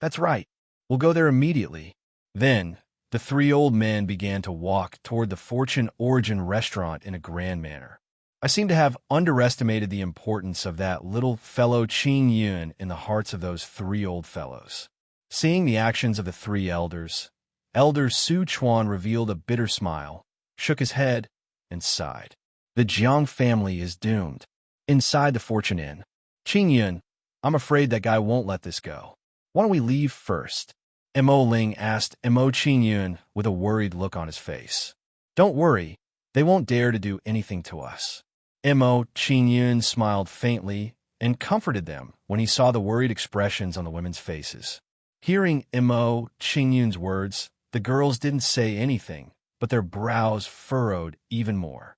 That's right. We'll go there immediately. Then, the three old men began to walk toward the Fortune Origin restaurant in a grand manner. I seem to have underestimated the importance of that little fellow Qing Yun in the hearts of those three old fellows. Seeing the actions of the three elders, Elder Su Chuan revealed a bitter smile, shook his head, and sighed. The Jiang family is doomed. Inside the Fortune Inn, Qing Yun, I'm afraid that guy won't let this go. Why don't we leave first? Mo Ling asked Mo Qing Yun with a worried look on his face. Don't worry, they won't dare to do anything to us. Mo Qing Yun smiled faintly and comforted them when he saw the worried expressions on the women's faces. Hearing Mo Qing Yun's words, the girls didn't say anything, but their brows furrowed even more.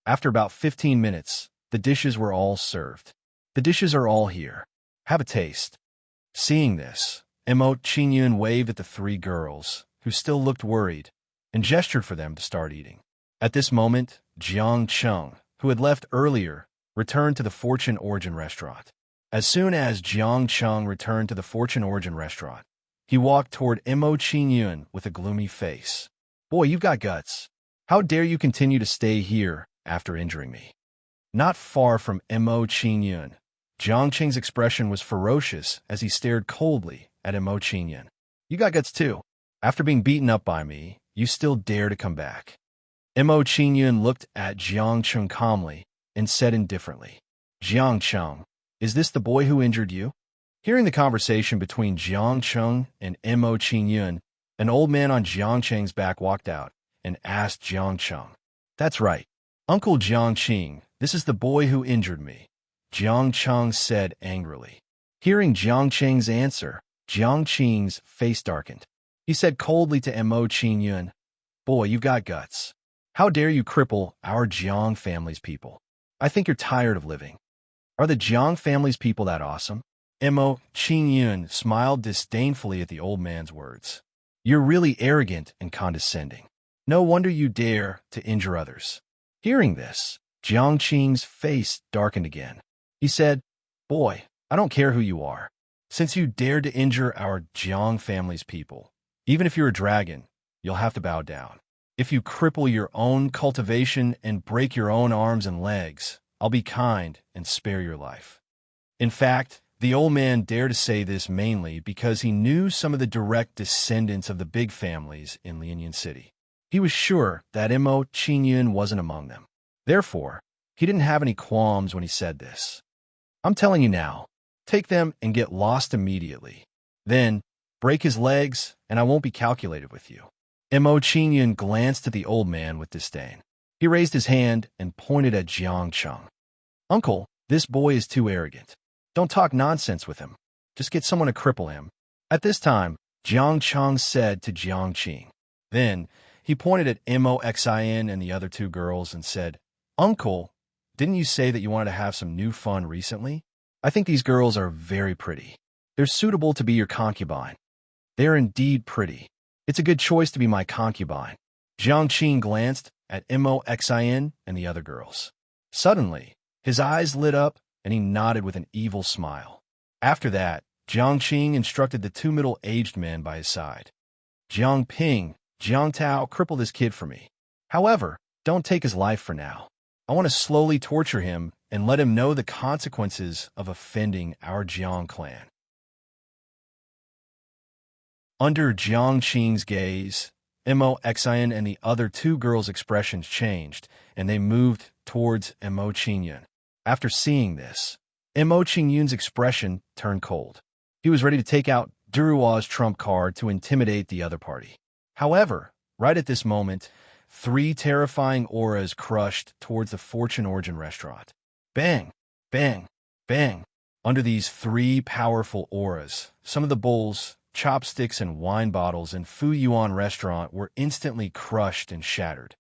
After about 15 minutes, the dishes were all served. The dishes are all here. Have a taste. Seeing this, Mo Qing Yun waved at the three girls, who still looked worried, and gestured for them to start eating. At this moment, Jiang Cheng, who had left earlier, returned to the Fortune Origin restaurant. As soon as Jiang Cheng returned to the Fortune Origin restaurant, he walked toward Mo Qing Yun with a gloomy face. Boy, you've got guts. How dare you continue to stay here after injuring me? Not far from Mo Qing Yun, Jiang Cheng's expression was ferocious as he stared coldly at Mo Qing Yun. You got guts too. After being beaten up by me, you still dare to come back. Mo Qing Yun looked at Jiang Cheng calmly and said indifferently, Jiang Cheng, is this the boy who injured you? Hearing the conversation between Jiang Cheng and Mo Qing Yun, an old man on Jiang Cheng's back walked out and asked Jiang Cheng. That's right. Uncle Jiang Qing, this is the boy who injured me, Jiang Cheng said angrily. Hearing Jiang Cheng's answer, Jiang Qing's face darkened. He said coldly to Mo Qing Yun, Boy, you've got guts. How dare you cripple our Jiang family's people? I think you're tired of living. Are the Jiang family's people that awesome? Mo Qing Yun smiled disdainfully at the old man's words. You're really arrogant and condescending. No wonder you dare to injure others. Hearing this, Jiang Qing's face darkened again. He said, Boy, I don't care who you are. Since you dared to injure our Jiang family's people, even if you're a dragon, you'll have to bow down. If you cripple your own cultivation and break your own arms and legs, I'll be kind and spare your life. In fact, the old man dared to say this mainly because he knew some of the direct descendants of the big families in Lianyun City. He was sure that Mo Qing Yun wasn't among them. Therefore, he didn't have any qualms when he said this. I'm telling you now, take them and get lost immediately. Then, break his legs, and I won't be calculated with you. Mo Qing Yun glanced at the old man with disdain. He raised his hand and pointed at Jiang Cheng. Uncle, this boy is too arrogant. Don't talk nonsense with him. Just get someone to cripple him. At this time, Jiang Cheng said to Jiang Qing. Then, he pointed at Mo Xin and the other two girls and said, Uncle, didn't you say that you wanted to have some new fun recently? I think these girls are very pretty. They're suitable to be your concubine. They are indeed pretty. It's a good choice to be my concubine. Jiang Qing glanced at Moxin and the other girls. Suddenly, his eyes lit up and he nodded with an evil smile. After that, Jiang Qing instructed the two middle-aged men by his side. Jiang Ping, Jiang Tao, cripple this kid for me. However, don't take his life for now. I want to slowly torture him and let him know the consequences of offending our Jiang clan. Under Jiang Qing's gaze, Moxin and the other two girls' expressions changed, and they moved towards Mo Qingyun. After seeing this, Mo Qingyun's expression turned cold. He was ready to take out Duruo's trump card to intimidate the other party. However, right at this moment, three terrifying auras crushed towards the Fortune Origin restaurant. Bang! Bang! Bang! Under these three powerful auras, some of the bowls, chopsticks, and wine bottles in Fu Yuan restaurant were instantly crushed and shattered.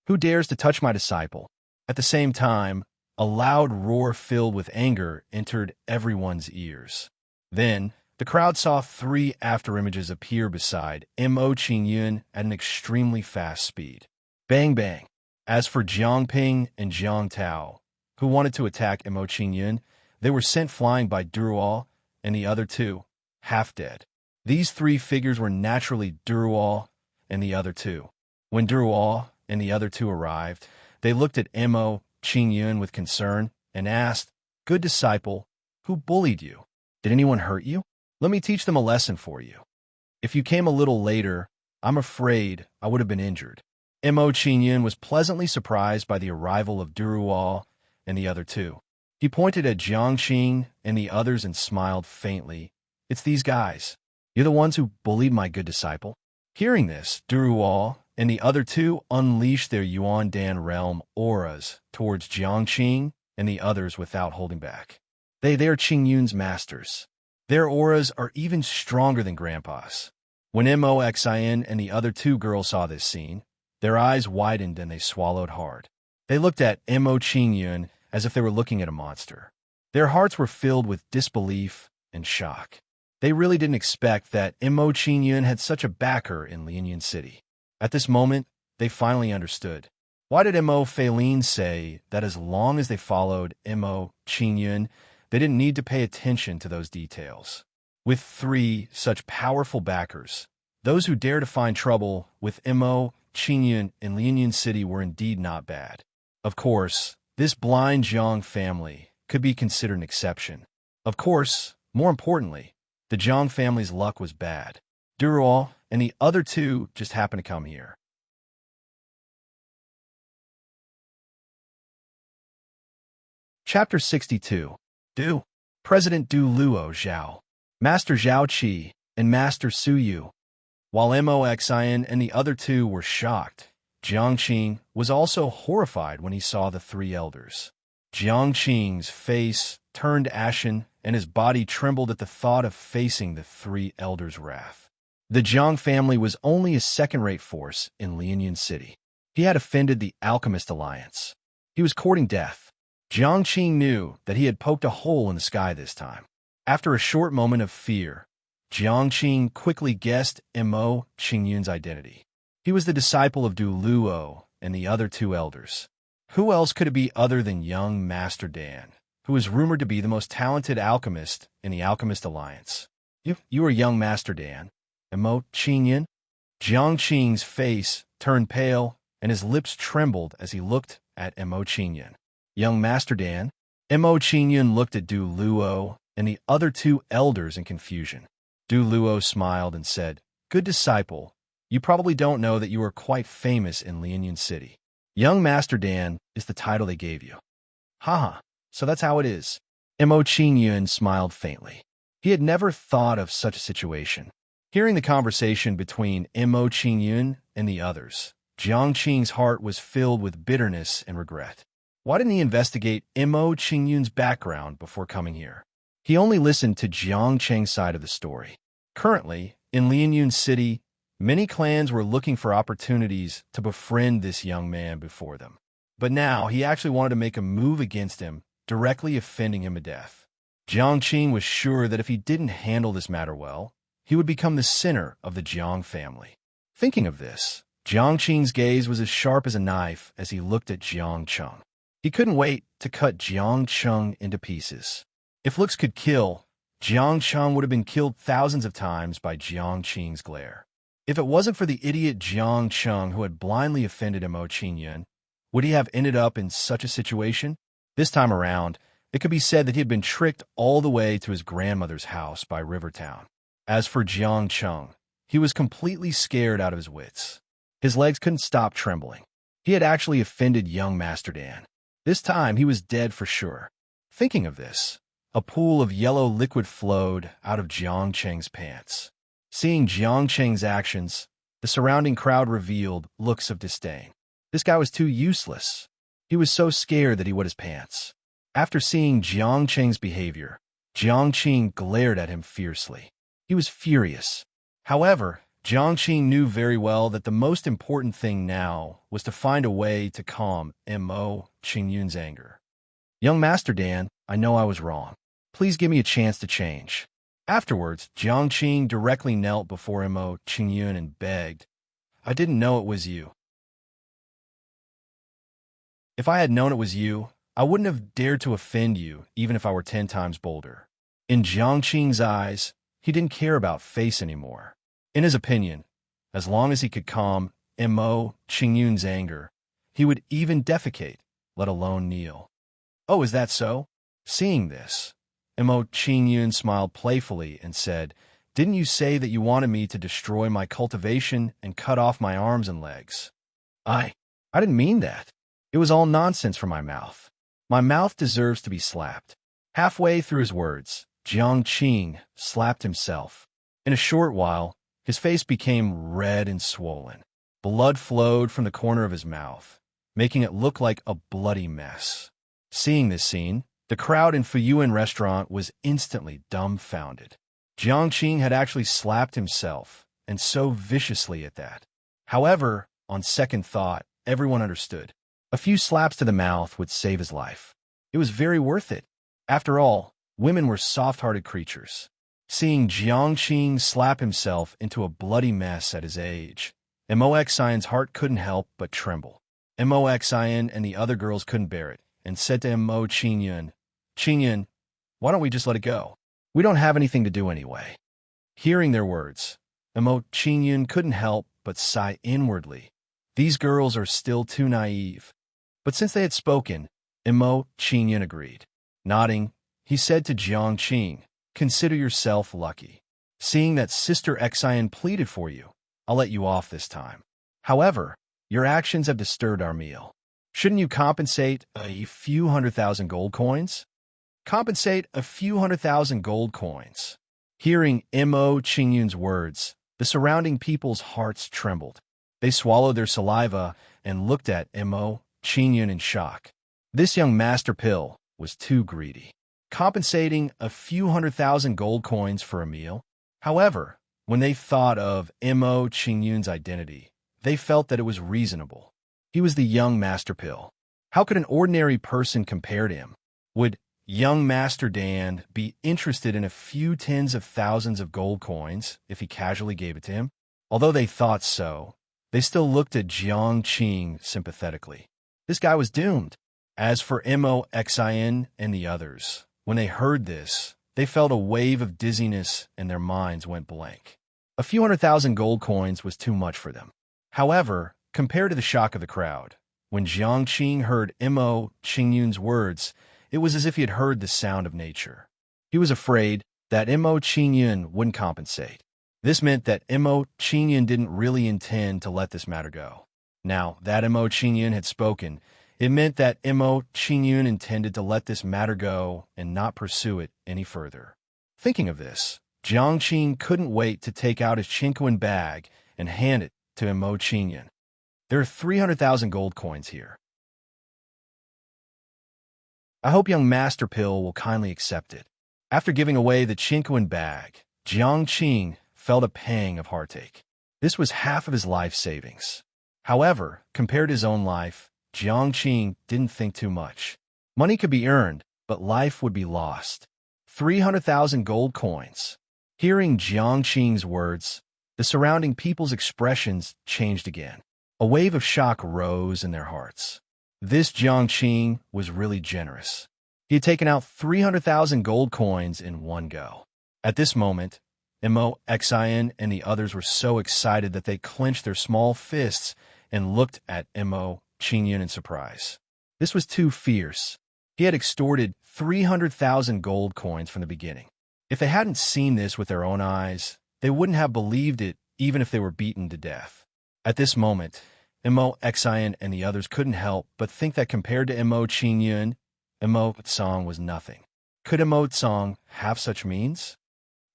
Who dares to touch my disciple? At the same time, a loud roar filled with anger entered everyone's ears. Then, the crowd saw three afterimages appear beside Mo Qingyun at an extremely fast speed. Bang bang. As for Jiang Ping and Jiang Tao, who wanted to attack Mo Qingyun, they were sent flying by Duruo and the other two, half dead. These three figures were naturally Duruo and the other two. When Duruo and the other two arrived, they looked at Mo Qingyun with concern and asked, "Good disciple, who bullied you? Did anyone hurt you? Let me teach them a lesson for you. If you came a little later, I'm afraid I would have been injured." Mo Qingyun was pleasantly surprised by the arrival of Duruo and the other two. He pointed at Jiang Qing and the others and smiled faintly. "It's these guys. You're the ones who bullied my good disciple." Hearing this, Duruo and the other two unleashed their Yuan Dan realm auras towards Jiang Qing and the others without holding back. They're Qingyun's masters. Their auras are even stronger than Grandpa's. When Moxin and the other two girls saw this scene, their eyes widened and they swallowed hard. They looked at Mo Qingyun as if they were looking at a monster. Their hearts were filled with disbelief and shock. They really didn't expect that Mo Qingyun had such a backer in Lianyun City. At this moment, they finally understood. Why did Mo Feilin say that as long as they followed Mo Qingyun, they didn't need to pay attention to those details? With three such powerful backers, those who dare to find trouble with Mo Qingyun in Lianyun City were indeed not bad. Of course, this blind Zhang family could be considered an exception. Of course, more importantly, the Zhang family's luck was bad. Duruo and the other two just happened to come here. Chapter 62. Du. President Du Luo Zhao, Master Zhao Qi, and Master Su Yu. While Moxin and the other two were shocked, Jiang Qing was also horrified when he saw the three elders. Jiang Qing's face turned ashen and his body trembled at the thought of facing the three elders' wrath. The Zhang family was only a second-rate force in Lianyun City. He had offended the Alchemist Alliance. He was courting death. Jiang Qing knew that he had poked a hole in the sky this time. After a short moment of fear, Jiang Qing quickly guessed Mo Qingyun's identity. He was the disciple of Du Luo and the other two elders. Who else could it be other than young Master Dan, who was rumored to be the most talented alchemist in the Alchemist Alliance? You are young Master Dan, Mo Qingyun? Jiang Qing's face turned pale and his lips trembled as he looked at Mo Qingyun. Young Master Dan? Mo Qingyun looked at Du Luo and the other two elders in confusion. Du Luo smiled and said, "Good disciple, you probably don't know that you are quite famous in Lianyun City. Young Master Dan is the title they gave you." Haha, so that's how it is. Mo Qingyun smiled faintly. He had never thought of such a situation. Hearing the conversation between Mo Qingyun and the others, Jiang Qing's heart was filled with bitterness and regret. Why didn't he investigate Mo Qingyun's background before coming here? He only listened to Jiang Cheng's side of the story. Currently, in Lianyun City, many clans were looking for opportunities to befriend this young man before them. But now he actually wanted to make a move against him, directly offending him to death. Jiang Qing was sure that if he didn't handle this matter well, he would become the center of the Jiang family. Thinking of this, Jiang Qing's gaze was as sharp as a knife as he looked at Jiang Cheng. He couldn't wait to cut Jiang Cheng into pieces. If looks could kill, Jiang Cheng would have been killed thousands of times by Jiang Qing's glare. If it wasn't for the idiot Jiang Cheng who had blindly offended Mo Qingyun, would he have ended up in such a situation? This time around, it could be said that he had been tricked all the way to his grandmother's house by Rivertown. As for Jiang Cheng, he was completely scared out of his wits. His legs couldn't stop trembling. He had actually offended young Master Dan. This time he was dead for sure. Thinking of this, a pool of yellow liquid flowed out of Jiang Cheng's pants. Seeing Jiang Cheng's actions, the surrounding crowd revealed looks of disdain. This guy was too useless. He was so scared that he wet his pants. After seeing Jiang Cheng's behavior, Jiang Qing glared at him fiercely. He was furious. However, Jiang Qing knew very well that the most important thing now was to find a way to calm Mo Qingyun's anger. Young Master Dan, I know I was wrong. Please give me a chance to change. Afterwards, Jiang Qing directly knelt before Mo Qingyun and begged, I didn't know it was you. If I had known it was you, I wouldn't have dared to offend you, even if I were 10 times bolder. In Jiang Qing's eyes, he didn't care about face anymore. In his opinion, as long as he could calm Mo Qingyun's anger, he would even defecate, let alone kneel. Oh, is that so? Seeing this, Mo Qingyun smiled playfully and said, Didn't you say that you wanted me to destroy my cultivation and cut off my arms and legs? I didn't mean that. It was all nonsense from my mouth. My mouth deserves to be slapped. Halfway through his words, Jiang Qing slapped himself. In a short while, his face became red and swollen. Blood flowed from the corner of his mouth, making it look like a bloody mess. Seeing this scene, the crowd in Fuyuan restaurant was instantly dumbfounded. Jiang Qing had actually slapped himself, and so viciously at that. However, on second thought, everyone understood. A few slaps to the mouth would save his life. It was very worth it. After all, women were soft-hearted creatures. Seeing Jiang Qing slap himself into a bloody mess at his age, Mo Xian's heart couldn't help but tremble. Mo Xian and the other girls couldn't bear it, and said to Mo Qingyun, Qingyun, why don't we just let it go? We don't have anything to do anyway. Hearing their words, Mo Qingyun couldn't help but sigh inwardly. These girls are still too naive. But since they had spoken, Mo Qingyun agreed. Nodding, he said to Jiang Qing, Consider yourself lucky. Seeing that Sister Xian pleaded for you, I'll let you off this time. However, your actions have disturbed our meal. Shouldn't you compensate a few 100,000 gold coins? Compensate a few 100,000 gold coins. Hearing Mo Qingyun's words, the surrounding people's hearts trembled. They swallowed their saliva and looked at Mo Qingyun in shock. This young master pill was too greedy. Compensating a few 100,000 gold coins for a meal. However, when they thought of Mo Qingyun's identity, they felt that it was reasonable. He was the young Master Pill. How could an ordinary person compare to him? Would young Master Dan be interested in a few tens of thousands of gold coins if he casually gave it to him? Although they thought so, they still looked at Jiang Qing sympathetically. This guy was doomed. As for Mo Xian and the others, when they heard this, they felt a wave of dizziness and their minds went blank. A few 100,000 gold coins was too much for them. However, compared to the shock of the crowd, when Jiang Qing heard Mo Qingyun's words, it was as if he had heard the sound of nature. He was afraid that Mo Qingyun wouldn't compensate. This meant that Mo Qingyun didn't really intend to let this matter go. Now that Mo Qingyun had spoken, it meant that Mo Qingyun intended to let this matter go and not pursue it any further. Thinking of this, Jiang Qing couldn't wait to take out his Chinquan bag and hand it to Mo Qingyun. There are 300,000 gold coins here. I hope young Master Pill will kindly accept it. After giving away the Chinquan bag, Jiang Qing felt a pang of heartache. This was half of his life savings. However, compared to his own life, Jiang Qing didn't think too much. Money could be earned, but life would be lost. 300,000 gold coins. Hearing Jiang Qing's words, the surrounding people's expressions changed again. A wave of shock rose in their hearts. This Jiang Qing was really generous. He had taken out 300,000 gold coins in one go. At this moment, Mo Xian and the others were so excited that they clenched their small fists and looked at Mo Qingyun in surprise. This was too fierce. He had extorted 300,000 gold coins from the beginning. If they hadn't seen this with their own eyes, they wouldn't have believed it even if they were beaten to death. At this moment, Mo Xian and the others couldn't help but think that compared to Mo Qingyun, Mo Tsang was nothing. Could Mo Tsang have such means?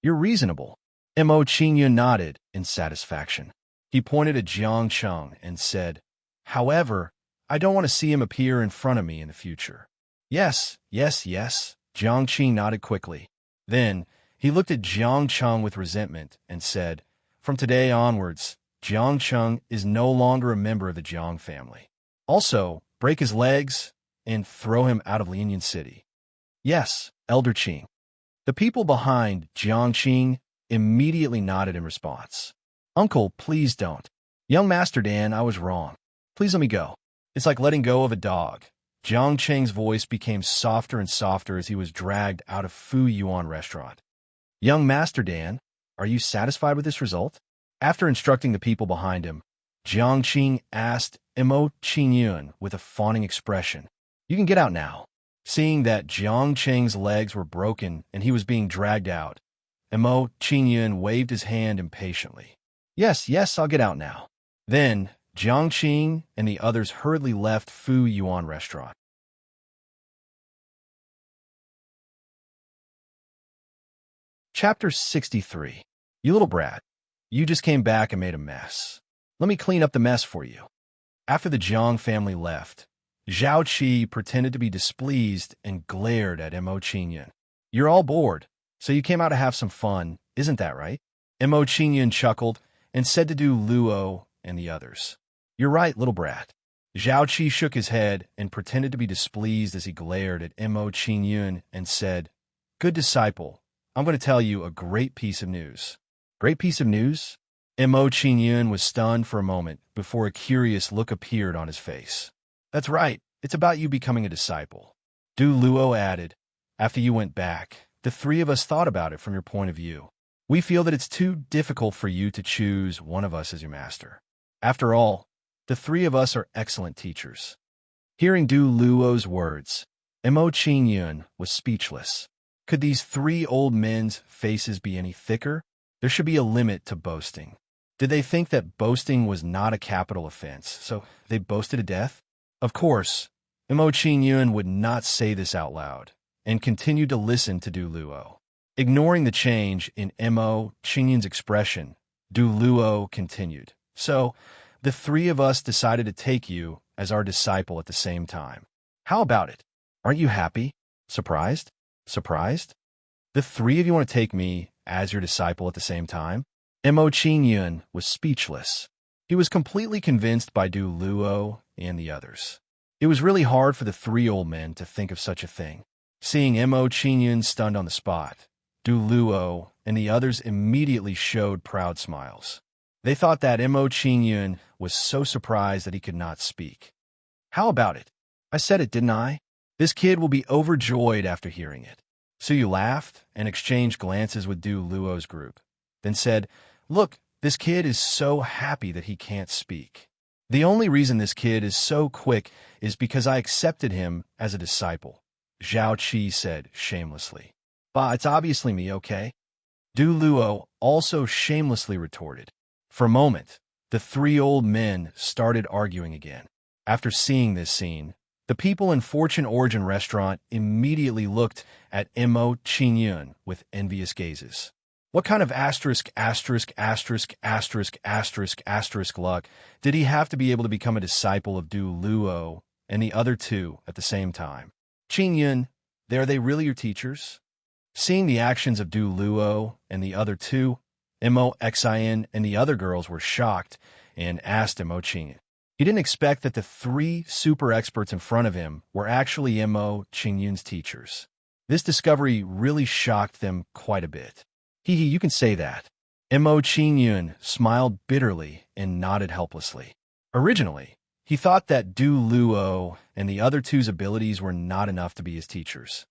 You're reasonable. Mo Qingyun nodded in satisfaction. He pointed at Jiang Cheng and said, "However, I don't want to see him appear in front of me in the future." Yes, yes, yes, Jiang Qing nodded quickly. Then, he looked at Jiang Cheng with resentment and said, "From today onwards, Jiang Cheng is no longer a member of the Jiang family. Also, break his legs and throw him out of Lianyan City." Yes, Elder Qing. The people behind Jiang Qing immediately nodded in response. "Uncle, please don't. Young Master Dan, I was wrong. Please let me go. It's like letting go of a dog." Jiang Cheng's voice became softer and softer as he was dragged out of Fu Yuan restaurant. "Young Master Dan, are you satisfied with this result?" After instructing the people behind him, Jiang Qing asked Mo Qingyun with a fawning expression, "You can get out now." Seeing that Jiang Cheng's legs were broken and he was being dragged out, Mo Qingyun waved his hand impatiently. "Yes, yes, I'll get out now." Then, Jiang Qing and the others hurriedly left Fu Yuan restaurant. Chapter 63. You little brat. You just came back and made a mess. Let me clean up the mess for you. After the Jiang family left, Zhao Qi pretended to be displeased and glared at Mo Qingyun. "You're all bored, so you came out to have some fun, isn't that right?" Mo Qingyun chuckled and said to Du Luo and the others, "You're right, little brat." Zhao Qi shook his head and pretended to be displeased as he glared at Mo Qingyun and said, "Good disciple, I'm going to tell you a great piece of news." "Great piece of news?" Mo Qingyun was stunned for a moment before a curious look appeared on his face. "That's right, it's about you becoming a disciple." Du Luo added, "After you went back, the three of us thought about it from your point of view. We feel that it's too difficult for you to choose one of us as your master. After all, the three of us are excellent teachers." Hearing Du Luo's words, Mo Qingyun was speechless. Could these three old men's faces be any thicker? There should be a limit to boasting. Did they think that boasting was not a capital offense, so they boasted to death? Of course, Mo Qingyun would not say this out loud, and continued to listen to Du Luo. Ignoring the change in Mo Qingyun's expression, Du Luo continued, "So, the three of us decided to take you as our disciple at the same time. How about it? Aren't you happy? Surprised? Surprised? The three of you want to take me as your disciple at the same time?" Mo Qingyun was speechless. He was completely convinced by Du Luo and the others. It was really hard for the three old men to think of such a thing. Seeing Mo Qingyun stunned on the spot, Du Luo and the others immediately showed proud smiles. They thought that Mo Qingyun was so surprised that he could not speak. "How about it? I said it, didn't I? This kid will be overjoyed after hearing it." So you laughed and exchanged glances with Du Luo's group, then said, "Look, this kid is so happy that he can't speak. The only reason this kid is so quick is because I accepted him as a disciple," Zhao Qi said shamelessly. "Bah, it's obviously me, okay?" Du Luo also shamelessly retorted. For a moment, the three old men started arguing again. After seeing this scene, the people in Fortune Origin restaurant immediately looked at Mo Qingyun with envious gazes. What kind of **** luck did he have to be able to become a disciple of Du Luo and the other two at the same time? "Qingyun, are they really your teachers?" Seeing the actions of Du Luo and the other two, Mo Xian and the other girls were shocked and asked Mo Qingyun. He didn't expect that the three super experts in front of him were actually Mo Qingyun's teachers. This discovery really shocked them quite a bit. Hee hee, you can say that. Mo Qingyun smiled bitterly and nodded helplessly. Originally, he thought that Du Luo and the other two's abilities were not enough to be his teachers.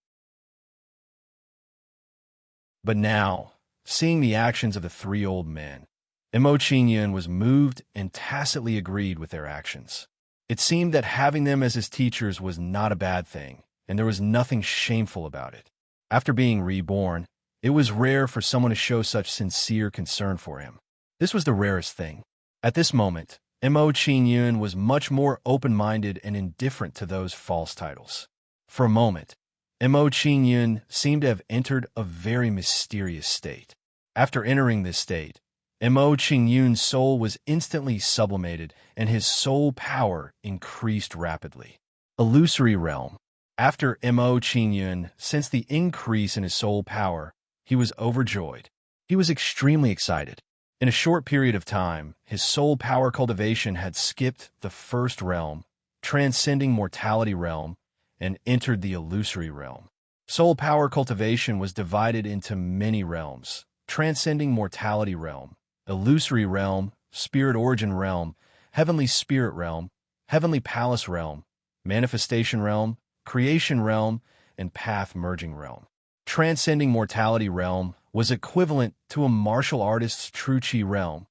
But now, seeing the actions of the three old men, Mo Qingyun was moved and tacitly agreed with their actions. It seemed that having them as his teachers was not a bad thing, and there was nothing shameful about it. After being reborn, it was rare for someone to show such sincere concern for him. This was the rarest thing. At this moment, Mo Qingyun was much more open-minded and indifferent to those false titles. For a moment, Mo Qingyun seemed to have entered a very mysterious state. After entering this state, Mo Qingyun's soul was instantly sublimated, and his soul power increased rapidly. Illusory realm. After Mo Qingyun sensed the increase in his soul power, he was overjoyed. He was extremely excited. In a short period of time, his soul power cultivation had skipped the first realm, transcending mortality realm, and entered the illusory realm. Soul power cultivation was divided into many realms, transcending mortality realm, illusory realm, spirit origin realm, heavenly spirit realm, heavenly palace realm, manifestation realm, creation realm, and path merging realm. Transcending mortality realm was equivalent to a martial artist's true chi realm,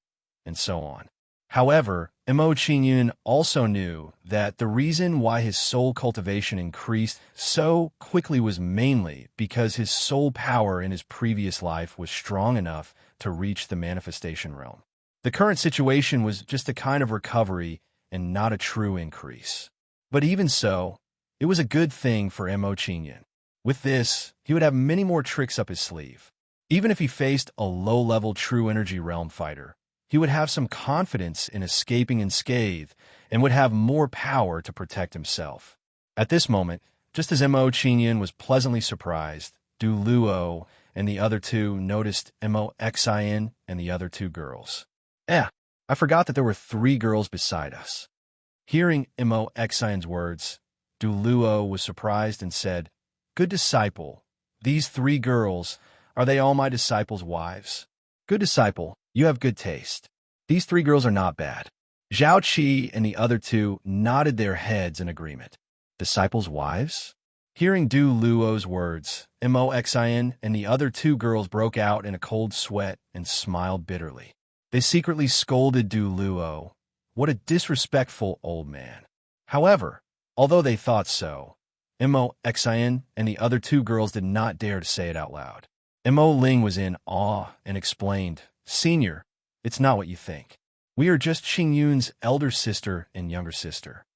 and so on. However, Mo Qingyun also knew that the reason why his soul cultivation increased so quickly was mainly because his soul power in his previous life was strong enough to reach the manifestation realm. The current situation was just a kind of recovery and not a true increase. But even so, it was a good thing for Mo Qingyun. With this, he would have many more tricks up his sleeve. Even if he faced a low-level true energy realm fighter, he would have some confidence in escaping unscathed and would have more power to protect himself. At this moment, just as Mo Qingyun was pleasantly surprised, Du Luo and the other two noticed Mo Xian and the other two girls. I forgot that there were 3 girls beside us. Hearing Mo Xian's words, Du Luo was surprised and said, "Good disciple, these 3 girls, are they all my disciples' wives?" "Good disciple, you have good taste. These 3 girls are not bad." Zhao Qi and the other 2 nodded their heads in agreement. Disciples' wives? Hearing Du Luo's words, Mo Xian and the other 2 girls broke out in a cold sweat and smiled bitterly. They secretly scolded Du Luo. What a disrespectful old man. However, although they thought so, Mo Xian and the other 2 girls did not dare to say it out loud. Mo Ling was in awe and explained, "Senior, it's not what you think. We are just Qingyun's elder sister and younger sister."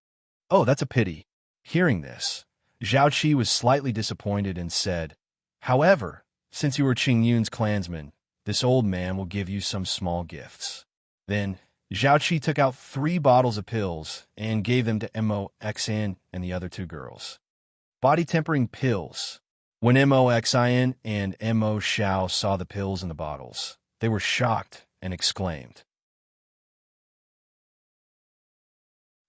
"Oh, that's a pity." Hearing this, Zhao Qi was slightly disappointed and said, "However, since you are Qingyun's clansman, this old man will give you some small gifts." Then, Zhao Qi took out 3 bottles of pills and gave them to Mo Xian and the other 2 girls. Body-tempering pills. When Mo Xian and Mo Xiao saw the pills in the bottles, they were shocked and exclaimed.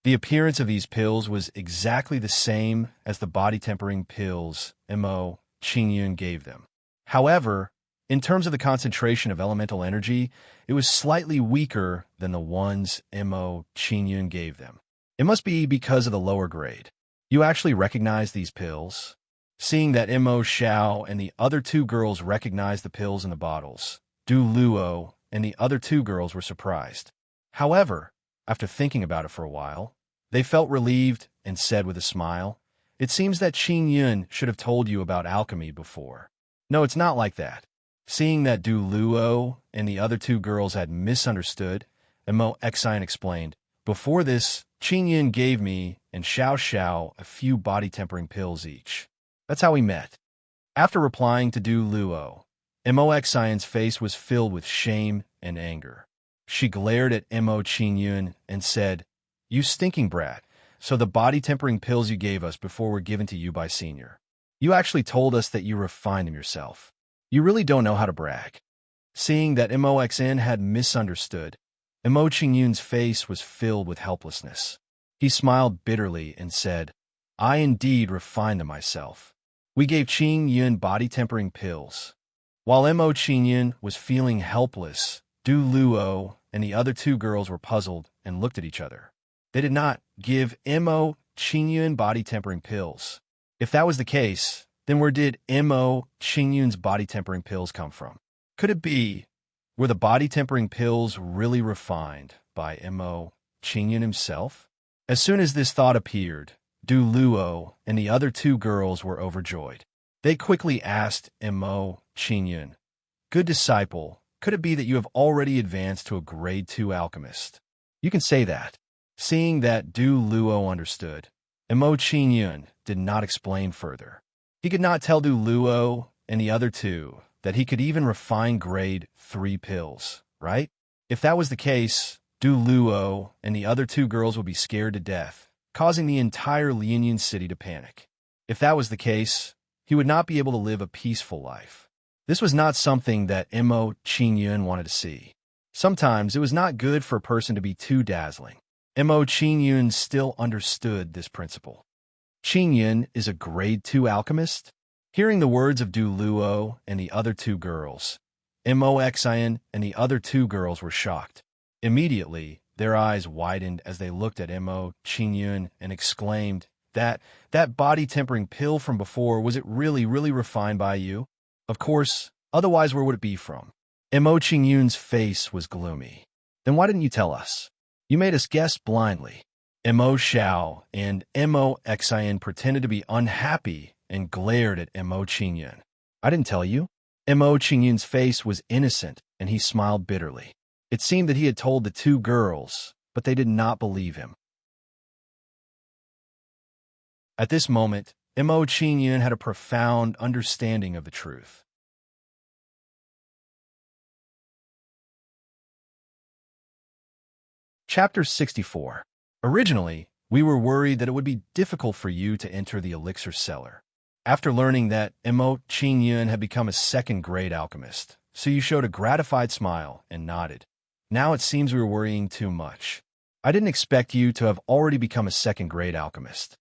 The appearance of these pills was exactly the same as the body-tempering pills Mo Qingyun gave them. However, in terms of the concentration of elemental energy, it was slightly weaker than the ones Mo Qingyun gave them. It must be because of the lower grade. You actually recognize these pills? Seeing that Mo Xiao and the other 2 girls recognized the pills in the bottles, Du Luo and the other 2 girls were surprised. However, after thinking about it for a while, they felt relieved and said with a smile, "It seems that Qingyun should have told you about alchemy before." "No, it's not like that." Seeing that Du Luo and the other 2 girls had misunderstood, Mo Xian explained, "Before this, Qingyun gave me and Xiao Xiao a few body-tempering pills each. That's how we met." After replying to Du Luo, Mo Xian's face was filled with shame and anger. She glared at Mo Qingyun and said, "You stinking brat, so the body-tempering pills you gave us before were given to you by Senior. You actually told us that you refined them yourself. You really don't know how to brag." Seeing that Mo Xian had misunderstood, Mo Qingyun's face was filled with helplessness. He smiled bitterly and said, "I indeed refined them myself. We gave Qing Yun body-tempering pills. While Mo Qing Yun was feeling helpless, Du Luo and the other two girls were puzzled and looked at each other. They did not give Mo Qing Yun body-tempering pills. If that was the case, then where did Mo Qing Yun's body-tempering pills come from? Could it be, were the body-tempering pills really refined by Mo Qing Yun himself? As soon as this thought appeared, Du Luo and the other two girls were overjoyed. They quickly asked Mo Qing Yun, "Good disciple, could it be that you have already advanced to a grade 2 alchemist?" You can say that. Seeing that Du Luo understood, Mo Qing Yun did not explain further. He could not tell Du Luo and the other two that he could even refine grade 3 pills, right? If that was the case, Du Luo and the other two girls would be scared to death, causing the entire Lianyan city to panic. If that was the case, he would not be able to live a peaceful life. This was not something that Mo Qing Yun wanted to see. Sometimes it was not good for a person to be too dazzling. Mo Qing Yun still understood this principle. Qing Yun is a grade 2 alchemist? Hearing the words of Du Luo and the other two girls, Mo Xian and the other two girls were shocked. Immediately, their eyes widened as they looked at Mo Qing Yun and exclaimed, that body-tempering pill from before, was it really refined by you? Of course, otherwise where would it be from? Mo Qing Yun's face was gloomy. Then why didn't you tell us? You made us guess blindly. Mo Xiao and Mo Xian pretended to be unhappy and glared at Mo Qing Yun. I didn't tell you. Mo Qing Yun's face was innocent, and he smiled bitterly. It seemed that he had told the two girls, but they did not believe him. At this moment, Mo Qing Yun had a profound understanding of the truth. Chapter 64. Originally, we were worried that it would be difficult for you to enter the elixir cellar. After learning that Mo Qing Yun had become a second-grade alchemist, so you showed a gratified smile and nodded. Now it seems we were worrying too much. I didn't expect you to have already become a second-grade alchemist.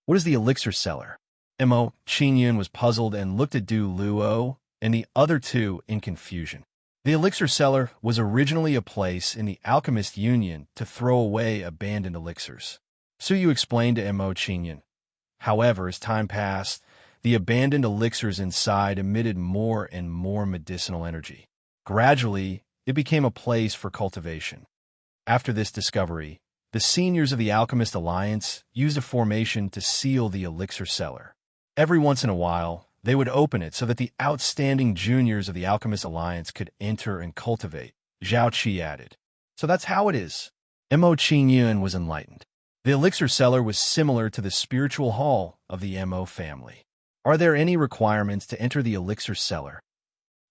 What is the elixir cellar? Mo Qing Yun was puzzled and looked at Du Luo and the other two in confusion. The elixir cellar was originally a place in the Alchemist Union to throw away abandoned elixirs. So you explained to Mo Qing Yun. However, as time passed, the abandoned elixirs inside emitted more and more medicinal energy. Gradually, it became a place for cultivation. After this discovery, the seniors of the Alchemist Alliance used a formation to seal the elixir cellar. Every once in a while, they would open it so that the outstanding juniors of the Alchemist Alliance could enter and cultivate, Zhao Qi added. So that's how it is. Mo Qing Yun was enlightened. The elixir cellar was similar to the spiritual hall of the Mo family. Are there any requirements to enter the elixir cellar?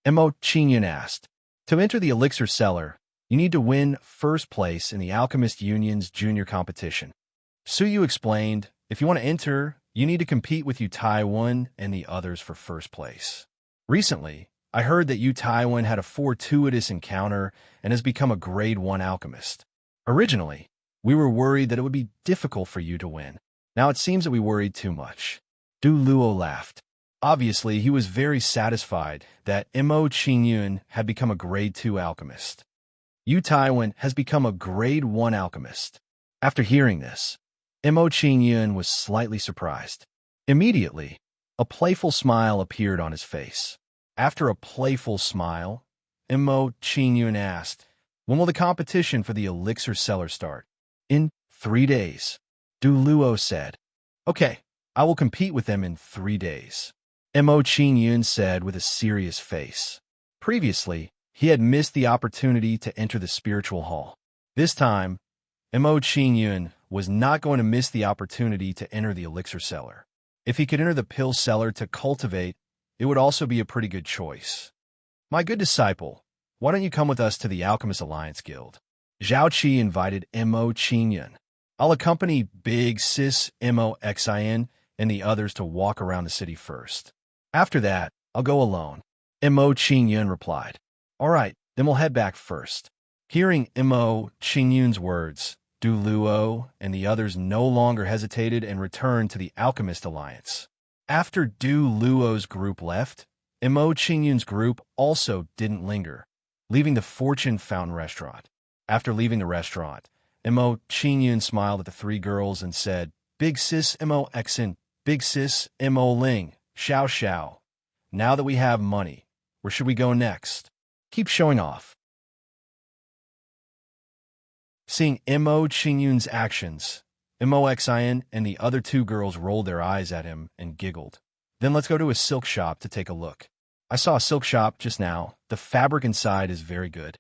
Mo Qing Yun asked. To enter the elixir cellar, you need to win first place in the Alchemist Union's junior competition. Su Yu explained, if you want to enter, you need to compete with Yu Taiwan and the others for first place. Recently, I heard that Yu Taiwan had a fortuitous encounter and has become a grade 1 alchemist. Originally, we were worried that it would be difficult for you to win. Now it seems that we worried too much. Du Luo laughed. Obviously, he was very satisfied that Mo Qing Yun had become a grade 2 alchemist. Yu Taiwan has become a grade 1 alchemist. After hearing this, Mo Qing Yun was slightly surprised. Immediately, a playful smile appeared on his face. After a playful smile, Mo Qing Yun asked, when will the competition for the elixir cellar start? In 3 days. Du Luo said. Okay, I will compete with them in 3 days. Mo Qing Yun said with a serious face. Previously, he had missed the opportunity to enter the spiritual hall. This time, Mo Qing Yun was not going to miss the opportunity to enter the elixir cellar. If he could enter the pill cellar to cultivate, it would also be a pretty good choice. My good disciple, why don't you come with us to the Alchemist Alliance Guild? Zhao Qi invited Mo Qing Yun. I'll accompany Big Sis Mo Xian and the others to walk around the city first. After that, I'll go alone. Mo Qing Yun replied. All right, then we'll head back first. Hearing Mo Qing Yun's words, Du Luo and the others no longer hesitated and returned to the Alchemist Alliance. After Du Luo's group left, Mo Qingyun's group also didn't linger, leaving the Fortune Fountain restaurant. After leaving the restaurant, Mo Qingyun smiled at the three girls and said, "Big sis Mo Xen, big sis Mo Ling, Xiao Xiao. Now that we have money, where should we go next? Keep showing off." Seeing Mo Qingyun's actions, Mo Xen and the other two girls rolled their eyes at him and giggled. "Then let's go to a silk shop to take a look. I saw a silk shop just now. The fabric inside is very good.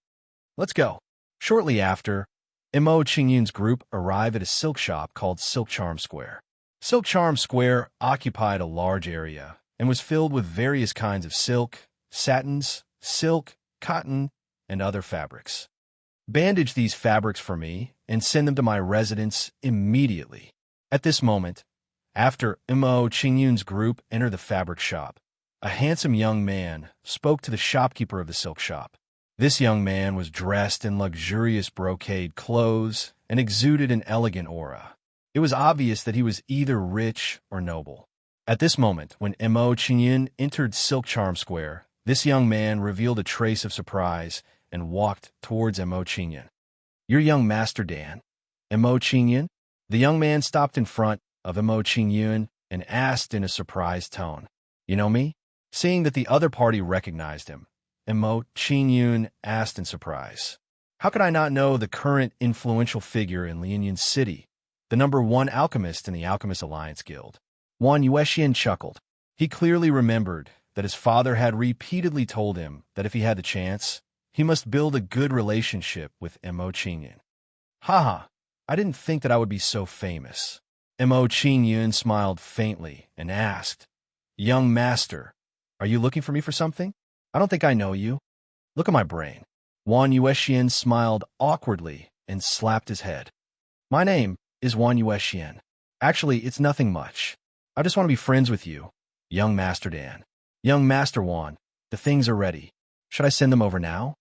Let's go." Shortly after, Mo Qingyun's group arrived at a silk shop called Silk Charm Square. Silk Charm Square occupied a large area and was filled with various kinds of silk, satins, silk, cotton, and other fabrics. "Bandage these fabrics for me and send them to my residence immediately." At this moment, after Mo Qingyun's group entered the fabric shop, a handsome young man spoke to the shopkeeper of the silk shop. This young man was dressed in luxurious brocade clothes and exuded an elegant aura. It was obvious that he was either rich or noble. At this moment, when Mo Qingyun entered Silk Charm Square, this young man revealed a trace of surprise and walked towards Mo Qingyun. "You're young Master Dan, Mo Qingyun?" The young man stopped in front of Mo Qingyun and asked in a surprised tone, "You know me?" Seeing that the other party recognized him, Mo Qingyun asked in surprise, "How could I not know the current influential figure in Lianyun City, the #1 alchemist in the Alchemist Alliance Guild?" Wang Yuexian chuckled. He clearly remembered that his father had repeatedly told him that if he had the chance, he must build a good relationship with Mo Qingyun. "Haha, I didn't think that I would be so famous." Mo Qingyun smiled faintly and asked, "Young master, are you looking for me for something? I don't think I know you. Look at my brain." Wang Yuexian smiled awkwardly and slapped his head. "My name is Wang Yuexian. Actually, it's nothing much. I just want to be friends with you, young Master Dan." "Young Master Wang, the things are ready. Should I send them over now?"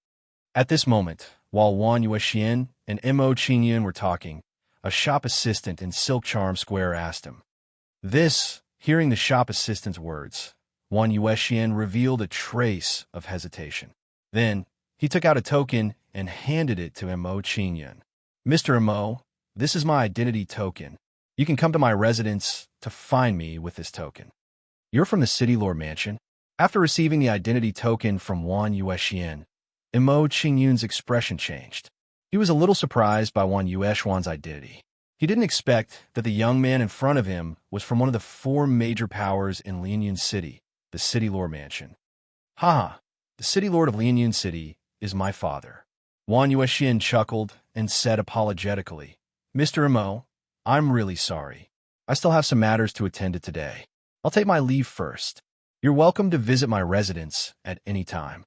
At this moment, while Wang Yuexian and Mo Qingyun were talking, a shop assistant in Silk Charm Square asked him. Hearing the shop assistant's words, Wang Yuexian revealed a trace of hesitation. Then, he took out a token and handed it to Mo Qingyun. "Mr. Mo, this is my identity token. You can come to my residence to find me with this token." "You're from the City Lord Mansion?" After receiving the identity token from Wang Yuexian, Mo Qingyun's expression changed. He was a little surprised by Wang Yuexian's identity. He didn't expect that the young man in front of him was from one of the 4 major powers in Lianyun City, the City Lord Mansion. "Haha, the City Lord of Lianyun City is my father." Wang Yuexian chuckled and said apologetically, "Mr. Mo, I'm really sorry. I still have some matters to attend to today. I'll take my leave first. You're welcome to visit my residence at any time.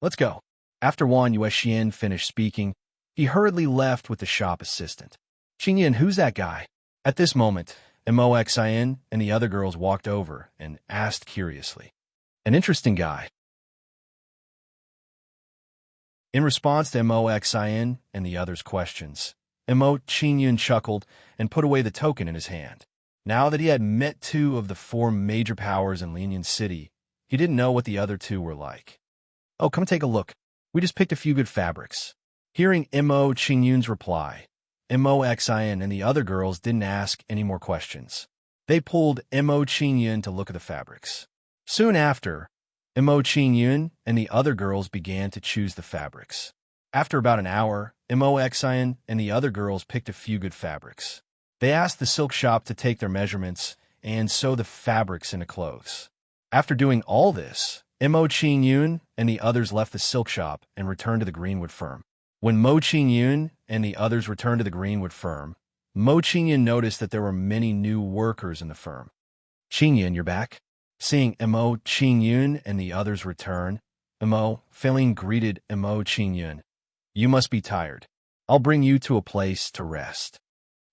Let's go." After Wang Yuexian finished speaking, he hurriedly left with the shop assistant. "Qingyun, who's that guy?" At this moment, Mo Xen and the other girls walked over and asked curiously, "An interesting guy." In response to Mo Xen and the others' questions, Mo Qingyun chuckled and put away the token in his hand. Now that he had met 2 of the 4 major powers in Lianyun City, he didn't know what the other 2 were like. "Oh, come take a look. We just picked a few good fabrics." Hearing Mo Qingyun's reply, Mo Xen and the other girls didn't ask any more questions. They pulled Mo Qingyun to look at the fabrics. Soon after, Mo Qingyun and the other girls began to choose the fabrics. After about an hour, Mo Xen and the other girls picked a few good fabrics. They asked the silk shop to take their measurements and sew the fabrics into clothes. After doing all this, Mo Qingyun and the others left the silk shop and returned to the Greenwood firm. When Mo Qingyun and the others returned to the Greenwood firm, Mo Qingyun noticed that there were many new workers in the firm. "Qingyun, you're back?" Seeing Mo Qingyun and the others return, Mo Feilin greeted Mo Qingyun. "You must be tired. I'll bring you to a place to rest."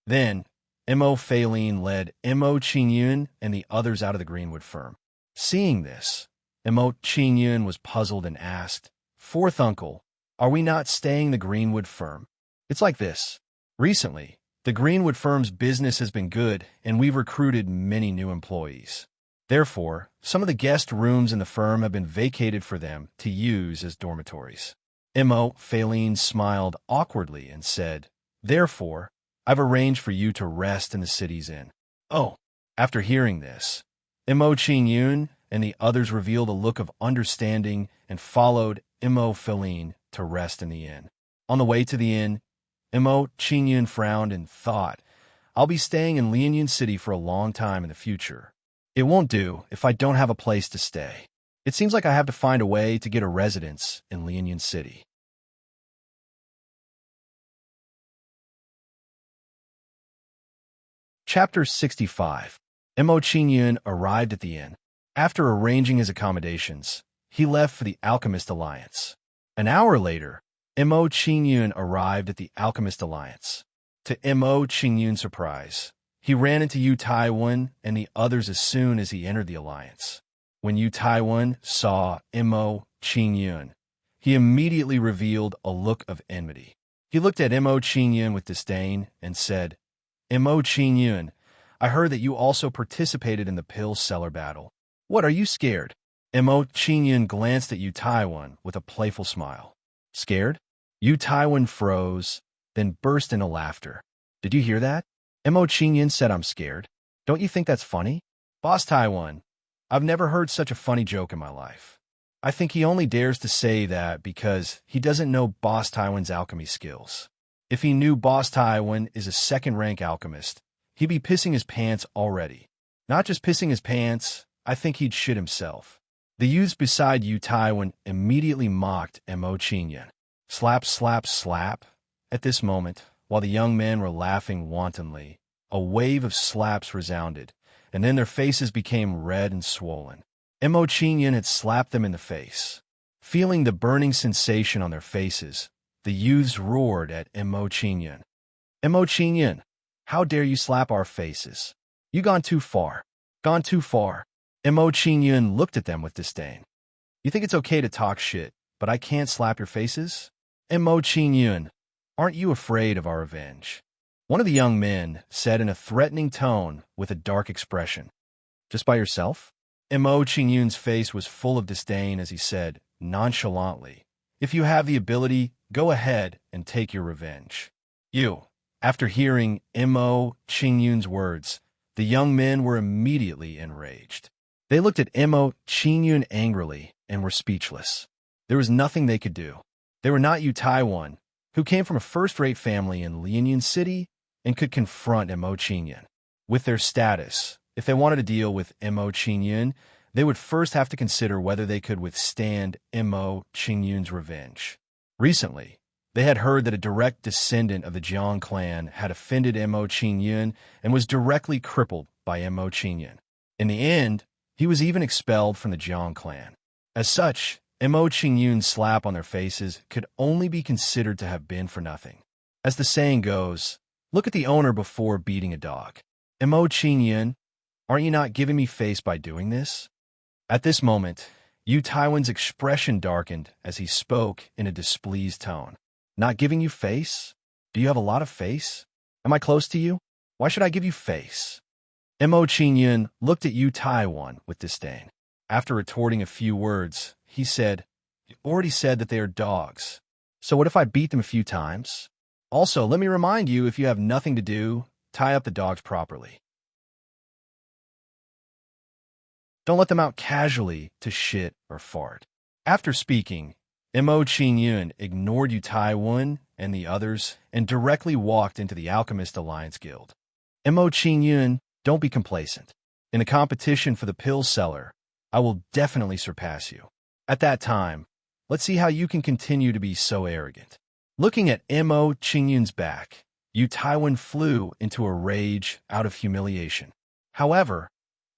Then, Mo Feilin led Mo Qingyun and the others out of the Greenwood firm. Seeing this, Mo Qingyun was puzzled and asked, "Fourth uncle, are we not staying the Greenwood firm?" "It's like this. Recently, the Greenwood firm's business has been good, and we've recruited many new employees. Therefore, some of the guest rooms in the firm have been vacated for them to use as dormitories. Mo Faline smiled awkwardly and said, "Therefore, I've arranged for you to rest in the city's inn." Oh, after hearing this, Mo Qingyun and the others revealed a look of understanding and followed Mo Faline to rest in the inn. On the way to the inn, Mo Qingyun frowned and thought, "I'll be staying in Lianyun City for a long time in the future. It won't do if I don't have a place to stay. It seems like I have to find a way to get a residence in Lianyun City." Chapter 65. Mo Qingyun arrived at the inn. After arranging his accommodations, he left for the Alchemist Alliance. An hour later, Mo Qingyun arrived at the Alchemist Alliance. To Mo Qingyun's surprise, he ran into Yu Taiwan and the others as soon as he entered the alliance. When Yu Taiwan saw Mo Qingyun, he immediately revealed a look of enmity. He looked at Mo Qingyun with disdain and said, "Mo Qingyun, I heard that you also participated in the pill seller battle. What, are you scared?" Mo Qingyun glanced at Yu Taiwan with a playful smile. "Scared?" Yu Taiwan froze, then burst into laughter. "Did you hear that?" Mo Qingyun said, "I'm scared. Don't you think that's funny?" "Boss Taiwan, I've never heard such a funny joke in my life. I think he only dares to say that because he doesn't know Boss Taiwan's alchemy skills. If he knew Boss Taiwan is a second-rank alchemist, he'd be pissing his pants already. Not just pissing his pants, I think he'd shit himself." The youths beside Yu Taiwan immediately mocked Mo Qingyun. Slap, slap, slap. At this moment, while the young men were laughing wantonly, a wave of slaps resounded, and then their faces became red and swollen. Mo Qingyun had slapped them in the face. Feeling the burning sensation on their faces, the youths roared at Mo Qingyun. "Mo Qingyun, how dare you slap our faces? You gone too far. Gone too far." Mo Qingyun looked at them with disdain. "You think it's okay to talk shit, but I can't slap your faces? Mo Qingyun, aren't you afraid of our revenge?" One of the young men said in a threatening tone with a dark expression. "Just by yourself?" Mo Qingyun's face was full of disdain as he said, nonchalantly, "If you have the ability, go ahead and take your revenge." "You." After hearing Mo Qingyun's words, the young men were immediately enraged. They looked at Mo Qingyun angrily and were speechless. There was nothing they could do. They were not Yu Taiwan, who came from a first-rate family in Lianyun City and could confront Mo Qingyun. With their status, if they wanted to deal with Mo Qingyun, they would first have to consider whether they could withstand Mo Qingyun's revenge. Recently, they had heard that a direct descendant of the Jiang clan had offended Mo Qingyun and was directly crippled by Mo Qingyun. In the end, he was even expelled from the Jiang clan. As such, Mo Qingyun's slap on their faces could only be considered to have been for nothing. As the saying goes, look at the owner before beating a dog. Mo Qingyun, aren't you not giving me face by doing this? At this moment, Yu Taiwan's expression darkened as he spoke in a displeased tone. "Not giving you face? Do you have a lot of face? Am I close to you? Why should I give you face?" Mo Qingyun looked at Yu Taiwan with disdain. After retorting a few words, he said, "You already said that they are dogs. So what if I beat them a few times? Also, let me remind you, if you have nothing to do, tie up the dogs properly. Don't let them out casually to shit or fart." After speaking, Mo Qingyun ignored Yu Taiwan and the others and directly walked into the Alchemist Alliance Guild. Mo Qingyun, don't be complacent. In the competition for the pill seller, I will definitely surpass you. At that time, let's see how you can continue to be so arrogant. Looking at Mo Qingyun's back, Yu Taiwan flew into a rage out of humiliation. However,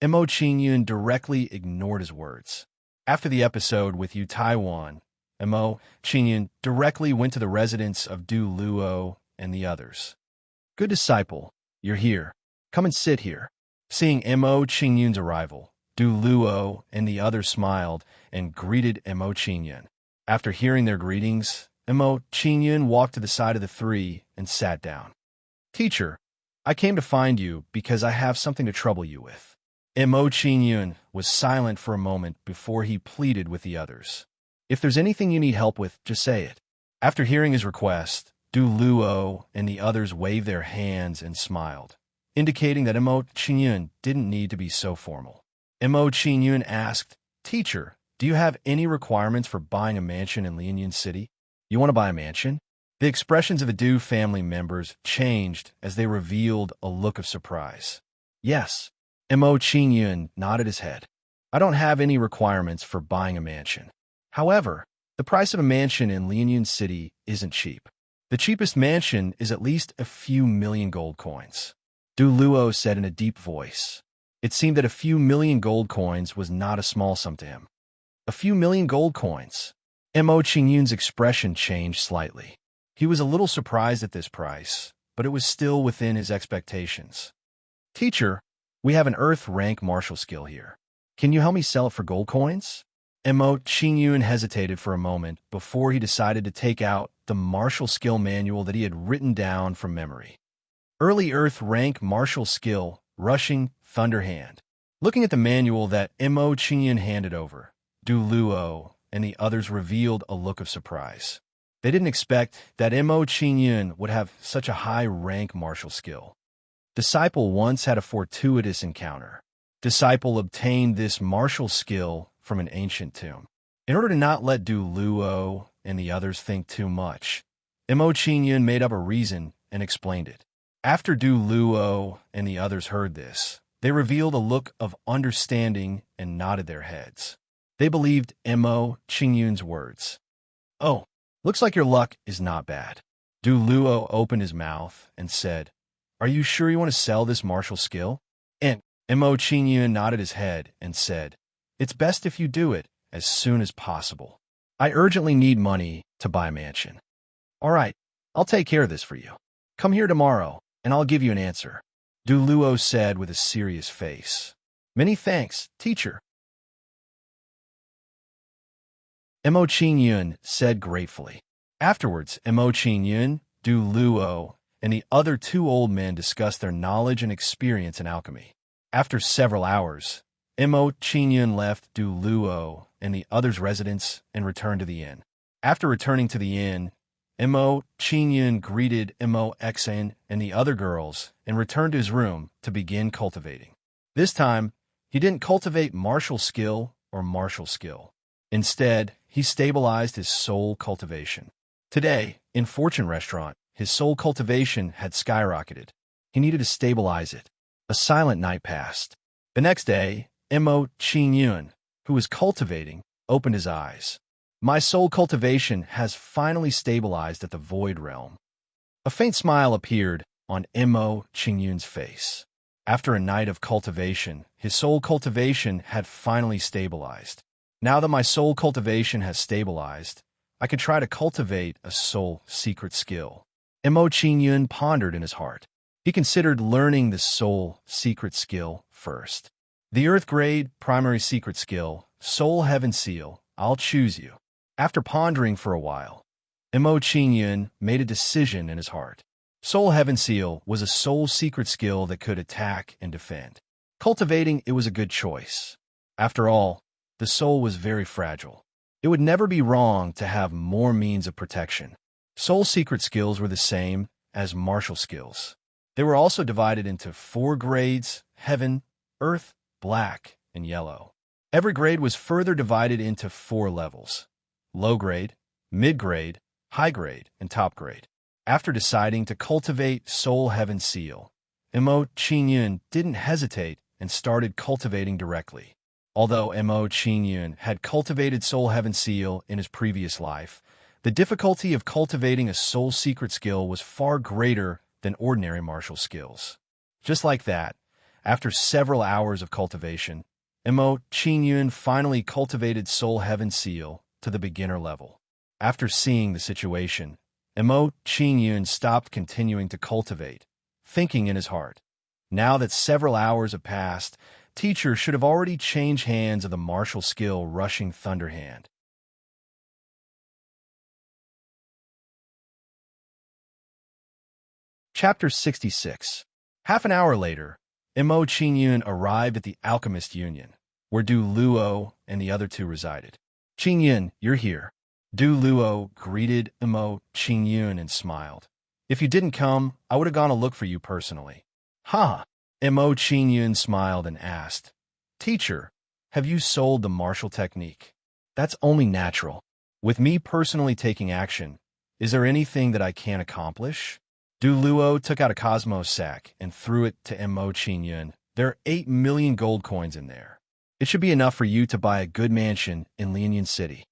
Mo Qingyun directly ignored his words. After the episode with Yu Taiwan, Mo Qingyun directly went to the residence of Du Luo and the others. "Good disciple, you're here. Come and sit here." Seeing Mo Qingyun's arrival, Du Luo and the others smiled and greeted Mo Qingyun. After hearing their greetings, Mo Qingyun walked to the side of the three and sat down. "Teacher, I came to find you because I have something to trouble you with." Mo Qingyun was silent for a moment before he pleaded with the others. If there's anything you need help with, just say it. After hearing his request, Du Luo and the others waved their hands and smiled, indicating that Mo Qingyun didn't need to be so formal. Mo Qingyun asked, "Teacher, do you have any requirements for buying a mansion in Lianyun City? You want to buy a mansion?" The expressions of the Du family members changed as they revealed a look of surprise. Yes. Mo Qingyun nodded his head. I don't have any requirements for buying a mansion. However, the price of a mansion in Lianyun City isn't cheap. The cheapest mansion is at least a few million gold coins. Du Luo said in a deep voice. It seemed that a few million gold coins was not a small sum to him. A few million gold coins. Mo Qingyun's expression changed slightly. He was a little surprised at this price, but it was still within his expectations. Teacher, we have an Earth rank martial skill here. Can you help me sell it for gold coins? Mo Qingyun hesitated for a moment before he decided to take out the martial skill manual that he had written down from memory. Early Earth rank martial skill, rushing thunderhand. Looking at the manual that Mo Qingyun handed over, Du Luo and the others revealed a look of surprise. They didn't expect that Mo Qingyun would have such a high-rank martial skill. Disciple once had a fortuitous encounter. Disciple obtained this martial skill from an ancient tomb. In order to not let Du Luo and the others think too much, Mo Qingyun made up a reason and explained it. After Du Luo and the others heard this, they revealed a look of understanding and nodded their heads. They believed Mo Qingyun's words. Oh, looks like your luck is not bad. Du Luo opened his mouth and said, Are you sure you want to sell this martial skill? And Mo Qingyun nodded his head and said, It's best if you do it as soon as possible. I urgently need money to buy a mansion. All right, I'll take care of this for you. Come here tomorrow, and I'll give you an answer. Du Luo said with a serious face. Many thanks, teacher. Mo Qingyun said gratefully. Afterwards, Mo Qingyun, Du Luo, and the other two old men discussed their knowledge and experience in alchemy. After several hours, Mo Qingyun left Du Luo and the others' residence and returned to the inn. After returning to the inn, Mo Qingyun greeted Mo Xen and the other girls and returned to his room to begin cultivating. This time, he didn't cultivate martial skill or martial skill. Instead, he stabilized his soul cultivation. Today, in Fortune Restaurant, his soul cultivation had skyrocketed. He needed to stabilize it. A silent night passed. The next day, Mo Qingyun, who was cultivating, opened his eyes. My soul cultivation has finally stabilized at the Void Realm. A faint smile appeared on Mo Qingyun's face. After a night of cultivation, his soul cultivation had finally stabilized. Now that my soul cultivation has stabilized, I can try to cultivate a soul secret skill. Mo Qingyun pondered in his heart. He considered learning the soul secret skill first. The Earth grade primary secret skill, Soul Heaven Seal, I'll choose you. After pondering for a while, Mo Qingyun made a decision in his heart. Soul Heaven Seal was a soul secret skill that could attack and defend. Cultivating it was a good choice. After all, the soul was very fragile. It would never be wrong to have more means of protection. Soul secret skills were the same as martial skills. They were also divided into 4 grades: Heaven, Earth, Black, and Yellow. Every grade was further divided into 4 levels: low grade, mid grade, high grade, and top grade. After deciding to cultivate Soul Heaven Seal, Mo Qingyun didn't hesitate and started cultivating directly. Although Mo Qingyun had cultivated Soul Heaven Seal in his previous life, the difficulty of cultivating a soul secret skill was far greater than ordinary martial skills. Just like that, after several hours of cultivation, Mo Qingyun finally cultivated Soul Heaven Seal to the beginner level. After seeing the situation, Mo Qingyun stopped continuing to cultivate, thinking in his heart, now that several hours have passed, teacher should have already changed hands of the martial skill Rushing Thunderhand. Chapter 66. Half an hour later, Mo Qingyun arrived at the Alchemist Union, where Du Luo and the other two resided. Qingyun, you're here. Du Luo greeted Mo Qingyun and smiled. If you didn't come, I would have gone to look for you personally. Ha! Mo Qingyun smiled and asked, Teacher, have you sold the martial technique? That's only natural. With me personally taking action, is there anything that I can't accomplish? Du Luo took out a cosmos sack and threw it to Mo Qingyun. There are 8 million gold coins in there. It should be enough for you to buy a good mansion in Lianyan City.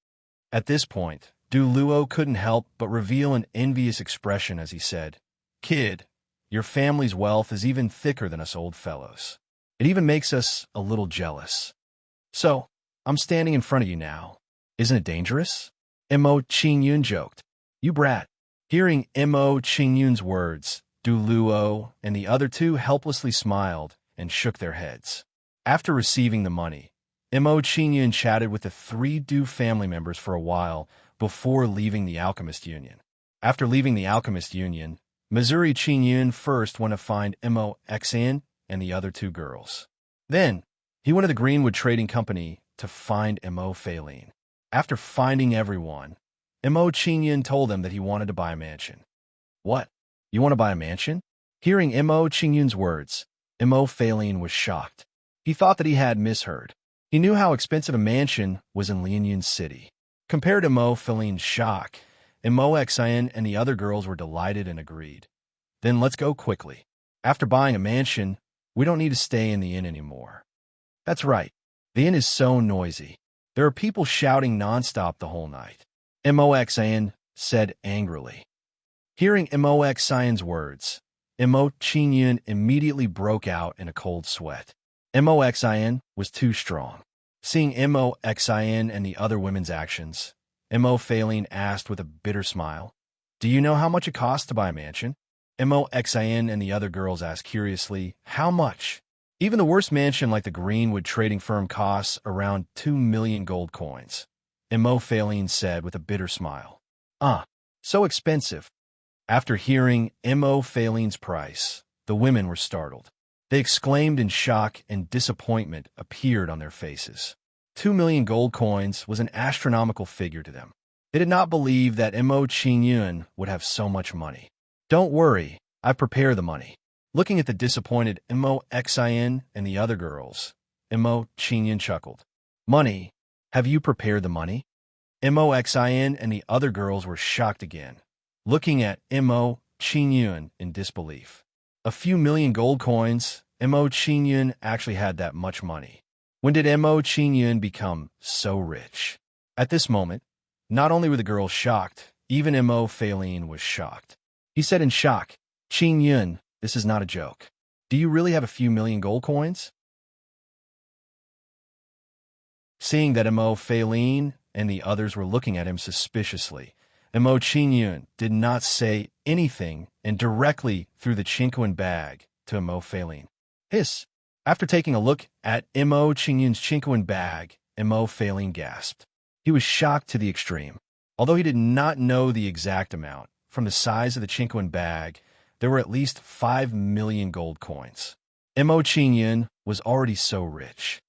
At this point, Du Luo couldn't help but reveal an envious expression as he said, Kid, your family's wealth is even thicker than us old fellows. It even makes us a little jealous. So, I'm standing in front of you now. Isn't it dangerous? Mo Qingyun joked. You brat. Hearing Mo Qingyun's words, Du Luo and the other two helplessly smiled and shook their heads. After receiving the money, Mo Qingyun chatted with the 3 Du family members for a while before leaving the Alchemist Union. After leaving the Alchemist Union, Missouri Qingyun first went to find Mo Xan and the other 2 girls. Then, he went to the Greenwood Trading Company to find Mo Feilin. After finding everyone, Mo Qingyun told them that he wanted to buy a mansion. What? You want to buy a mansion? Hearing Mo Qingyun's words, Mo Feilin was shocked. He thought that he had misheard. He knew how expensive a mansion was in Lianyan City. Compared to Mo Feilin's shock, Mo Xian and the other girls were delighted and agreed. Then let's go quickly. After buying a mansion, we don't need to stay in the inn anymore. That's right. The inn is so noisy. There are people shouting nonstop the whole night. Mo Xian said angrily. Hearing Mo Xian's words, Mo Qingyun immediately broke out in a cold sweat. Mo Xian was too strong. Seeing Mo Xian and the other women's actions, Mo Feilin asked with a bitter smile, Do you know how much it costs to buy a mansion? Mo Xian and the other girls asked curiously, How much? Even the worst mansion like the Greenwood trading firm costs around 2 million gold coins. Mo Feilin said with a bitter smile. So expensive. After hearing Mo Feilin's price, the women were startled. They exclaimed in shock, and disappointment appeared on their faces. 2 million gold coins was an astronomical figure to them. They did not believe that Mo Qingyun would have so much money. Don't worry, I prepare the money. Looking at the disappointed Mo Xian and the other girls, Mo Qingyun chuckled. Money? Have you prepared the money? Mo Xian and the other girls were shocked again, looking at Mo Qingyun in disbelief. A few million gold coins, Mo Qingyun actually had that much money. When did Mo Qingyun become so rich? At this moment, not only were the girls shocked, even Mo Feilin was shocked. He said in shock, Qingyun, this is not a joke. Do you really have a few million gold coins? Seeing that Mo Feilin and the others were looking at him suspiciously, Mo Qingyun did not say anything and directly threw the Chinquin bag to Mo Feilin. Hiss! After taking a look at Mo Qingyun's Chinquin bag, Mo Feilin gasped. He was shocked to the extreme. Although he did not know the exact amount, from the size of the Chinquin bag, there were at least 5 million gold coins. Mo Qingyun was already so rich.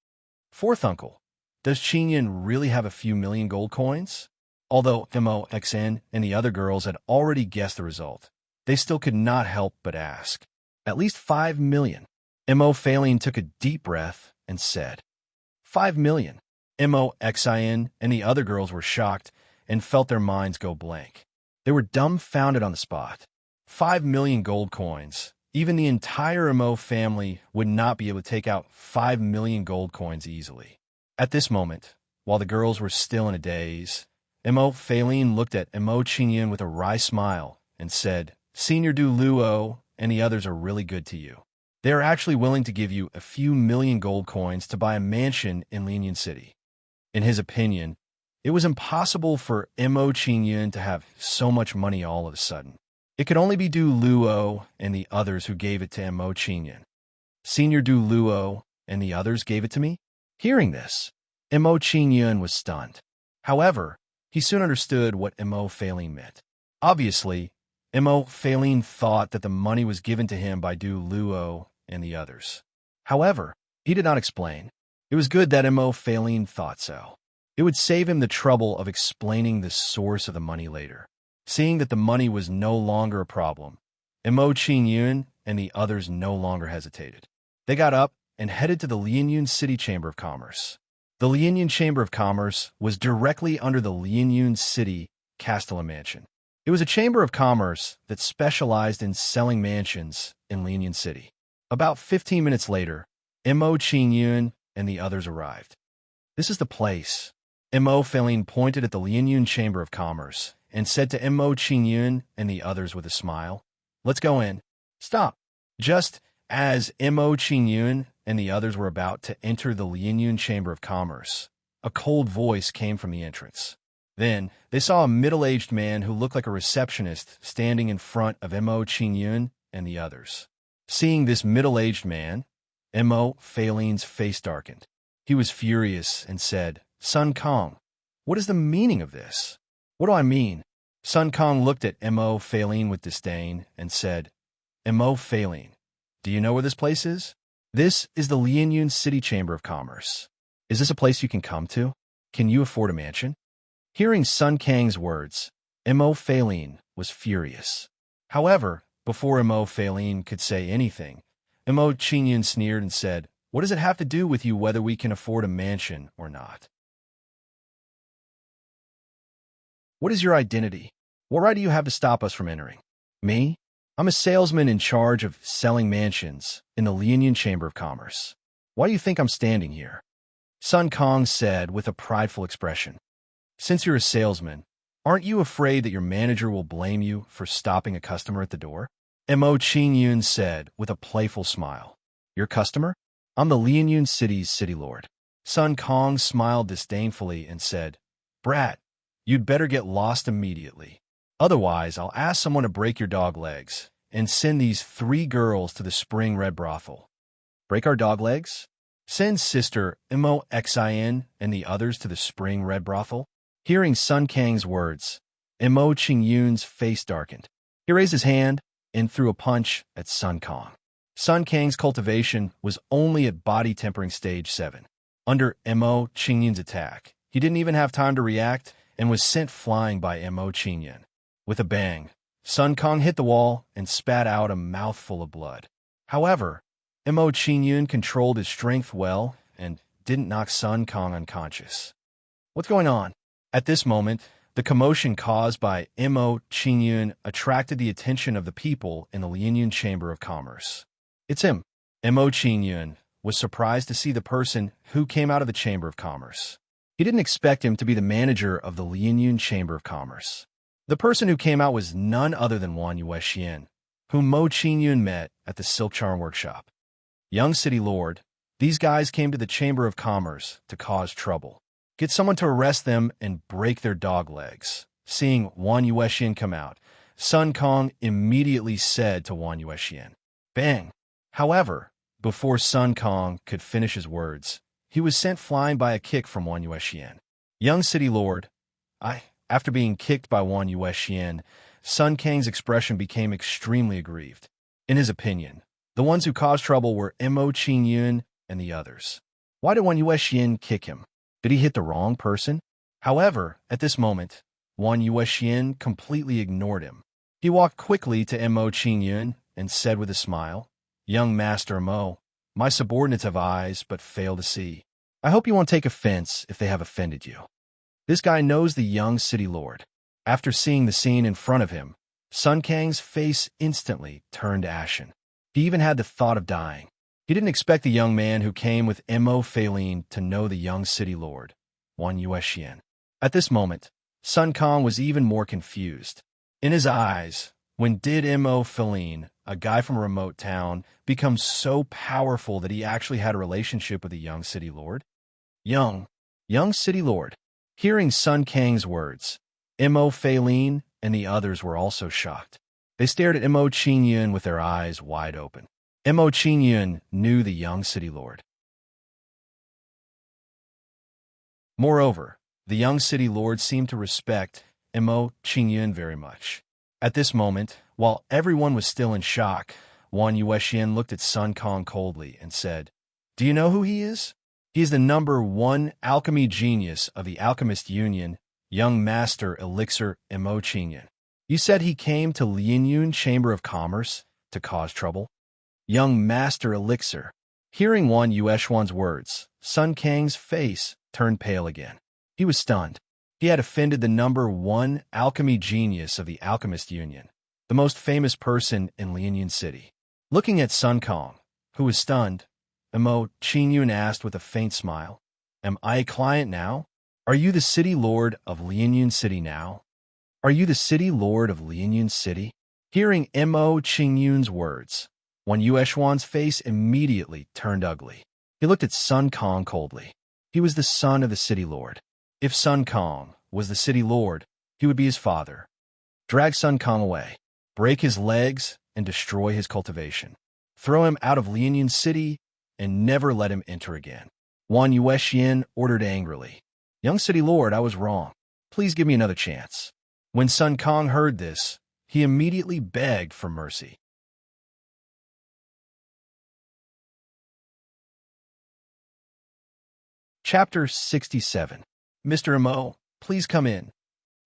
Fourth uncle, does Qingyun really have a few million gold coins? Although Mo Xan and the other girls had already guessed the result, they still could not help but ask. At least 5 million. Mo Feilin took a deep breath and said, 5 million. Mo Xian and the other girls were shocked and felt their minds go blank. They were dumbfounded on the spot. 5 million gold coins. Even the entire Mo family would not be able to take out 5 million gold coins easily. At this moment, while the girls were still in a daze, Mo Feilin looked at Mo Qingyun with a wry smile and said, Senior Du Luo and the others are really good to you. They are actually willing to give you a few million gold coins to buy a mansion in Lianyan City. In his opinion, it was impossible for Mo Qingyun to have so much money all of a sudden. It could only be Du Luo and the others who gave it to Mo Qingyun. Senior Du Luo and the others gave it to me? Hearing this, Mo Qingyun was stunned. However, he soon understood what Mo Feilin meant. Obviously, Mo Feilin thought that the money was given to him by Du Luo and the others. However, he did not explain. It was good that Mo Feilin thought so. It would save him the trouble of explaining the source of the money later. Seeing that the money was no longer a problem, Mo Qingyun and the others no longer hesitated. They got up and headed to the Lianyun City Chamber of Commerce. The Lianyun Chamber of Commerce was directly under the Lianyun City Castellan Mansion. It was a chamber of commerce that specialized in selling mansions in Lianyun City. About 15 minutes later, Mo Qingyun and the others arrived. This is the place. Mo Feilin pointed at the Lianyun Chamber of Commerce and said to Mo Qingyun and the others with a smile, "Let's go in." Stop. Just as Mo Qingyun and the others were about to enter the Lianyun Chamber of Commerce, a cold voice came from the entrance. Then, they saw a middle-aged man who looked like a receptionist standing in front of Mo Qingyun and the others. Seeing this middle-aged man, Mo Feilin's face darkened. He was furious and said, "Sun Kong, what is the meaning of this?" "What do I mean?" Sun Kong looked at Mo Feilin with disdain and said, "Mo Feilin, do you know where this place is?" "This is the Lianyun City Chamber of Commerce. Is this a place you can come to? Can you afford a mansion?" Hearing Sun Kang's words, Mo Feilin was furious. However, before Mo Feilin could say anything, Mo Qingyun sneered and said, "What does it have to do with you whether we can afford a mansion or not? What is your identity? What right do you have to stop us from entering?" "Me? I'm a salesman in charge of selling mansions in the Lianyun Chamber of Commerce. Why do you think I'm standing here?" Sun Kong said with a prideful expression. "Since you're a salesman, aren't you afraid that your manager will blame you for stopping a customer at the door?" Mo Qingyun said with a playful smile. "Your customer? I'm the Lianyun City's city lord." Sun Kong smiled disdainfully and said, "Brat, you'd better get lost immediately. Otherwise, I'll ask someone to break your dog legs and send these 3 girls to the Spring Red Brothel." "Break our dog legs? Send Sister Mo Xin and the others to the Spring Red Brothel?" Hearing Sun Kang's words, Mo Qingyun's face darkened. He raised his hand and threw a punch at Sun Kong. Sun Kang's cultivation was only at body tempering stage 7. Under Mo Qingyun's attack, he didn't even have time to react and was sent flying by Mo Qingyun. With a bang, Sun Kong hit the wall and spat out a mouthful of blood. However, Mo Qingyun controlled his strength well and didn't knock Sun Kong unconscious. "What's going on?" At this moment, the commotion caused by Mo Qingyun attracted the attention of the people in the Lianyun Chamber of Commerce. "It's him." Mo Qingyun was surprised to see the person who came out of the Chamber of Commerce. He didn't expect him to be the manager of the Lianyun Chamber of Commerce. The person who came out was none other than Wan Yuexian, whom Mo Qingyun met at the Silk Charm Workshop. "Young City Lord, these guys came to the Chamber of Commerce to cause trouble. Get someone to arrest them and break their dog legs." Seeing Wan Yuexian come out, Sun Kong immediately said to Wan Yuexian, "Bang!" However, before Sun Kong could finish his words, he was sent flying by a kick from Wan Yuexian. "Young City Lord, After being kicked by Wan Yuexian, Sun Kang's expression became extremely aggrieved. In his opinion, the ones who caused trouble were Mo Qingyun and the others. Why did Wan Yuexian kick him? Did he hit the wrong person? However, at this moment, Wan Yuexian completely ignored him. He walked quickly to Mo Qingyun and said with a smile, "Young Master Mo, my subordinates have eyes but fail to see. I hope you won't take offense if they have offended you." This guy knows the young city lord. After seeing the scene in front of him, Sun Kang's face instantly turned ashen. He even had the thought of dying. He didn't expect the young man who came with Mo Feilin to know the young city lord, Wan Yuexian. At this moment, Sun Kong was even more confused. In his eyes, when did Mo Feilin, a guy from a remote town, become so powerful that he actually had a relationship with a young city lord? Young city lord. Hearing Sun Kang's words, Mo Feilin and the others were also shocked. They stared at Mo Qingyun with their eyes wide open. Mo Qingyun knew the young city lord. Moreover, the young city lord seemed to respect Mo Qingyun very much. At this moment, while everyone was still in shock, Wan Yuexian looked at Sun Kong coldly and said, Do you know who he is? He is the #1 alchemy genius of the Alchemist Union, young master Elixir Mo Qingyun. You said he came to Lianyun Chamber of Commerce to cause trouble? Young master Elixir. Hearing Wan Yueshuan's words, Sun Kang's face turned pale again. He was stunned. He had offended the #1 alchemy genius of the Alchemist Union, the most famous person in Lianyun City. Looking at Sun Kang, who was stunned, Mo Qingyun asked with a faint smile, "Am I a client now? Are you the city lord of Lianyun City now? Are you the city lord of Lianyun City?" Hearing Mo Qingyun's words, Wan Yueshuan's face immediately turned ugly. He looked at Sun Kang coldly. He was the son of the city lord. If Sun Kang was the city lord, he would be his father. Drag Sun Kang away, break his legs, and destroy his cultivation. Throw him out of Lianyun City and never let him enter again. Wan Yuexian ordered angrily. Young city lord, I was wrong. Please give me another chance. When Sun Kang heard this, he immediately begged for mercy. Chapter 67. Mr. Mo, please come in.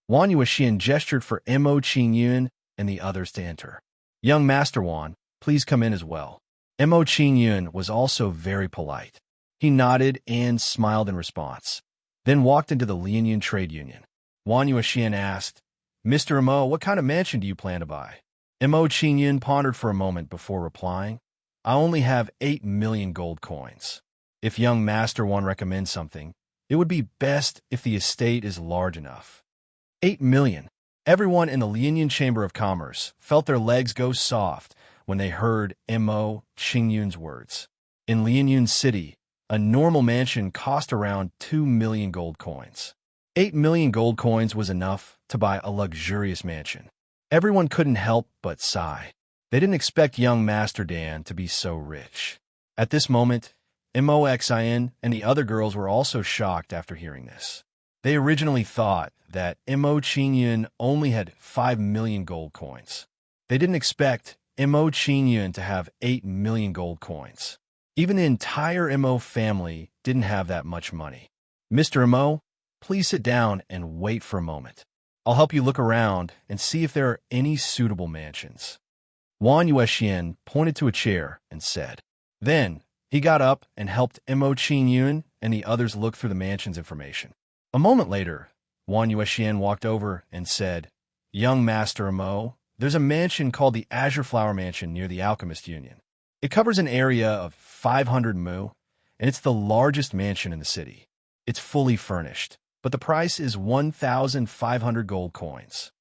Wan Yuexian gestured for Mo Qingyun and the others to enter. Young Master Wan, please come in as well. Mo Qingyun was also very polite. He nodded and smiled in response, then walked into the Lianyun Trade Union. Wan Yuexian asked, Mr. Mo, what kind of mansion do you plan to buy? Mo Qingyun pondered for a moment before replying, I only have 8 million gold coins. If young Master Wan recommends something, it would be best if the estate is large enough. 8 million. Everyone in the Lianyun Chamber of Commerce felt their legs go soft when they heard Mo Qingyun's words. In Lianyun City, a normal mansion cost around 2 million gold coins. 8 million gold coins was enough to buy a luxurious mansion. Everyone couldn't help but sigh. They didn't expect young Master Dan to be so rich. At this moment, Mo Xian and the other girls were also shocked after hearing this. They originally thought that Mo Qingyun only had 5 million gold coins. They didn't expect Mo Qingyun to have 8 million gold coins. Even the entire Mo family didn't have that much money. Mr. Mo, please sit down and wait for a moment. I'll help you look around and see if there are any suitable mansions. Wan Yuexian pointed to a chair and said. Then, he got up and helped Mo Qingyun and the others look through the mansion's information. A moment later, Wan Yuexian walked over and said, Young Master Mo, there's a mansion called the Azure Flower Mansion near the Alchemist Union. It covers an area of 500 mu, and it's the largest mansion in the city. It's fully furnished, but the price is 1,500 gold coins.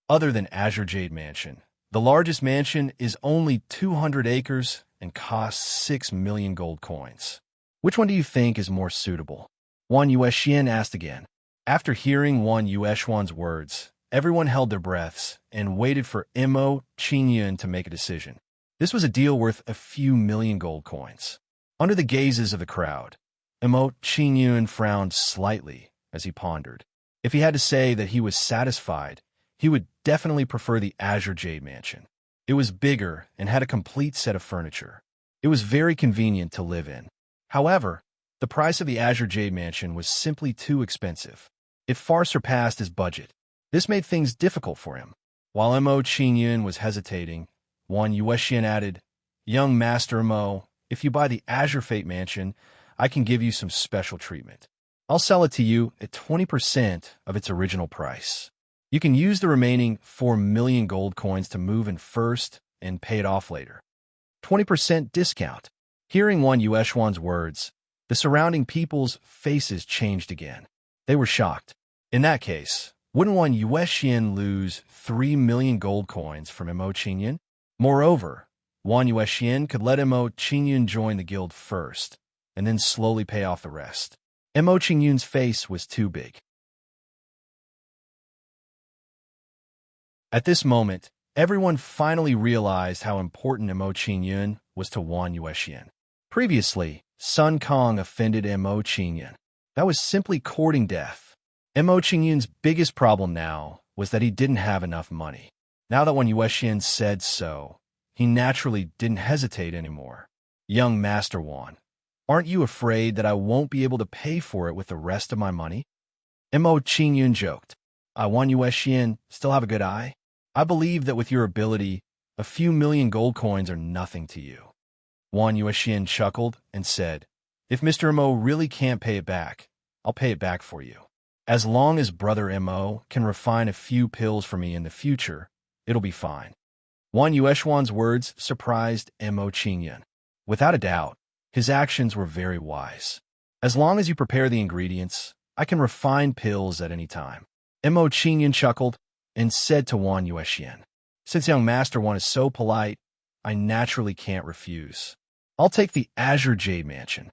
Other than Azure Jade Mansion, the largest mansion is only 200 acres and costs 6 million gold coins. Which one do you think is more suitable? Wan Yuexian asked again. After hearing Wan Yueshuan's words, everyone held their breaths and waited for Mo Qingyun to make a decision. This was a deal worth a few million gold coins. Under the gazes of the crowd, Mo Qingyun frowned slightly as he pondered. If he had to say that he was satisfied, he would definitely prefer the Azure Jade Mansion. It was bigger and had a complete set of furniture. It was very convenient to live in. However, the price of the Azure Jade Mansion was simply too expensive. It far surpassed his budget. This made things difficult for him. While Mo Qingyun was hesitating, Wan Yuexian added, Young Master Mo, if you buy the Azure Fate Mansion, I can give you some special treatment. I'll sell it to you at 20% of its original price. You can use the remaining 4 million gold coins to move in first and pay it off later. 20% discount. Hearing Wan Yueshuan's words, the surrounding people's faces changed again. They were shocked. In that case, wouldn't Wan Yuexian lose 3 million gold coins from Mo Qingyun? Moreover, Wan Yuexian could let Mo Qingyun join the guild first, and then slowly pay off the rest. Mo Qingyun's face was too big. At this moment, everyone finally realized how important Mo Qingyun was to Wan Yuexian. Previously, Sun Kang offended Mo Qingyun. That was simply courting death. Mo Qingyun's biggest problem now was that he didn't have enough money. Now that Wan Yuexian said so, he naturally didn't hesitate anymore. Young Master Wan, Aren't you afraid that I won't be able to pay for it with the rest of my money? Mo Qingyun joked. I won US yen, still have a good eye? I believe that with your ability, a few million gold coins are nothing to you. Wang Yuexian chuckled and said, If Mr. Mo really can't pay it back, I'll pay it back for you. As long as Brother Mo can refine a few pills for me in the future, it'll be fine. Wang Yuexian's words surprised Mo Qingyun. Without a doubt, his actions were very wise. As long as you prepare the ingredients, I can refine pills at any time. Mo Qingyun chuckled and said to Wang Yuexian, Since young Master One is so polite, I naturally can't refuse. I'll take the Azure Jade Mansion.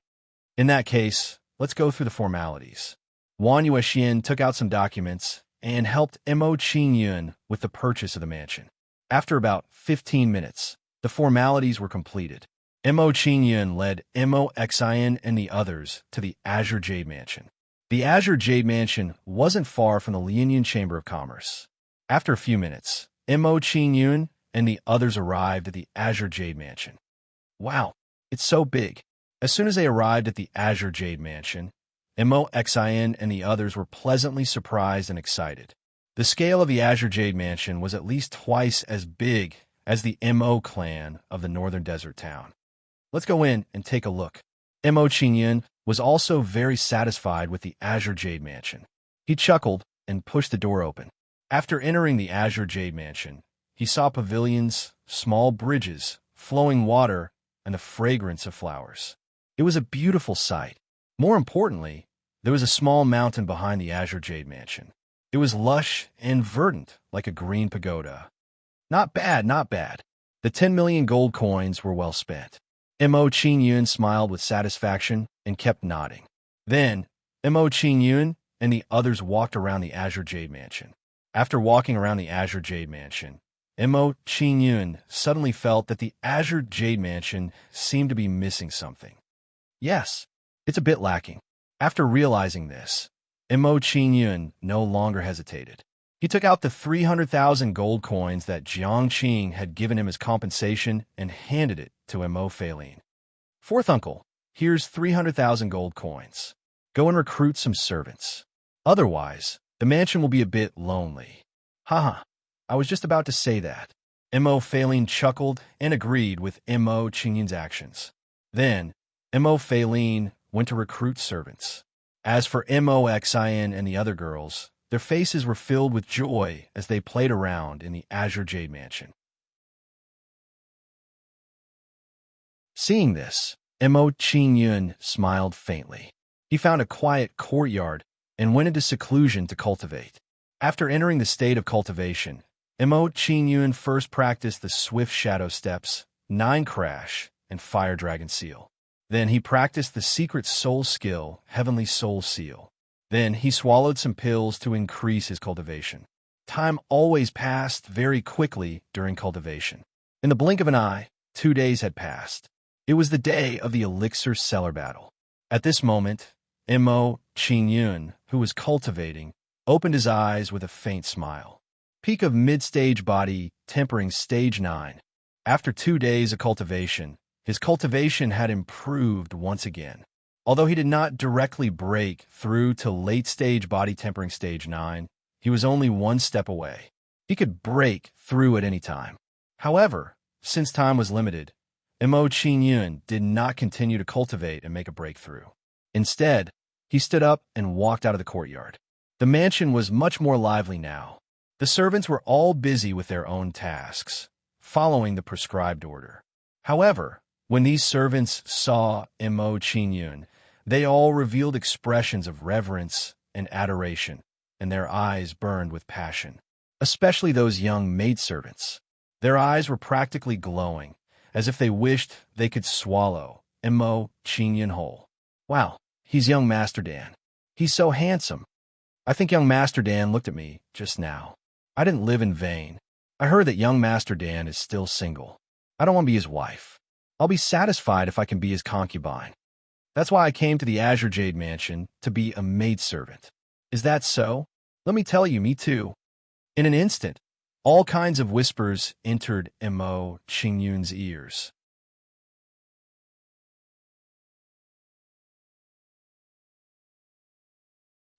In that case, let's go through the formalities. Wang Yuexian took out some documents and helped Mo Qingyun with the purchase of the mansion. After about 15 minutes, the formalities were completed. Mo Qingyun led Mo Xian and the others to the Azure Jade Mansion. The Azure Jade Mansion wasn't far from the Lianyun Chamber of Commerce. After a few minutes, Mo Qingyun and the others arrived at the Azure Jade Mansion. Wow, it's so big. As soon as they arrived at the Azure Jade Mansion, Mo Xian and the others were pleasantly surprised and excited. The scale of the Azure Jade Mansion was at least twice as big as the Mo clan of the northern desert town. Let's go in and take a look. Mo Qingyun was also very satisfied with the Azure Jade Mansion. He chuckled and pushed the door open. After entering the Azure Jade Mansion, he saw pavilions, small bridges, flowing water, and the fragrance of flowers. It was a beautiful sight. More importantly, there was a small mountain behind the Azure Jade Mansion. It was lush and verdant, like a green pagoda. Not bad, not bad. The 10 million gold coins were well spent. Mo Qingyun smiled with satisfaction and kept nodding. Then, Mo Qingyun and the others walked around the Azure Jade Mansion. After walking around the Azure Jade Mansion, Mo Qingyun suddenly felt that the Azure Jade Mansion seemed to be missing something. Yes, it's a bit lacking. After realizing this, Mo Qingyun no longer hesitated. He took out the 300,000 gold coins that Jiang Qing had given him as compensation and handed it to Mo Feilin. Fourth uncle, here's 300,000 gold coins. Go and recruit some servants. Otherwise, the mansion will be a bit lonely. Haha, I was just about to say that. Mo Feilin chuckled and agreed with Mo Qingyun's actions. Then, Mo Feilin went to recruit servants. As for Mo Xian and the other girls, their faces were filled with joy as they played around in the Azure Jade Mansion. Seeing this, Mo Qingyun smiled faintly. He found a quiet courtyard and went into seclusion to cultivate. After entering the state of cultivation, Mo Qingyun first practiced the Swift Shadow Steps, 9 Crash, and Fire Dragon Seal. Then he practiced the secret soul skill, Heavenly Soul Seal. Then he swallowed some pills to increase his cultivation. Time always passed very quickly during cultivation. In the blink of an eye, 2 days had passed. It was the day of the Elixir Cellar Battle. At this moment, Mo Qingyun, who was cultivating, opened his eyes with a faint smile. Peak of mid-stage body, tempering stage 9. After 2 days of cultivation, his cultivation had improved once again. Although he did not directly break through to late-stage body tempering stage 9, he was only 1 step away. He could break through at any time. However, since time was limited, Mo Qingyun did not continue to cultivate and make a breakthrough. Instead, he stood up and walked out of the courtyard. The mansion was much more lively now. The servants were all busy with their own tasks, following the prescribed order. However, when these servants saw Mo Qingyun, they all revealed expressions of reverence and adoration, and their eyes burned with passion, especially those young maidservants. Their eyes were practically glowing, as if they wished they could swallow Mo Qingyun whole. Wow, he's young Master Dan. He's so handsome. I think young Master Dan looked at me just now. I didn't live in vain. I heard that young Master Dan is still single. I don't want to be his wife. I'll be satisfied if I can be his concubine. That's why I came to the Azure Jade Mansion to be a maidservant. Is that so? Let me tell you, me too. In an instant, all kinds of whispers entered Mo Qingyun's ears.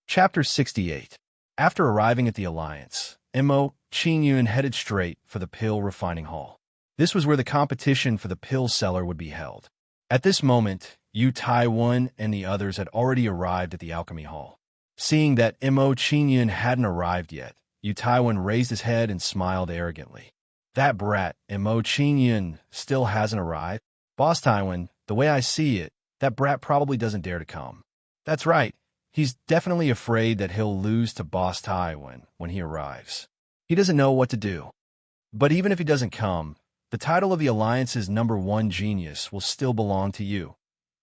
Chapter 68. After arriving at the Alliance, Mo Qingyun headed straight for the pill refining hall. This was where the competition for the pill seller would be held. At this moment, Yu Taiwan and the others had already arrived at the alchemy hall. Seeing that Mo Qingyun hadn't arrived yet, Yu Taiwan raised his head and smiled arrogantly. That brat, Mo Qingyun, still hasn't arrived? Boss Taiwan, the way I see it, that brat probably doesn't dare to come. That's right. He's definitely afraid that he'll lose to Boss Taiwan when he arrives. He doesn't know what to do. But even if he doesn't come, the title of the Alliance's #1 genius will still belong to you,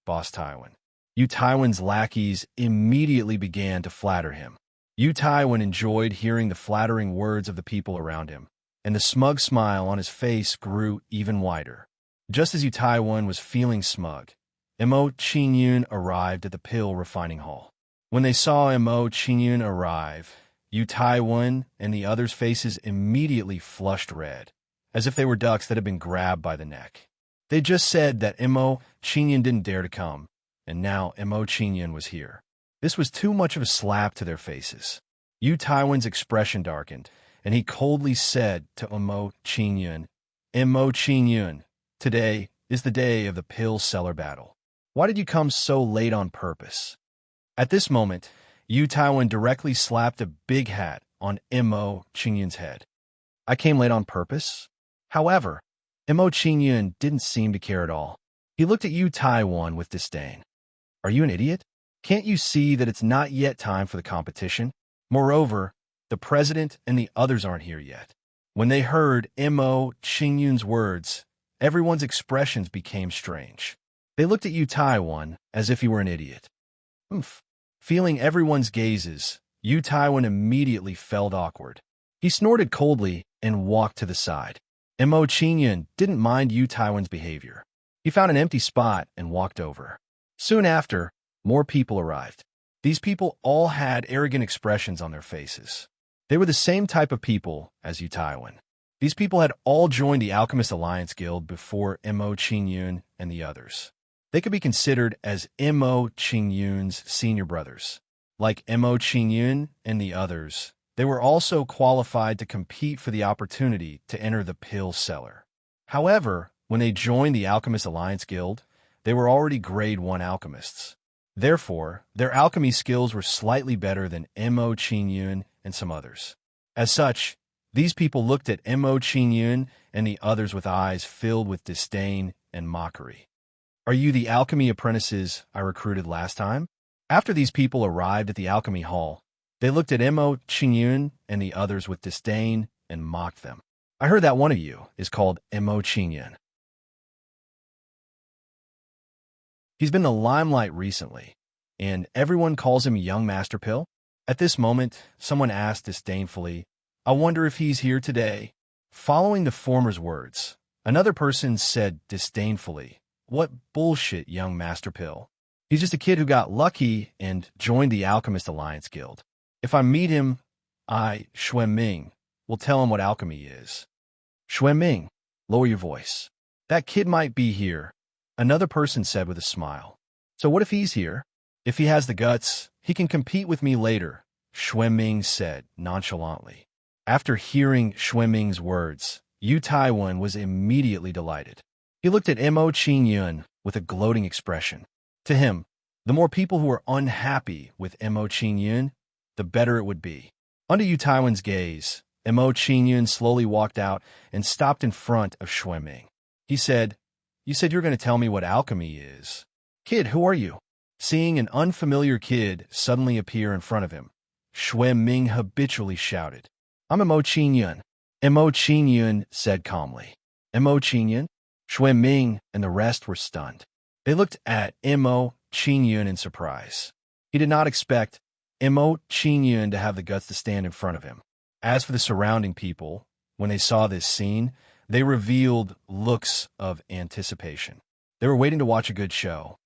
Boss Taiwan. Yu Taiwan's lackeys immediately began to flatter him. Yu Taiwan enjoyed hearing the flattering words of the people around him, and the smug smile on his face grew even wider. Just as Yu Taiwan was feeling smug, Mo Qingyun arrived at the pill refining hall. When they saw Mo Qingyun arrive, Yu Taiwan and the others' faces immediately flushed red, as if they were ducks that had been grabbed by the neck. They just said that Mo Qingyun didn't dare to come, and now Mo Qingyun was here. This was too much of a slap to their faces. Yu Taiwan's expression darkened, and he coldly said to Mo Qingyun, Mo Qingyun, today is the day of the pill seller battle. Why did you come so late on purpose? At this moment, Yu Taiwan directly slapped a big hat on Mo Qingyun's head. I came late on purpose? However, Mo Qingyun didn't seem to care at all. He looked at Yu Taiwan with disdain. Are you an idiot? Can't you see that it's not yet time for the competition? Moreover, the president and the others aren't here yet. When they heard Mo Qingyun's words, everyone's expressions became strange. They looked at Yu Taiwan as if he were an idiot. Feeling everyone's gazes, Yu Taiwan immediately felt awkward. He snorted coldly and walked to the side. Mo Qingyun didn't mind Yu Taiwan's behavior. He found an empty spot and walked over. Soon after, more people arrived. These people all had arrogant expressions on their faces. They were the same type of people as Yu Taiwan. These people had all joined the Alchemist Alliance Guild before Mo Qingyun and the others. They could be considered as Mo Qingyun's senior brothers. Like Mo Qingyun and the others, they were also qualified to compete for the opportunity to enter the pill seller. However, when they joined the Alchemist Alliance Guild, they were already grade 1 alchemists. Therefore, their alchemy skills were slightly better than Mo Qingyun and some others. As such, these people looked at Mo Qingyun and the others with eyes filled with disdain and mockery. Are you the alchemy apprentices I recruited last time? After these people arrived at the alchemy hall, they looked at Mo Qingyun and the others with disdain and mocked them. I heard that one of you is called Mo Qingyun. He's been in the limelight recently, and everyone calls him Young Master Pill. At this moment, someone asked disdainfully, I wonder if he's here today. Following the former's words, another person said disdainfully, what bullshit, Young Master Pill. He's just a kid who got lucky and joined the Alchemist Alliance Guild. If I meet him, I, Xueming, will tell him what alchemy is. Xueming, lower your voice. That kid might be here, another person said with a smile. So what if he's here? If he has the guts, he can compete with me later, Xueming said nonchalantly. After hearing Xueming's words, Yu Taiwan was immediately delighted. He looked at Mo Qingyun with a gloating expression. To him, the more people who were unhappy with Mo Qingyun, the better it would be. Under Yu Taiwan's gaze, Mo Qingyun slowly walked out and stopped in front of Xueming. He said, You said you're going to tell me what alchemy is. Kid, who are you? Seeing an unfamiliar kid suddenly appear in front of him, Xueming habitually shouted, I'm Mo Qingyun. Mo Qingyun said calmly. Mo Qingyun? Xueming and the rest were stunned. They looked at Mo Qingyun in surprise. He did not expect Mo Qingyun to have the guts to stand in front of him. As for the surrounding people, when they saw this scene, they revealed looks of anticipation. They were waiting to watch a good show.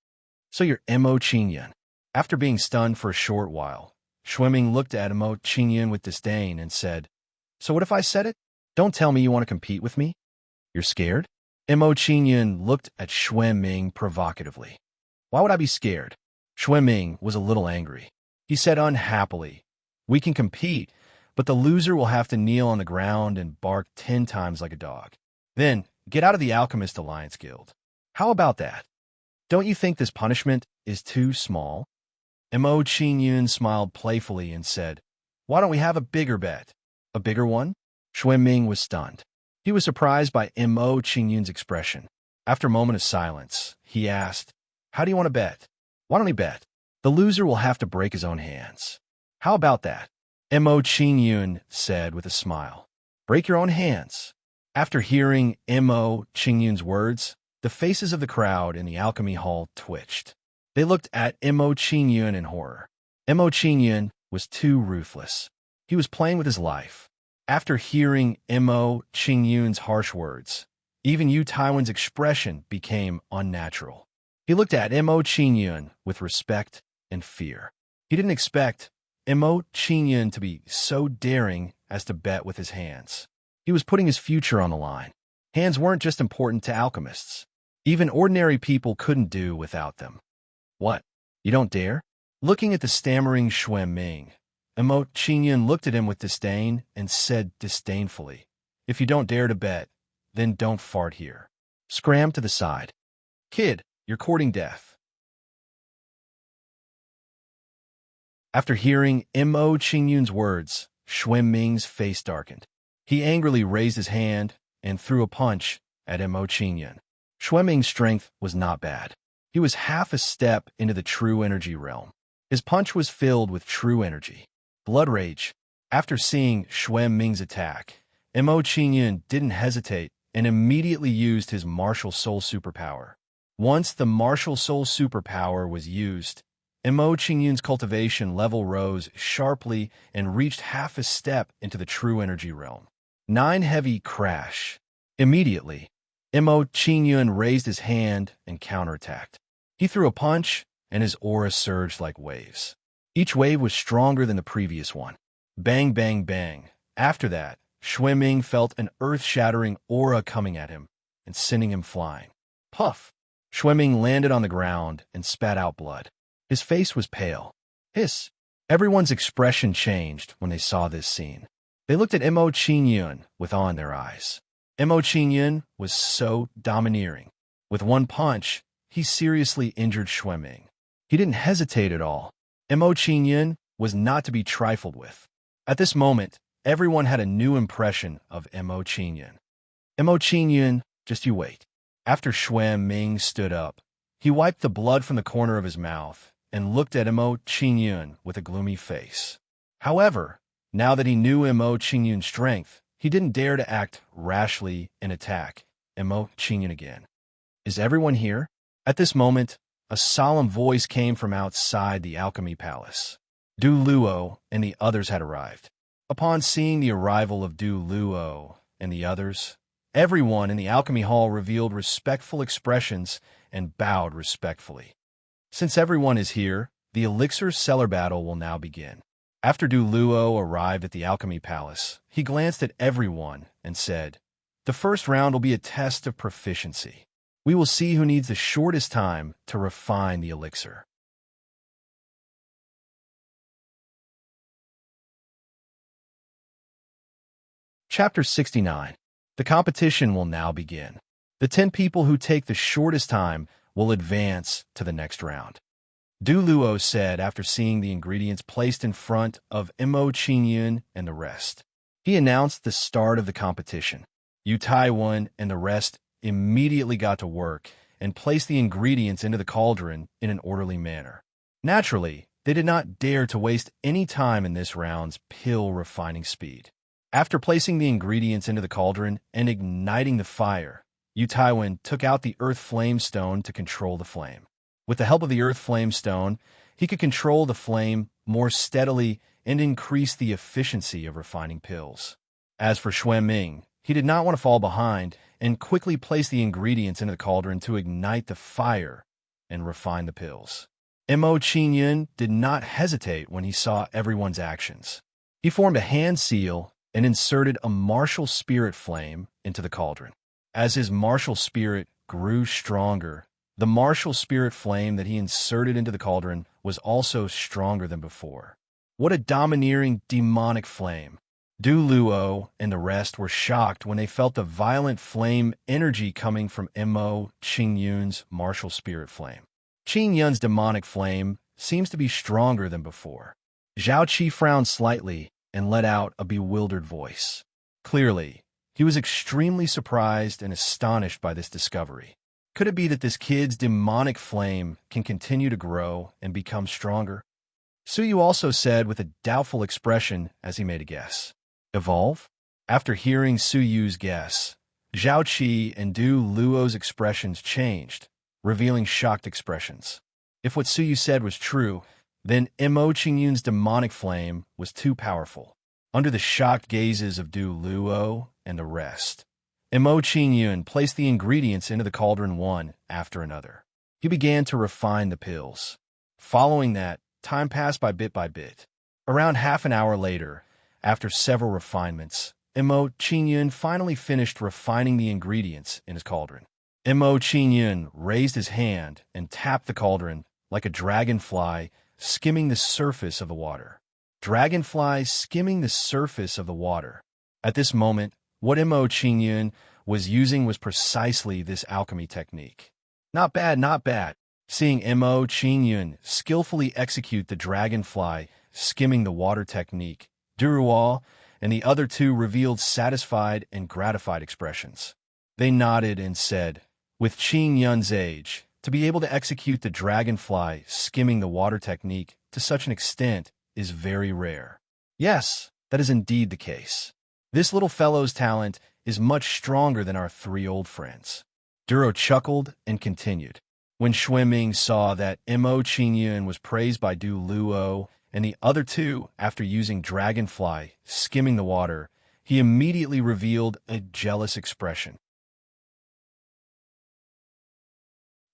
So you're Mo Qingyun. After being stunned for a short while, Xueming looked at Mo Qingyun with disdain and said, So what if I said it? Don't tell me you want to compete with me. You're scared? Mo Qingyun looked at Xueming provocatively. Why would I be scared? Xueming was a little angry. He said unhappily, "We can compete, but the loser will have to kneel on the ground and bark 10 times like a dog. Then get out of the Alchemist Alliance Guild. How about that? Don't you think this punishment is too small?" Mo Qingyun smiled playfully and said, "Why don't we have a bigger bet?" "A bigger one?" Xuanming was stunned. He was surprised by Mo Qingyun's expression. After a moment of silence, he asked, "How do you want to bet?" "Why don't we bet? The loser will have to break his own hands." "How about that?" Mo Qingyun said with a smile. "Break your own hands." After hearing Mo Qingyun's words, the faces of the crowd in the alchemy hall twitched. They looked at Mo Qingyun in horror. Mo Qingyun was too ruthless. He was playing with his life. After hearing Mo Qingyun's harsh words, even Yu Taiwan's expression became unnatural. He looked at Mo Qingyun with respect and fear. He didn't expect Mo Qingyun to be so daring as to bet with his hands. He was putting his future on the line. Hands weren't just important to alchemists. Even ordinary people couldn't do without them. "What? You don't dare?" Looking at the stammering Xuanming, Mo Qingyun looked at him with disdain and said disdainfully, "If you don't dare to bet, then don't fart here. Scram to the side. Kid, you're courting death." After hearing Mo Qingyun's words, Xuanming's face darkened. He angrily raised his hand and threw a punch at Mo Qingyun. Xuanming's strength was not bad. He was half a step into the true energy realm. His punch was filled with true energy. Blood rage. After seeing Xuanming's attack, Mo Qingyun didn't hesitate and immediately used his martial soul superpower. Once the martial soul superpower was used, Mo Qingyun's cultivation level rose sharply and reached half a step into the true energy realm. 9 heavy crash. Immediately, Mo Qingyun raised his hand and counterattacked. He threw a punch, and his aura surged like waves. Each wave was stronger than the previous one. Bang, bang, bang. After that, Xuanming felt an earth-shattering aura coming at him and sending him flying. Puff! Xuanming landed on the ground and spat out blood. His face was pale. Hiss! Everyone's expression changed when they saw this scene. They looked at Mo Qingyun with awe in their eyes. Mo Qingyun was so domineering. With one punch, he seriously injured Xuanming. He didn't hesitate at all. Mo Qingyun was not to be trifled with. At this moment, everyone had a new impression of Mo Qingyun. Mo Qingyun, just you wait. After Xuanming stood up, he wiped the blood from the corner of his mouth and looked at Mo Qingyun with a gloomy face. However, now that he knew Mo Qingyun's strength, he didn't dare to act rashly and attack Mo Qingyun again. "Is everyone here?" At this moment, a solemn voice came from outside the alchemy palace. Du Luo and the others had arrived. Upon seeing the arrival of Du Luo and the others, everyone in the alchemy hall revealed respectful expressions and bowed respectfully. Since everyone is here, the elixir seller battle will now begin. After Du Luo arrived at the alchemy palace, he glanced at everyone and said, "The first round will be a test of proficiency. We will see who needs the shortest time to refine the elixir." Chapter 69. The competition will now begin. The 10 people who take the shortest time will advance to the next round. Du Luo said after seeing the ingredients placed in front of Mo Qingyun and the rest. He announced the start of the competition. Yu Taiwan and the rest immediately got to work and placed the ingredients into the cauldron in an orderly manner. Naturally, they did not dare to waste any time in this round's pill refining speed. After placing the ingredients into the cauldron and igniting the fire, Yu Taiwan took out the earth flame stone to control the flame. With the help of the earth flame stone, he could control the flame more steadily and increase the efficiency of refining pills. As for Xuanming, he did not want to fall behind and quickly placed the ingredients into the cauldron to ignite the fire and refine the pills. Mo Qingyun did not hesitate when he saw everyone's actions. He formed a hand seal and inserted a martial spirit flame into the cauldron. As his martial spirit grew stronger, The martial spirit flame that he inserted into the cauldron was also stronger than before. What a domineering, demonic flame! Du Luo and the rest were shocked when they felt the violent flame energy coming from Mo Qingyun's martial spirit flame. Qingyun's demonic flame seems to be stronger than before. Zhao Qi frowned slightly and let out a bewildered voice. Clearly, he was extremely surprised and astonished by this discovery. Could it be that this kid's demonic flame can continue to grow and become stronger? Suyu also said with a doubtful expression as he made a guess. Evolve? After hearing Suyu's guess, Zhao Qi and Du Luo's expressions changed, revealing shocked expressions. If what Suyu said was true, then Mo Qingyun's demonic flame was too powerful. Under the shocked gazes of Du Luo and the rest, Mo Qingyun placed the ingredients into the cauldron one after another. He began to refine the pills. Following that, time passed by bit. Around half an hour later, after several refinements, Mo Qingyun finally finished refining the ingredients in his cauldron. Mo Qingyun raised his hand and tapped the cauldron like a dragonfly skimming the surface of the water. Dragonfly skimming the surface of the water. At this moment, what Mo Qingyun was using was precisely this alchemy technique. Not bad, not bad. Seeing Mo Qingyun skillfully execute the dragonfly skimming the water technique, Duruo and the other two revealed satisfied and gratified expressions. They nodded and said, with Qingyun's age, to be able to execute the dragonfly skimming the water technique to such an extent is very rare. Yes, that is indeed the case. This little fellow's talent is much stronger than our three old friends. Duro chuckled and continued. When Xueming saw that Mo Qingyun was praised by Du Luo and the other two after using dragonfly skimming the water, he immediately revealed a jealous expression.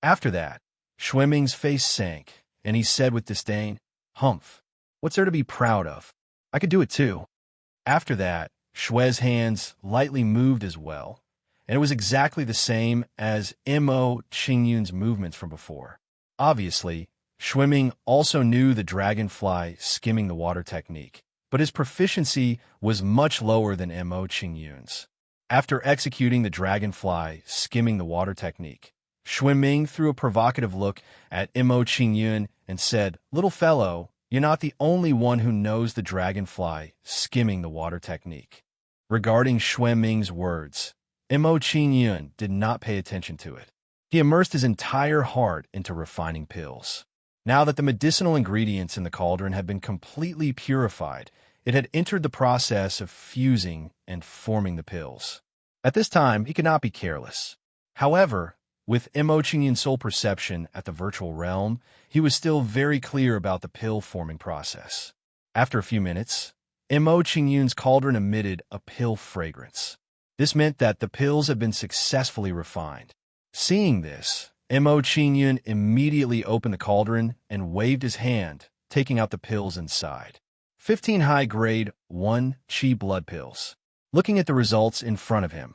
After that, Xueming's face sank, and he said with disdain, "Humph, what's there to be proud of? I could do it too." After that, Xue's hands lightly moved as well, and it was exactly the same as Mo Qingyun's movements from before. Obviously, Xueming also knew the dragonfly skimming the water technique, but his proficiency was much lower than Mo Qingyun's. After executing the dragonfly skimming the water technique, Xueming threw a provocative look at Mo Qingyun and said, "Little fellow, you're not the only one who knows the dragonfly skimming the water technique." Regarding Xueming's words, Mo Qingyun did not pay attention to it. He immersed his entire heart into refining pills. Now that the medicinal ingredients in the cauldron had been completely purified, it had entered the process of fusing and forming the pills. At this time, he could not be careless. However, with Mo Qingyun's soul perception at the virtual realm, he was still very clear about the pill-forming process. After a few minutes, Mo Qingyun's cauldron emitted a pill fragrance. This meant that the pills had been successfully refined. Seeing this, Mo Qingyun immediately opened the cauldron and waved his hand, taking out the pills inside. 15 high-grade 1 Qi blood pills. Looking at the results in front of him,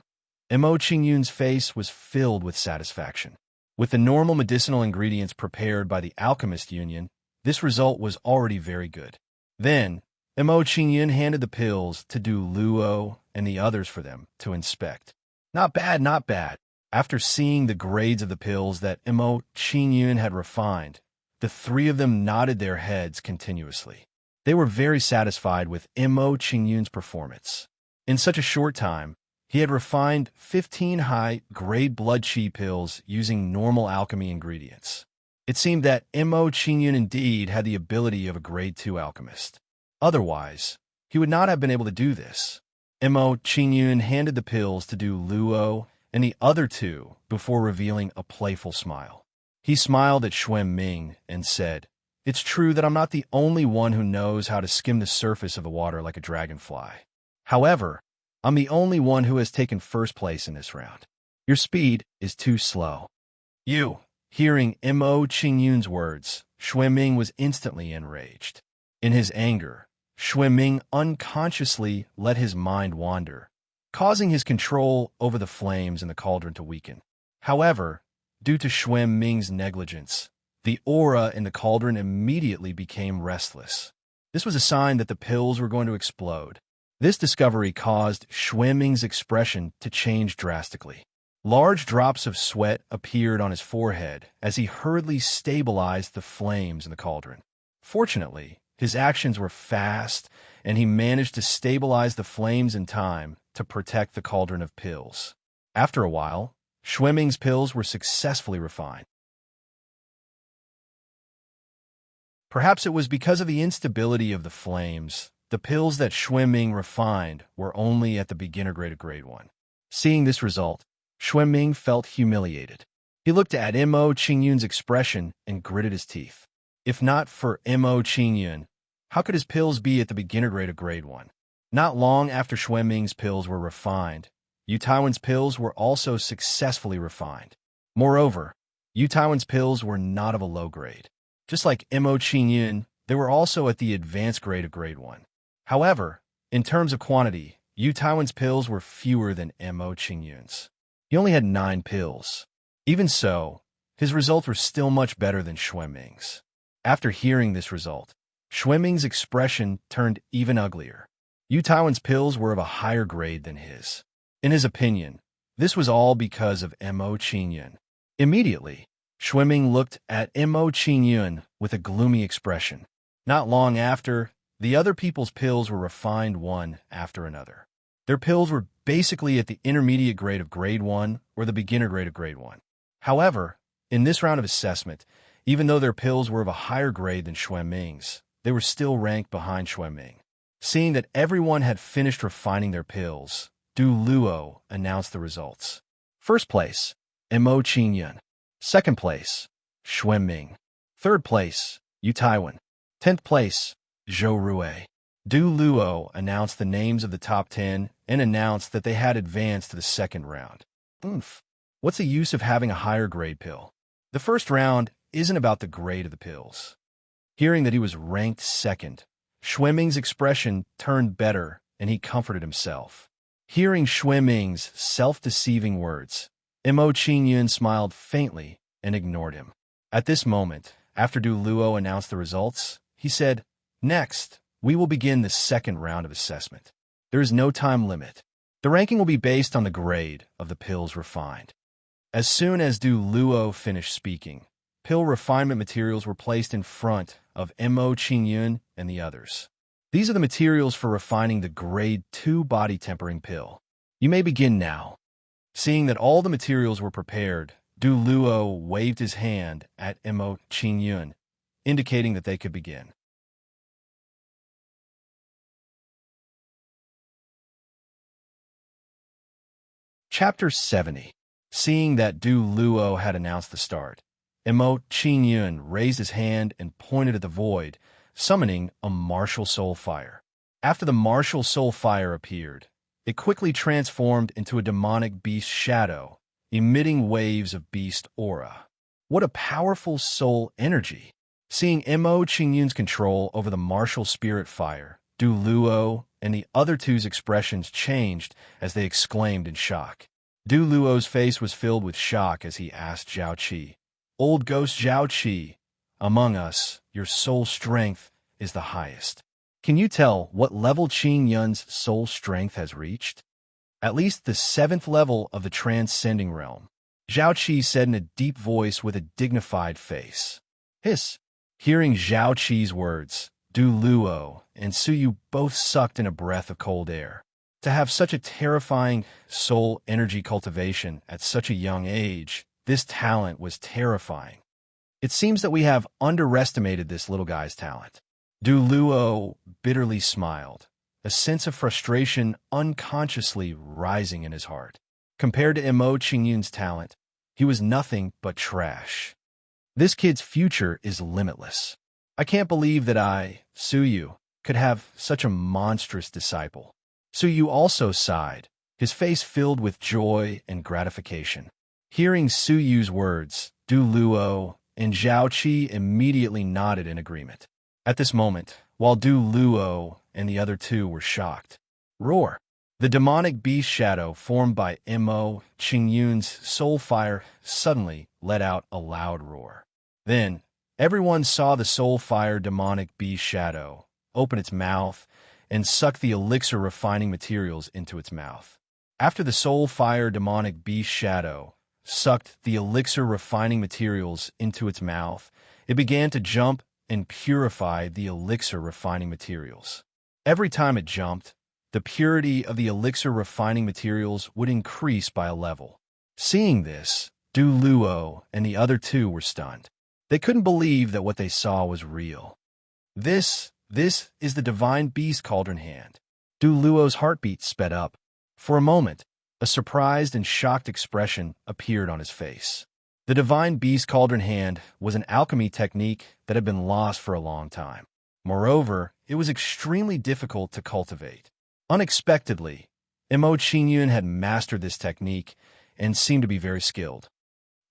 Mo Qingyun's face was filled with satisfaction. With the normal medicinal ingredients prepared by the Alchemist Union, this result was already very good. Then, Mo Qingyun handed the pills to Du Luo and the others for them to inspect. Not bad, not bad. After seeing the grades of the pills that Mo Qingyun had refined, the three of them nodded their heads continuously. They were very satisfied with Mo Qingyun's performance. In such a short time, he had refined 15 high-grade blood qi pills using normal alchemy ingredients. It seemed that Mo Qingyun indeed had the ability of a grade 2 alchemist. Otherwise, he would not have been able to do this. Mo Qingyun handed the pills to Du Luo and the other two before revealing a playful smile. He smiled at Xueming and said, "It's true that I'm not the only one who knows how to skim the surface of the water like a dragonfly. However, I'm the only one who has taken first place in this round. Your speed is too slow." Hearing Mo Qingyun's words, Xueming was instantly enraged. In his anger, Xueming unconsciously let his mind wander, causing his control over the flames in the cauldron to weaken. However, due to Xuan Ming's negligence. The aura in the cauldron immediately became restless. This was a sign that the pills were going to explode. This discovery caused Xuan Ming's expression to change drastically. Large drops of sweat appeared on his forehead as he hurriedly stabilized the flames in the cauldron. Fortunately, his actions were fast, and he managed to stabilize the flames in time to protect the cauldron of pills. After a while, Xuan Ming's pills were successfully refined. Perhaps it was because of the instability of the flames. The pills that Xuan Ming refined were only at the beginner grade of grade 1. Seeing this result, Xuan Ming felt humiliated. He looked at Mo Qingyun's expression and gritted his teeth. If not for Mo Qingyun, how could his pills be at the beginner grade of grade 1? Not long after Xuan Ming's pills were refined, Yu Taiwan's pills were also successfully refined. Moreover, Yu Taiwan's pills were not of a low grade. Just like Mo Qingyun, they were also at the advanced grade of grade 1. However, in terms of quantity, Yu Taiwan's pills were fewer than Mo Qingyun's. He only had 9 pills. Even so, his results were still much better than Xuan Ming's. After hearing this result, Xuan Ming's expression turned even uglier. Yu Taiwan's pills were of a higher grade than his. In his opinion, this was all because of Mo Qingyun. Immediately, Xuan Ming looked at Mo Qingyun with a gloomy expression. Not long after, the other people's pills were refined one after another. Their pills were basically at the intermediate grade of grade 1 or the beginner grade of grade 1. However, in this round of assessment, even though their pills were of a higher grade than Xuan Ming's, they were still ranked behind Xuan Ming. Seeing that everyone had finished refining their pills, Du Luo announced the results. First place, Mo Qingyun. Second place, Xuan Ming. Third place, Yu Taiwan. 10th place, Zhou Rui. Du Luo announced the names of the top 10 and announced that they had advanced to the second round. Oomph. What's the use of having a higher grade pill? The first round isn't about the grade of the pills. Hearing that he was ranked second, Xuan Ming's expression turned better and he comforted himself. Hearing Xuan Ming's self-deceiving words, Mo Qingyun smiled faintly and ignored him. At this moment, after Du Luo announced the results, he said, "Next, we will begin the second round of assessment. There is no time limit. The ranking will be based on the grade of the pills refined." As soon as Du Luo finished speaking, pill refinement materials were placed in front of Mo Qingyun and the others. These are the materials for refining the grade 2 body tempering pill. You may begin now. Seeing that all the materials were prepared, Du Luo waved his hand at Mo Qingyun, indicating that they could begin. Chapter 70. Seeing that Du Luo had announced the start, Mo Qingyun raised his hand and pointed at the void, summoning a martial soul fire. After the martial soul fire appeared, it quickly transformed into a demonic beast shadow, emitting waves of beast aura. What a powerful soul energy! Seeing Mo Qingyun's control over the martial spirit fire, Du Luo and the other two's expressions changed as they exclaimed in shock. Du Luo's face was filled with shock as he asked Zhao Qi, "Old ghost Zhao Qi, among us, your soul strength is the highest. Can you tell what level Qing Yun's soul strength has reached?" "At least the 7th level of the transcending realm," Zhao Qi said in a deep voice with a dignified face. Hiss. Hearing Zhao Qi's words, Du Luo and Suyu both sucked in a breath of cold air. To have such a terrifying soul energy cultivation at such a young age, this talent was terrifying. It seems that we have underestimated this little guy's talent. Du Luo bitterly smiled, a sense of frustration unconsciously rising in his heart. Compared to Mo Qingyun's talent, he was nothing but trash. This kid's future is limitless. I can't believe that I, Suyu, could have such a monstrous disciple. Suyu also sighed, his face filled with joy and gratification. Hearing Suyu's words, Du Luo and Zhao Qi immediately nodded in agreement. At this moment, while Du Luo and the other two were shocked, roar! The demonic beast shadow formed by Mo Qingyun's soul fire suddenly let out a loud roar. Then, everyone saw the soul fire demonic beast shadow open its mouth and suck the elixir refining materials into its mouth. After the soul fire demonic beast shadow sucked the elixir refining materials into its mouth, it began to jump and purify the elixir refining materials. Every time it jumped, the purity of the elixir refining materials would increase by a level. Seeing this, Du Luo and the other two were stunned. They couldn't believe that what they saw was real. This is the divine beast cauldron hand. Du Luo's heartbeat sped up. For a moment, a surprised and shocked expression appeared on his face. The divine beast cauldron hand was an alchemy technique that had been lost for a long time. Moreover, it was extremely difficult to cultivate. Unexpectedly, Mo Qingyun had mastered this technique and seemed to be very skilled.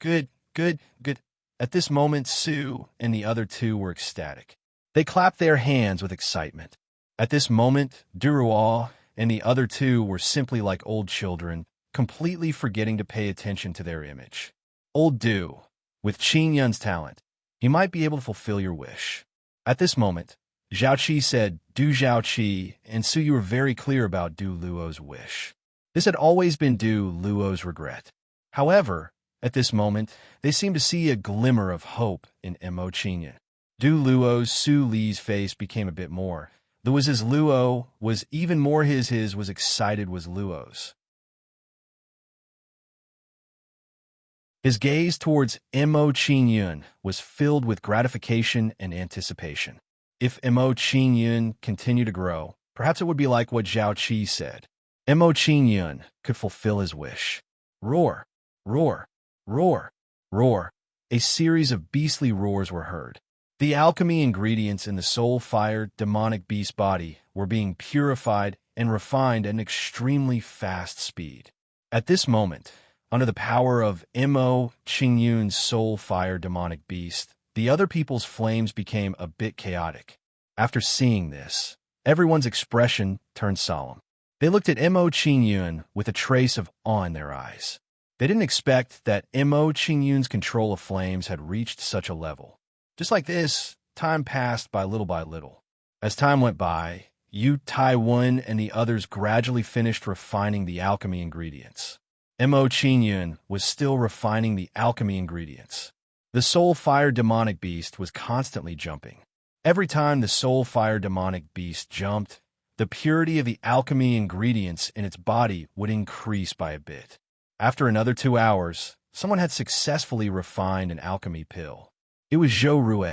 Good. At this moment, Su and the other two were ecstatic. They clapped their hands with excitement. At this moment, Duruo and the other two were simply like old children, completely forgetting to pay attention to their image. Old Du, with Qingyun's talent, he might be able to fulfill your wish. At this moment, Zhaoqi said, Du Zhaoqi, and Su, you were very clear about Du Luo's wish. This had always been Du Luo's regret. However, at this moment, they seemed to see a glimmer of hope in Mo Qingyun. Du Luo's Su Li's face became a bit more. Though his Luo was even more his was excited was Luo's. His gaze towards Mo Qingyun was filled with gratification and anticipation. If Mo Qingyun continued to grow, perhaps it would be like what Zhao Qi said. Mo Qingyun could fulfill his wish. Roar, roar, roar, roar. A series of beastly roars were heard. The alchemy ingredients in the soul fire demonic beast body were being purified and refined at an extremely fast speed. At this moment, under the power of Mo Qingyun's soul fire demonic beast, the other people's flames became a bit chaotic. After seeing this, everyone's expression turned solemn. They looked at Mo Qingyun with a trace of awe in their eyes. They didn't expect that Mo Qingyun's control of flames had reached such a level. Just like this, time passed by little. As time went by, Yu Taiwan and the others gradually finished refining the alchemy ingredients. Mo Qingyun was still refining the alchemy ingredients. The soul fire demonic beast was constantly jumping. Every time the soul fire demonic beast jumped, the purity of the alchemy ingredients in its body would increase by a bit. After another 2 hours, someone had successfully refined an alchemy pill. It was Zhou Rue.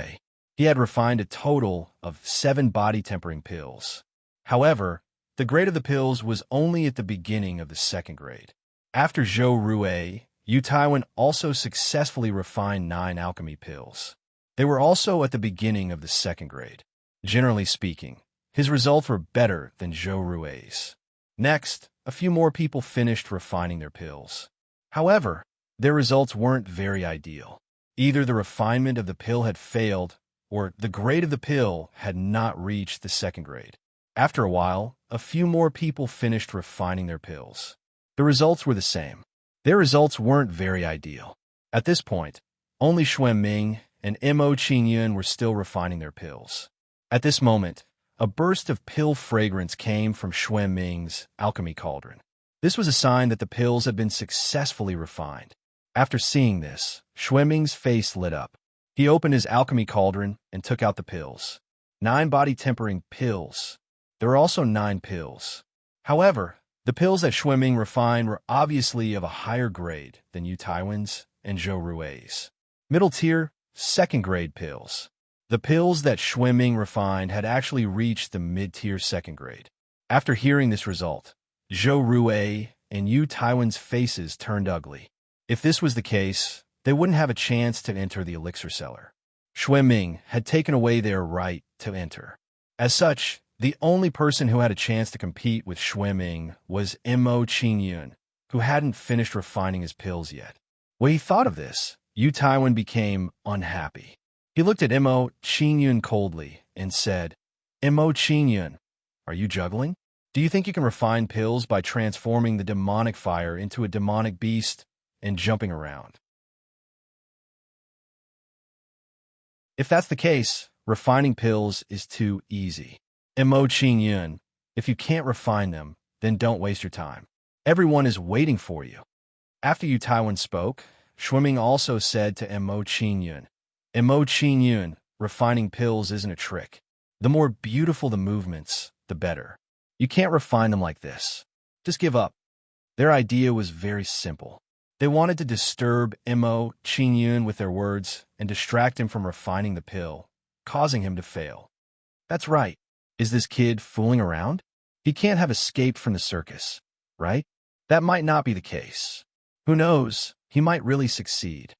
He had refined a total of 7 body-tempering pills. However, the grade of the pills was only at the beginning of the 2nd grade. After Zhou Rue, Yu Taiwan also successfully refined 9 alchemy pills. They were also at the beginning of the 2nd grade. Generally speaking, his results were better than Zhou Rue's. Next, a few more people finished refining their pills. However, their results weren't very ideal. Either the refinement of the pill had failed, or the grade of the pill had not reached the 2nd grade. After a while, a few more people finished refining their pills. The results were the same. Their results weren't very ideal. At this point, only Xuanming and Mo Qingyun were still refining their pills. At this moment, a burst of pill fragrance came from Xuanming's alchemy cauldron. This was a sign that the pills had been successfully refined. After seeing this, Xuanming's face lit up. He opened his alchemy cauldron and took out the pills. 9 body-tempering pills. There were also 9 pills. However, the pills that Xuanming refined were obviously of a higher grade than Yu Taiwan's and Zhou Rue's. Middle-tier, 2nd grade pills. The pills that Xuanming refined had actually reached the mid-tier 2nd grade. After hearing this result, Zhou Rue and Yu Taiwan's faces turned ugly. If this was the case, they wouldn't have a chance to enter the elixir cellar. Xuanming had taken away their right to enter. As such, the only person who had a chance to compete with Xuanming was Mo Qingyun, who hadn't finished refining his pills yet. When he thought of this, Yu Taiwan became unhappy. He looked at Mo Qingyun coldly and said, Mo Qingyun, are you juggling? Do you think you can refine pills by transforming the demonic fire into a demonic beast and jumping around? If that's the case, refining pills is too easy. Mo Qing Yun, if you can't refine them, then don't waste your time. Everyone is waiting for you. After Yu Taiwan spoke, Shuiming also said to Mo Qing Yun, Mo Qing Yun, refining pills isn't a trick. The more beautiful the movements, the better. You can't refine them like this. Just give up. Their idea was very simple. They wanted to disturb Mo Qing Yun with their words and distract him from refining the pill, causing him to fail. That's right. Is this kid fooling around? He can't have escaped from the circus, right? That might not be the case. Who knows? He might really succeed.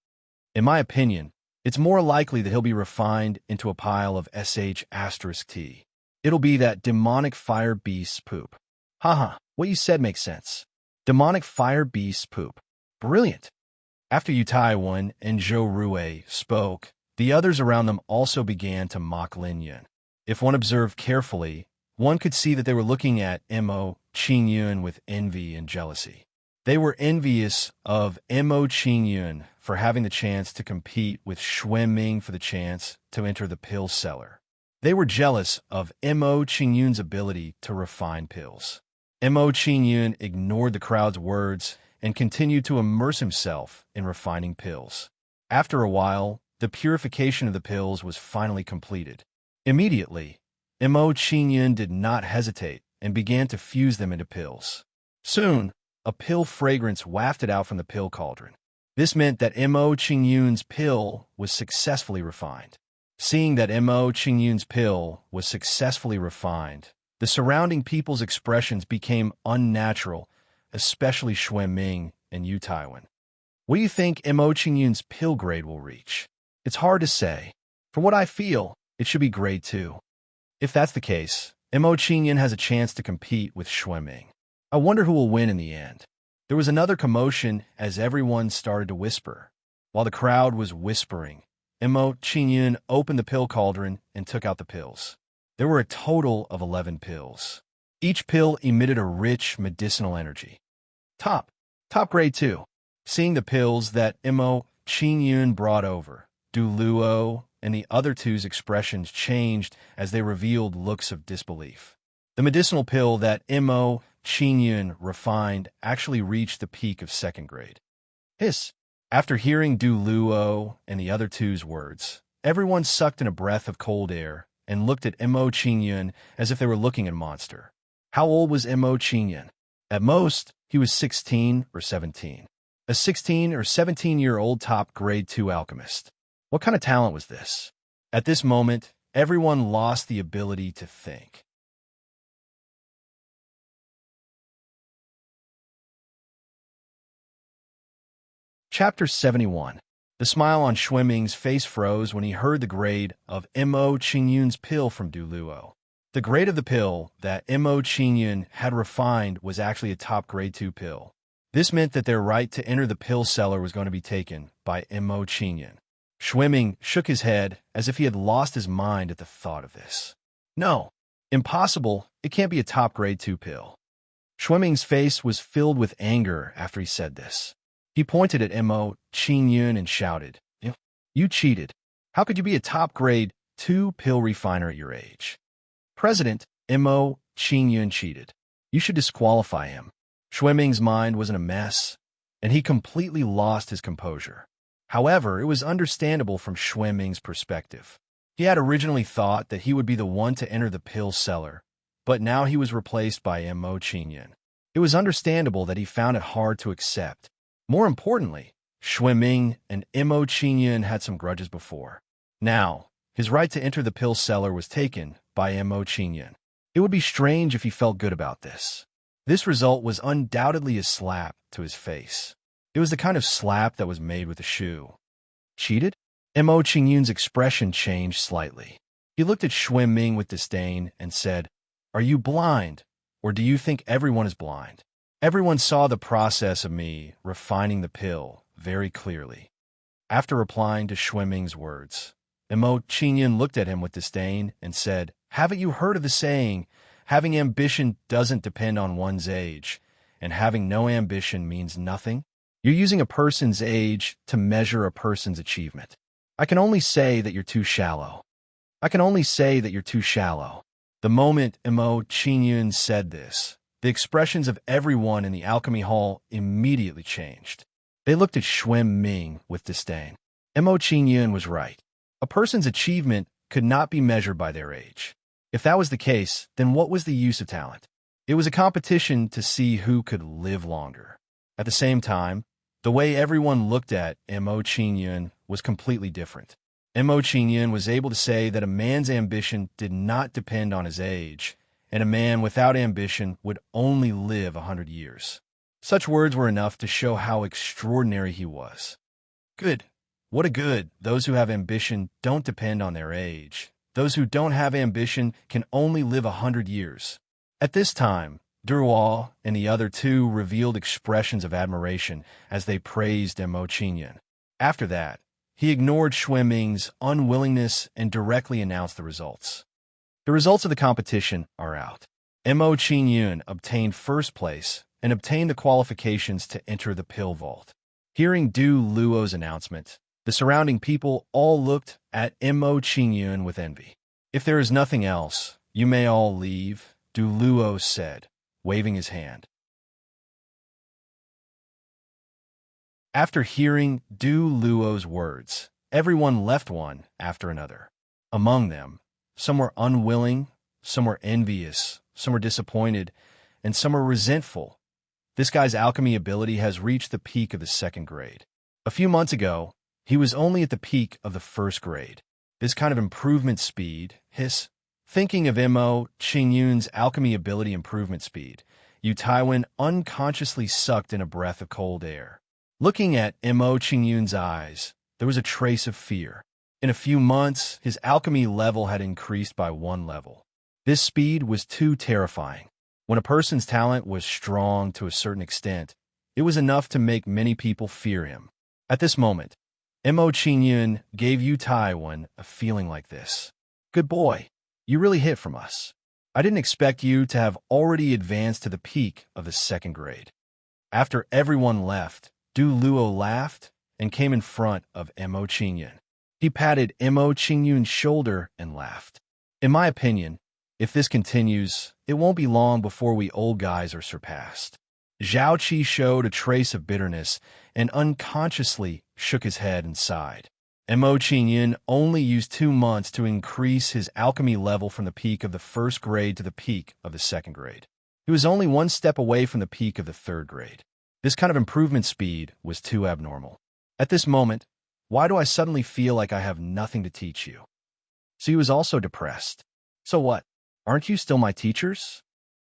In my opinion, it's more likely that he'll be refined into a pile of sh*t. It'll be that demonic fire beast's poop. Haha, what you said makes sense. Demonic fire beast's poop. Brilliant. After Yu Taiwan and Zhou Rui spoke, the others around them also began to mock Lin Yun. If one observed carefully, one could see that they were looking at Mo Qing Yun with envy and jealousy. They were envious of Mo Qing Yun for having the chance to compete with Shuiming for the chance to enter the pill cellar. They were jealous of Mo Qing Yun's ability to refine pills. Mo Qing Yun ignored the crowd's words and continued to immerse himself in refining pills. After a while, the purification of the pills was finally completed. Immediately, Mo Qing Yun did not hesitate and began to fuse them into pills. Soon, a pill fragrance wafted out from the pill cauldron. This meant that Mo Qing Yun's pill was successfully refined. Seeing that Mo Qing Yun's pill was successfully refined, the surrounding people's expressions became unnatural, especially Shuiming and Yu Taiwan. What do you think Mo Qing Yun's pill grade will reach? It's hard to say. From what I feel, it should be grade 2. If that's the case, Mo Qing Yun has a chance to compete with Shuiming. I wonder who will win in the end. There was another commotion as everyone started to whisper. While the crowd was whispering, Mo Qing Yun opened the pill cauldron and took out the pills. There were a total of 11 pills. Each pill emitted a rich medicinal energy. Top grade 2. Seeing the pills that Mo Qing Yun brought over, Du Luo and the other two's expressions changed as they revealed looks of disbelief. The medicinal pill that Mo Qing Yun refined actually reached the peak of 2nd grade. Hiss. After hearing Du Luo and the other two's words, everyone sucked in a breath of cold air and looked at Mo Qing Yun as if they were looking at a monster. How old was Mo Qing Yun? At most, he was 16 or 17. A 16 or 17-year-old top grade 2 alchemist. What kind of talent was this? At this moment, everyone lost the ability to think. Chapter 71. The smile on Shuiming's face froze when he heard the grade of Mo Qing Yun's pill from Du Luo. The grade of the pill that Mo Qing Yun had refined was actually a top grade 2 pill. This meant that their right to enter the pill cellar was going to be taken by Mo Qing Yun. Shuiming shook his head as if he had lost his mind at the thought of this. No, impossible, it can't be a top grade 2 pill. Shuiming's face was filled with anger after he said this. He pointed at Mo Qing Yun and shouted, "You cheated. How could you be a top grade 2 pill refiner at your age?" President, Mo Qing Yun cheated. You should disqualify him. Shuiming's mind was in a mess, and he completely lost his composure. However, it was understandable from Shuiming's perspective. He had originally thought that he would be the one to enter the pill cellar, but now he was replaced by Mo Qing Yun. It was understandable that he found it hard to accept. More importantly, Shuiming and Mo Qing Yun had some grudges before. Now, his right to enter the pill cellar was taken by Mo Qing Yun. It would be strange if he felt good about this. This result was undoubtedly a slap to his face. It was the kind of slap that was made with a shoe. Cheated? Mo Qing Yun's expression changed slightly. He looked at Shuiming with disdain and said, "Are you blind, or do you think everyone is blind?" Everyone saw the process of me refining the pill very clearly. After replying to Shuiming's words, Mo Qing Yun looked at him with disdain and said, "Haven't you heard of the saying, Having ambition doesn't depend on one's age, and having no ambition means nothing. You're using a person's age to measure a person's achievement. I can only say that you're too shallow. I can only say that you're too shallow. The moment Mo Qingyun said this, the expressions of everyone in the alchemy hall immediately changed. They looked at Xuan Ming with disdain. Mo Qingyun was right. A person's achievement could not be measured by their age. If that was the case, then what was the use of talent? It was a competition to see who could live longer. At the same time, the way everyone looked at Mo Qingyun was completely different. Mo Qingyun was able to say that a man's ambition did not depend on his age, and a man without ambition would only live 100 years. Such words were enough to show how extraordinary he was. Good. What a good. Those who have ambition don't depend on their age. Those who don't have ambition can only live 100 years. At this time, Duruo and the other two revealed expressions of admiration as they praised Mo Qingyun. After that, he ignored Xueming's unwillingness and directly announced the results. The results of the competition are out. Mo Qingyun obtained first place and obtained the qualifications to enter the pill vault. Hearing Du Luo's announcement, the surrounding people all looked at Mo Qingyun with envy. If there is nothing else, you may all leave, Du Luo said, waving his hand. After hearing Du Luo's words, everyone left one after another. Among them, some were unwilling, some were envious, some were disappointed, and some were resentful. This guy's alchemy ability has reached the peak of the second grade. A few months ago, he was only at the peak of the first grade. This kind of improvement speed, thinking of Mo Qingyun's alchemy ability improvement speed, Yu Taiwan unconsciously sucked in a breath of cold air. Looking at Mo Qingyun's eyes, there was a trace of fear. In a few months, his alchemy level had increased by 1 level. This speed was too terrifying. When a person's talent was strong to a certain extent, it was enough to make many people fear him. At this moment, Mo Qingyun gave Yu Taiwan a feeling like this. Good boy, you really hit from us. I didn't expect you to have already advanced to the peak of the second grade. After everyone left, Du Luo laughed and came in front of Mo Qingyun. He patted Mo Qingyun's shoulder and laughed. In my opinion, if this continues, it won't be long before we old guys are surpassed. Zhao Qi showed a trace of bitterness and unconsciously shook his head and sighed. Mo Qingyun only used 2 months to increase his alchemy level from the peak of the first grade to the peak of the second grade. He was only 1 step away from the peak of the third grade. This kind of improvement speed was too abnormal. At this moment, why do I suddenly feel like I have nothing to teach you? So he was also depressed. So what? Aren't you still my teachers?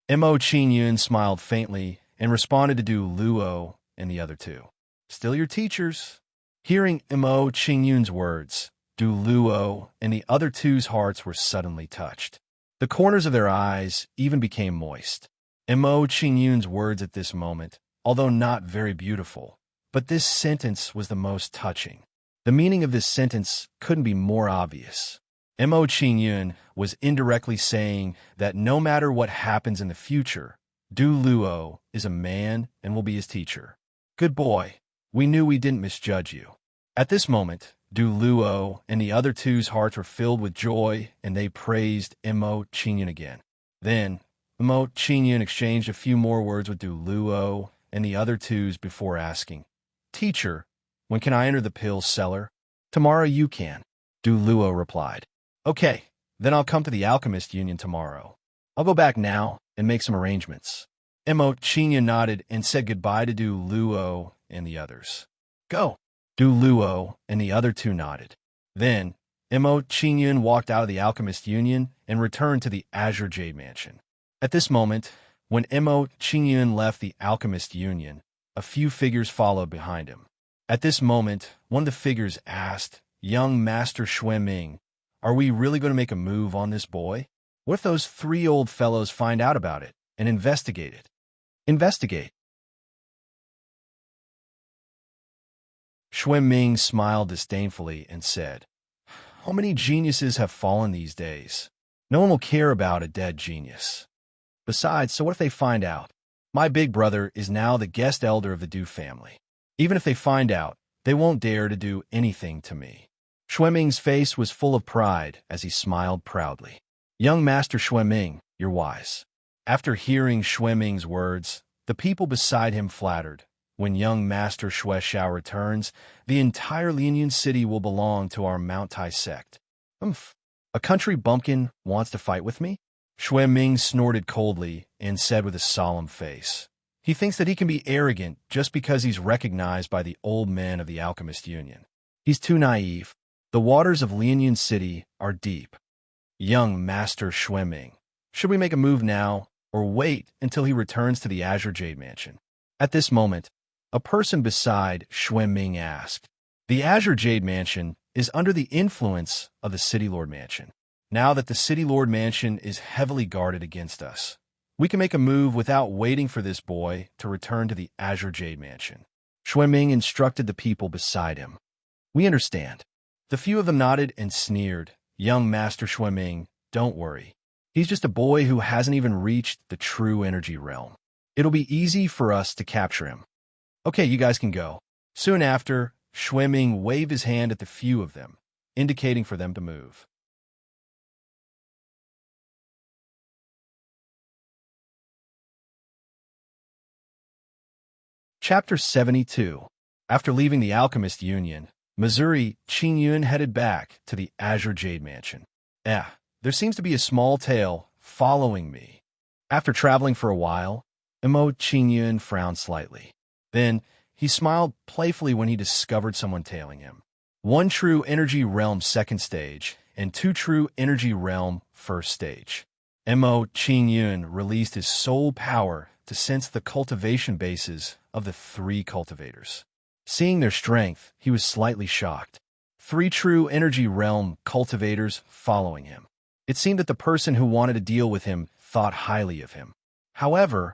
Mo Qingyun smiled faintly and responded to Du Luo and the other two. Still your teachers. Hearing Mo Qingyun's words, Du Luo and the other two's hearts were suddenly touched. The corners of their eyes even became moist. Mo Qingyun's words at this moment, although not very beautiful, but this sentence was the most touching. The meaning of this sentence couldn't be more obvious. Mo Qingyun was indirectly saying that no matter what happens in the future, Du Luo is a man and will be his teacher. Good boy, we knew we didn't misjudge you. At this moment, Du Luo and the other two's hearts were filled with joy, and they praised Mo Qingyun again. Then, Mo Qingyun exchanged a few more words with Du Luo and the other two's before asking, Teacher, when can I enter the pills cellar? Tomorrow you can, Du Luo replied. Okay, then I'll come to the Alchemist Union tomorrow. I'll go back now and make some arrangements. Mo Qingyun nodded and said goodbye to Du Luo and the others. Go. Du Luo and the other two nodded. Then, Mo Qingyun walked out of the Alchemist Union and returned to the Azure Jade Mansion. At this moment, when Mo Qingyun left the Alchemist Union, a few figures followed behind him. At this moment, one of the figures asked, Young Master Xueming, are we really going to make a move on this boy? What if those 3 old fellows find out about it and investigate it? Investigate. Xueming smiled disdainfully and said, How many geniuses have fallen these days? No one will care about a dead genius. Besides, so what if they find out? My big brother is now the guest elder of the Du family. Even if they find out, they won't dare to do anything to me. Xueming's face was full of pride as he smiled proudly. Young Master Xueming, you're wise. After hearing Xueming's words, the people beside him flattered. When young Master Xue Xiao returns, the entire Lianyun city will belong to our Mount Tai sect. Umph. A country bumpkin wants to fight with me? Xueming snorted coldly and said with a solemn face. He thinks that he can be arrogant just because he's recognized by the old men of the Alchemist Union. He's too naive. The waters of Lianyun City are deep. Young Master Xueming, should we make a move now or wait until he returns to the Azure Jade Mansion? At this moment, a person beside Xueming asked. The Azure Jade Mansion is under the influence of the City Lord Mansion. Now that the City Lord Mansion is heavily guarded against us, we can make a move without waiting for this boy to return to the Azure Jade Mansion. Xueming instructed the people beside him. We understand. The few of them nodded and sneered. Young Master Xueming, don't worry. He's just a boy who hasn't even reached the true energy realm. It'll be easy for us to capture him. Okay, you guys can go. Soon after, Xueming waved his hand at the few of them, indicating for them to move. Chapter 72. After leaving the Alchemist Union, Missouri, Qingyun headed back to the Azure Jade Mansion. There seems to be a small tail following me. After traveling for a while, Imo Qingyun frowned slightly. Then, he smiled playfully when he discovered someone tailing him. 1 true energy realm second stage, and 2 true energy realm first stage. Imo Qingyun released his soul power to sense the cultivation bases of the 3 cultivators. Seeing their strength, he was slightly shocked. 3 true energy realm cultivators following him. It seemed that the person who wanted to deal with him thought highly of him. However,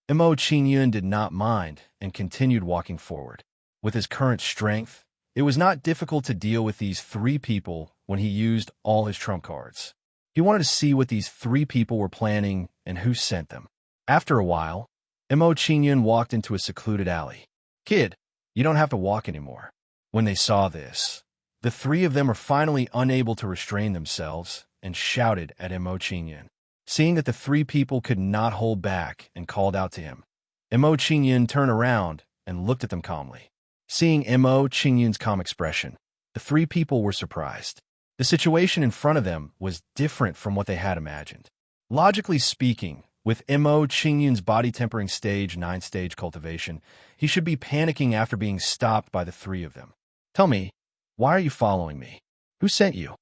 Imo Qingyun did not mind and continued walking forward. With his current strength, it was not difficult to deal with these 3 people when he used all his trump cards. He wanted to see what these 3 people were planning and who sent them. After a while, Imo Qingyun walked into a secluded alley. Kid, you don't have to walk anymore. When they saw this, the 3 of them were finally unable to restrain themselves and shouted at Imo Qingyun. Seeing that the 3 people could not hold back and called out to him, Imo Qingyun turned around and looked at them calmly. Seeing Imo Qingyun's calm expression, the 3 people were surprised. The situation in front of them was different from what they had imagined. Logically speaking, with Imo Qingyun's body tempering stage 9-stage cultivation, he should be panicking after being stopped by the 3 of them. Tell me, why are you following me? Who sent you?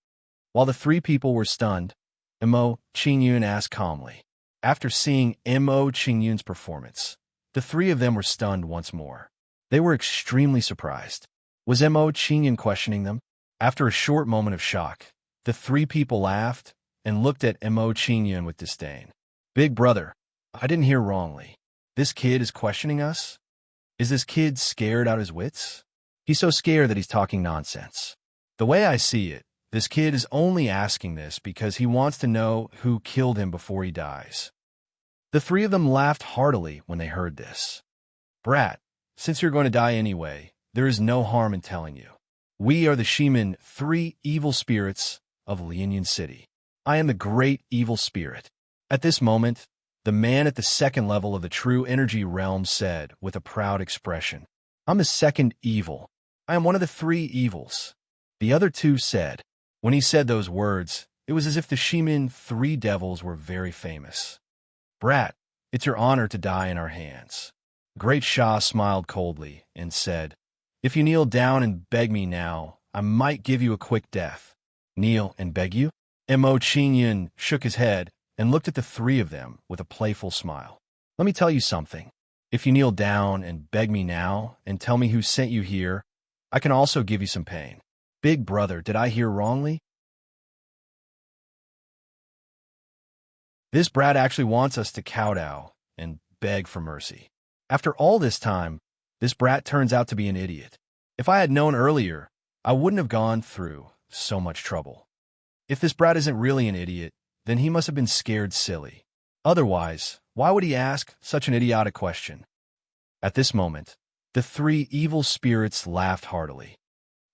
While the 3 people were stunned, Imo Qingyun asked calmly. After seeing Imo Qingyun's performance, the 3 of them were stunned once more. They were extremely surprised. Was Imo Qingyun questioning them? After a short moment of shock, the 3 people laughed and looked at Imo Qingyun with disdain. Big brother, I didn't hear wrongly. This kid is questioning us? Is this kid scared out his wits? He's so scared that he's talking nonsense. The way I see it, this kid is only asking this because he wants to know who killed him before he dies. The 3 of them laughed heartily when they heard this. Brat, since you're going to die anyway, there is no harm in telling you. We are the Shiman 3 evil spirits of Lianyun City. I am the great evil spirit. At this moment, the man at the 2nd level of the true energy realm said with a proud expression, I'm the 2nd evil. I am one of the 3 evils. The other 2 said. When he said those words, it was as if the Shiman 3 devils were very famous. Brat, it's your honor to die in our hands. Great Shah smiled coldly and said, If you kneel down and beg me now, I might give you a quick death. Kneel and beg you? Imo Qingyun shook his head and looked at the 3 of them with a playful smile. Let me tell you something. If you kneel down and beg me now and tell me who sent you here, I can also give you some pain. Big brother, did I hear wrongly? This brat actually wants us to kowtow and beg for mercy. After all this time, this brat turns out to be an idiot. If I had known earlier, I wouldn't have gone through so much trouble. If this brat isn't really an idiot, then he must have been scared silly. Otherwise, why would he ask such an idiotic question? At this moment, the three evil spirits laughed heartily.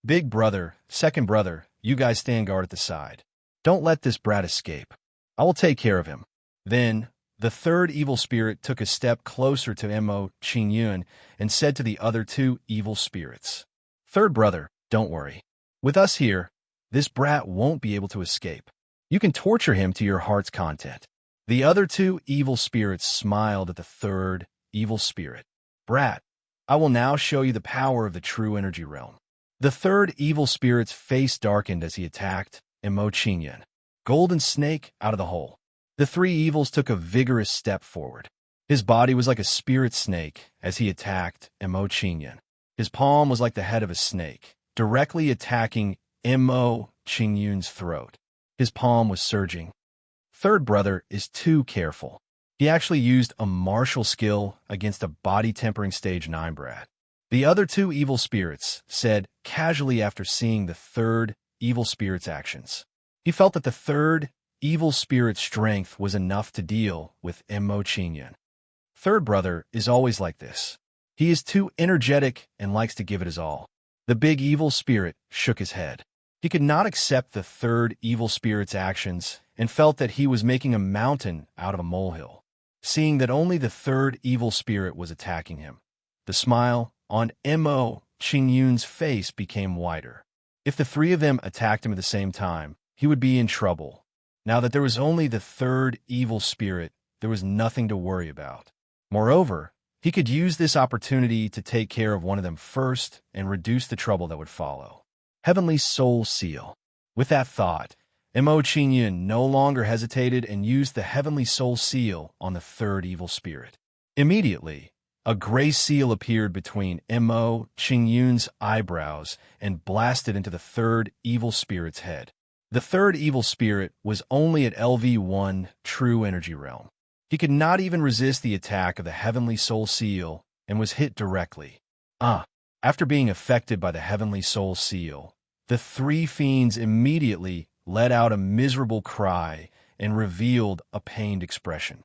Big brother, second brother, you guys stand guard at the side. Don't let this brat escape. I will take care of him. Then, the third evil spirit took a step closer to Mo Qingyun and said to the other two evil spirits, "Third brother, don't worry. With us here, this brat won't be able to escape. You can torture him to your heart's content." The other two evil spirits smiled at the third evil spirit. "Brat, I will now show you the power of the true energy realm." The third evil spirit's face darkened as he attacked Mo Qingyun. Golden snake out of the hole. The three evils took a vigorous step forward. His body was like a spirit snake as he attacked Mo Qingyun. His palm was like the head of a snake, directly attacking Mo Qingyun's throat. His palm was surging. Third brother is too careful. He actually used a martial skill against a body-tempering stage 9 brat. The other two evil spirits said casually after seeing the third evil spirit's actions. He felt that the third evil spirit's strength was enough to deal with Mo Qingyun. Third brother is always like this. He is too energetic and likes to give it his all. The big evil spirit shook his head. He could not accept the third evil spirit's actions and felt that he was making a mountain out of a molehill. Seeing that only the third evil spirit was attacking him, the smile on Mo Qingyun's face became wider. If the three of them attacked him at the same time, he would be in trouble. Now that there was only the third evil spirit, there was nothing to worry about. Moreover, he could use this opportunity to take care of one of them first and reduce the trouble that would follow. Heavenly Soul Seal. With that thought, Mo Qingyun no longer hesitated and used the Heavenly Soul Seal on the third evil spirit. Immediately, a gray seal appeared between Mo Qingyun's eyebrows and blasted into the third evil spirit's head. The third evil spirit was only at LV1 True Energy Realm. He could not even resist the attack of the Heavenly Soul Seal and was hit directly. After being affected by the Heavenly Soul Seal, the three fiends immediately let out a miserable cry and revealed a pained expression.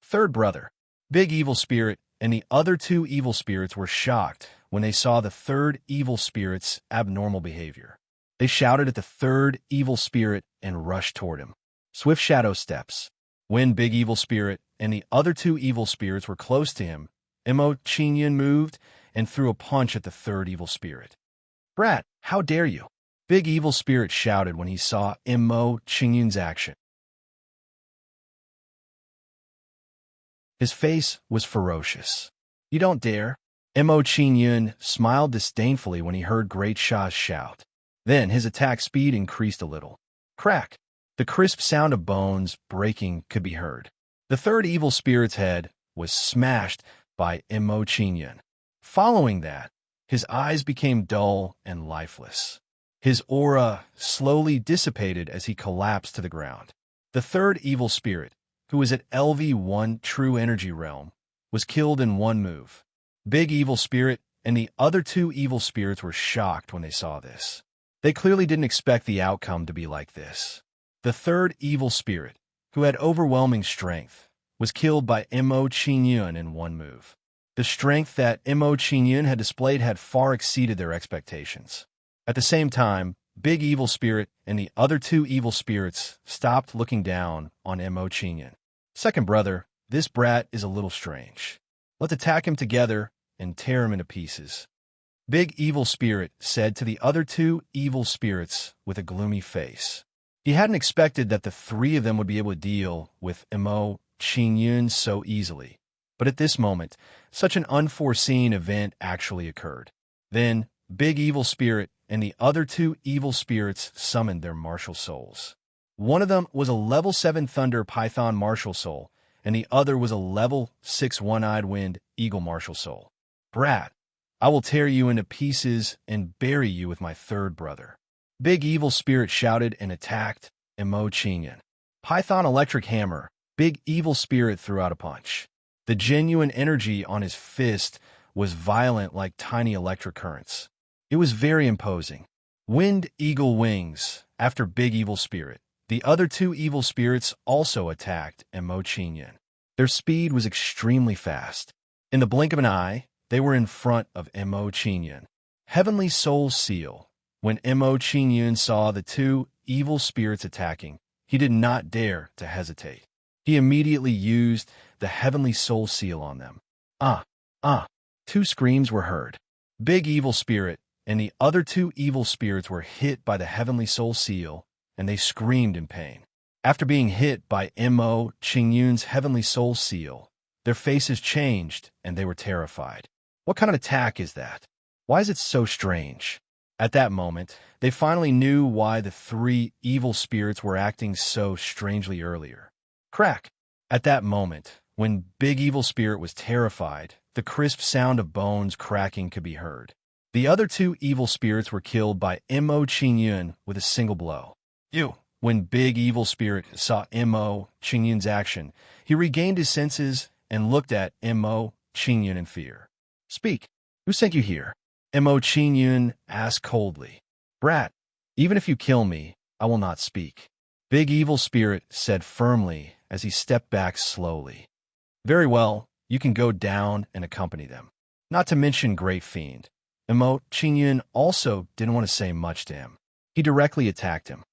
Third brother, Big Evil Spirit, and the other two evil spirits were shocked when they saw the third evil spirit's abnormal behavior. They shouted at the third evil spirit and rushed toward him. Swift shadow steps. When Big Evil Spirit and the other two evil spirits were close to him, Mo Qingyun moved and threw a punch at the third evil spirit. "Brat, how dare you!" Big Evil Spirit shouted when he saw Mo Qingyun's action. His face was ferocious. "You don't dare." Mo Qingyun smiled disdainfully when he heard Great Sha's shout. Then his attack speed increased a little. Crack! The crisp sound of bones breaking could be heard. The third evil spirit's head was smashed by Mo Qingyun. Following that, his eyes became dull and lifeless. His aura slowly dissipated as he collapsed to the ground. The third evil spirit, who was at LV1 True Energy Realm, was killed in one move. Big Evil Spirit and the other two evil spirits were shocked when they saw this. They clearly didn't expect the outcome to be like this. The third evil spirit, who had overwhelming strength, was killed by Mo Qingyun in one move. The strength that Mo Qingyun had displayed had far exceeded their expectations. At the same time, Big Evil Spirit and the other two evil spirits stopped looking down on Mo Qingyun. "Second brother, this brat is a little strange. Let's attack him together and tear him into pieces." Big Evil Spirit said to the other two evil spirits with a gloomy face. He hadn't expected that the three of them would be able to deal with Mo Qingyun so easily. But at this moment, such an unforeseen event actually occurred. Then, Big Evil Spirit and the other two evil spirits summoned their martial souls. One of them was a level 7 Thunder Python martial soul, and the other was a level 6 One-Eyed Wind Eagle martial soul. "Brat, I will tear you into pieces and bury you with my third brother." Big Evil Spirit shouted and attacked Mo Qingyun. Python Electric Hammer, Big Evil Spirit threw out a punch. The genuine energy on his fist was violent like tiny electric currents. It was very imposing. Wind Eagle Wings, after Big Evil Spirit, The other two evil spirits also attacked Mo Qingyun. Their speed was extremely fast. In the blink of an eye, they were in front of Mo Qingyun. Heavenly Soul Seal. When Mo Qingyun saw the two evil spirits attacking, he did not dare to hesitate. He immediately used the Heavenly Soul Seal on them. Ah! Ah! Two screams were heard. Big Evil Spirit and the other two evil spirits were hit by the Heavenly Soul Seal, and they screamed in pain. After being hit by Mo Qingyun's Heavenly Soul Seal, their faces changed and they were terrified. What kind of attack is that? Why is it so strange? At that moment, they finally knew why the three evil spirits were acting so strangely earlier. Crack! At that moment, when Big Evil Spirit was terrified, the crisp sound of bones cracking could be heard. The other two evil spirits were killed by Mo Qingyun with a single blow. When Big Evil Spirit saw Mo Qingyun's action, he regained his senses and looked at Mo Qingyun in fear. Speak. Who sent you here? Mo Qingyun asked coldly. Brat, even if you kill me, I will not speak. Big Evil Spirit said firmly as he stepped back slowly. Very well, you can go down and accompany them. Not to mention Great Fiend. Mo Qingyun also didn't want to say much to him. He directly attacked him.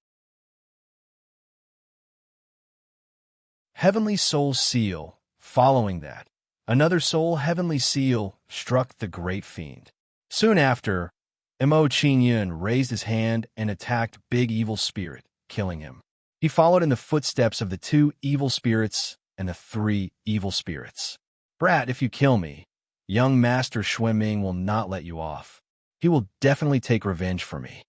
Heavenly Soul Seal. Following that, another Soul Heavenly Seal struck the Great Fiend. Soon after, Mo Qingyun raised his hand and attacked Big Evil Spirit, killing him. He followed in the footsteps of the two evil spirits and the three evil spirits. Brat, if you kill me, young Master Shuiming will not let you off. He will definitely take revenge for me.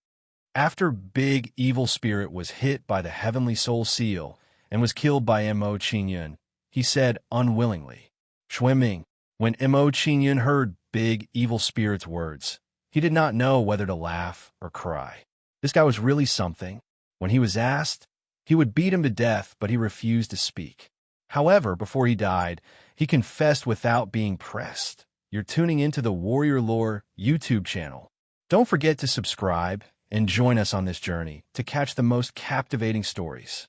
After Big Evil Spirit was hit by the Heavenly Soul Seal and was killed by Mo Qingyun, he said unwillingly, Shuiming. When Mo Qingyun heard Big Evil Spirit's words, he did not know whether to laugh or cry. This guy was really something. When he was asked, he would beat him to death, but he refused to speak. However, before he died, he confessed without being pressed. You're tuning into the Warrior Lore YouTube channel. Don't forget to subscribe and join us on this journey to catch the most captivating stories.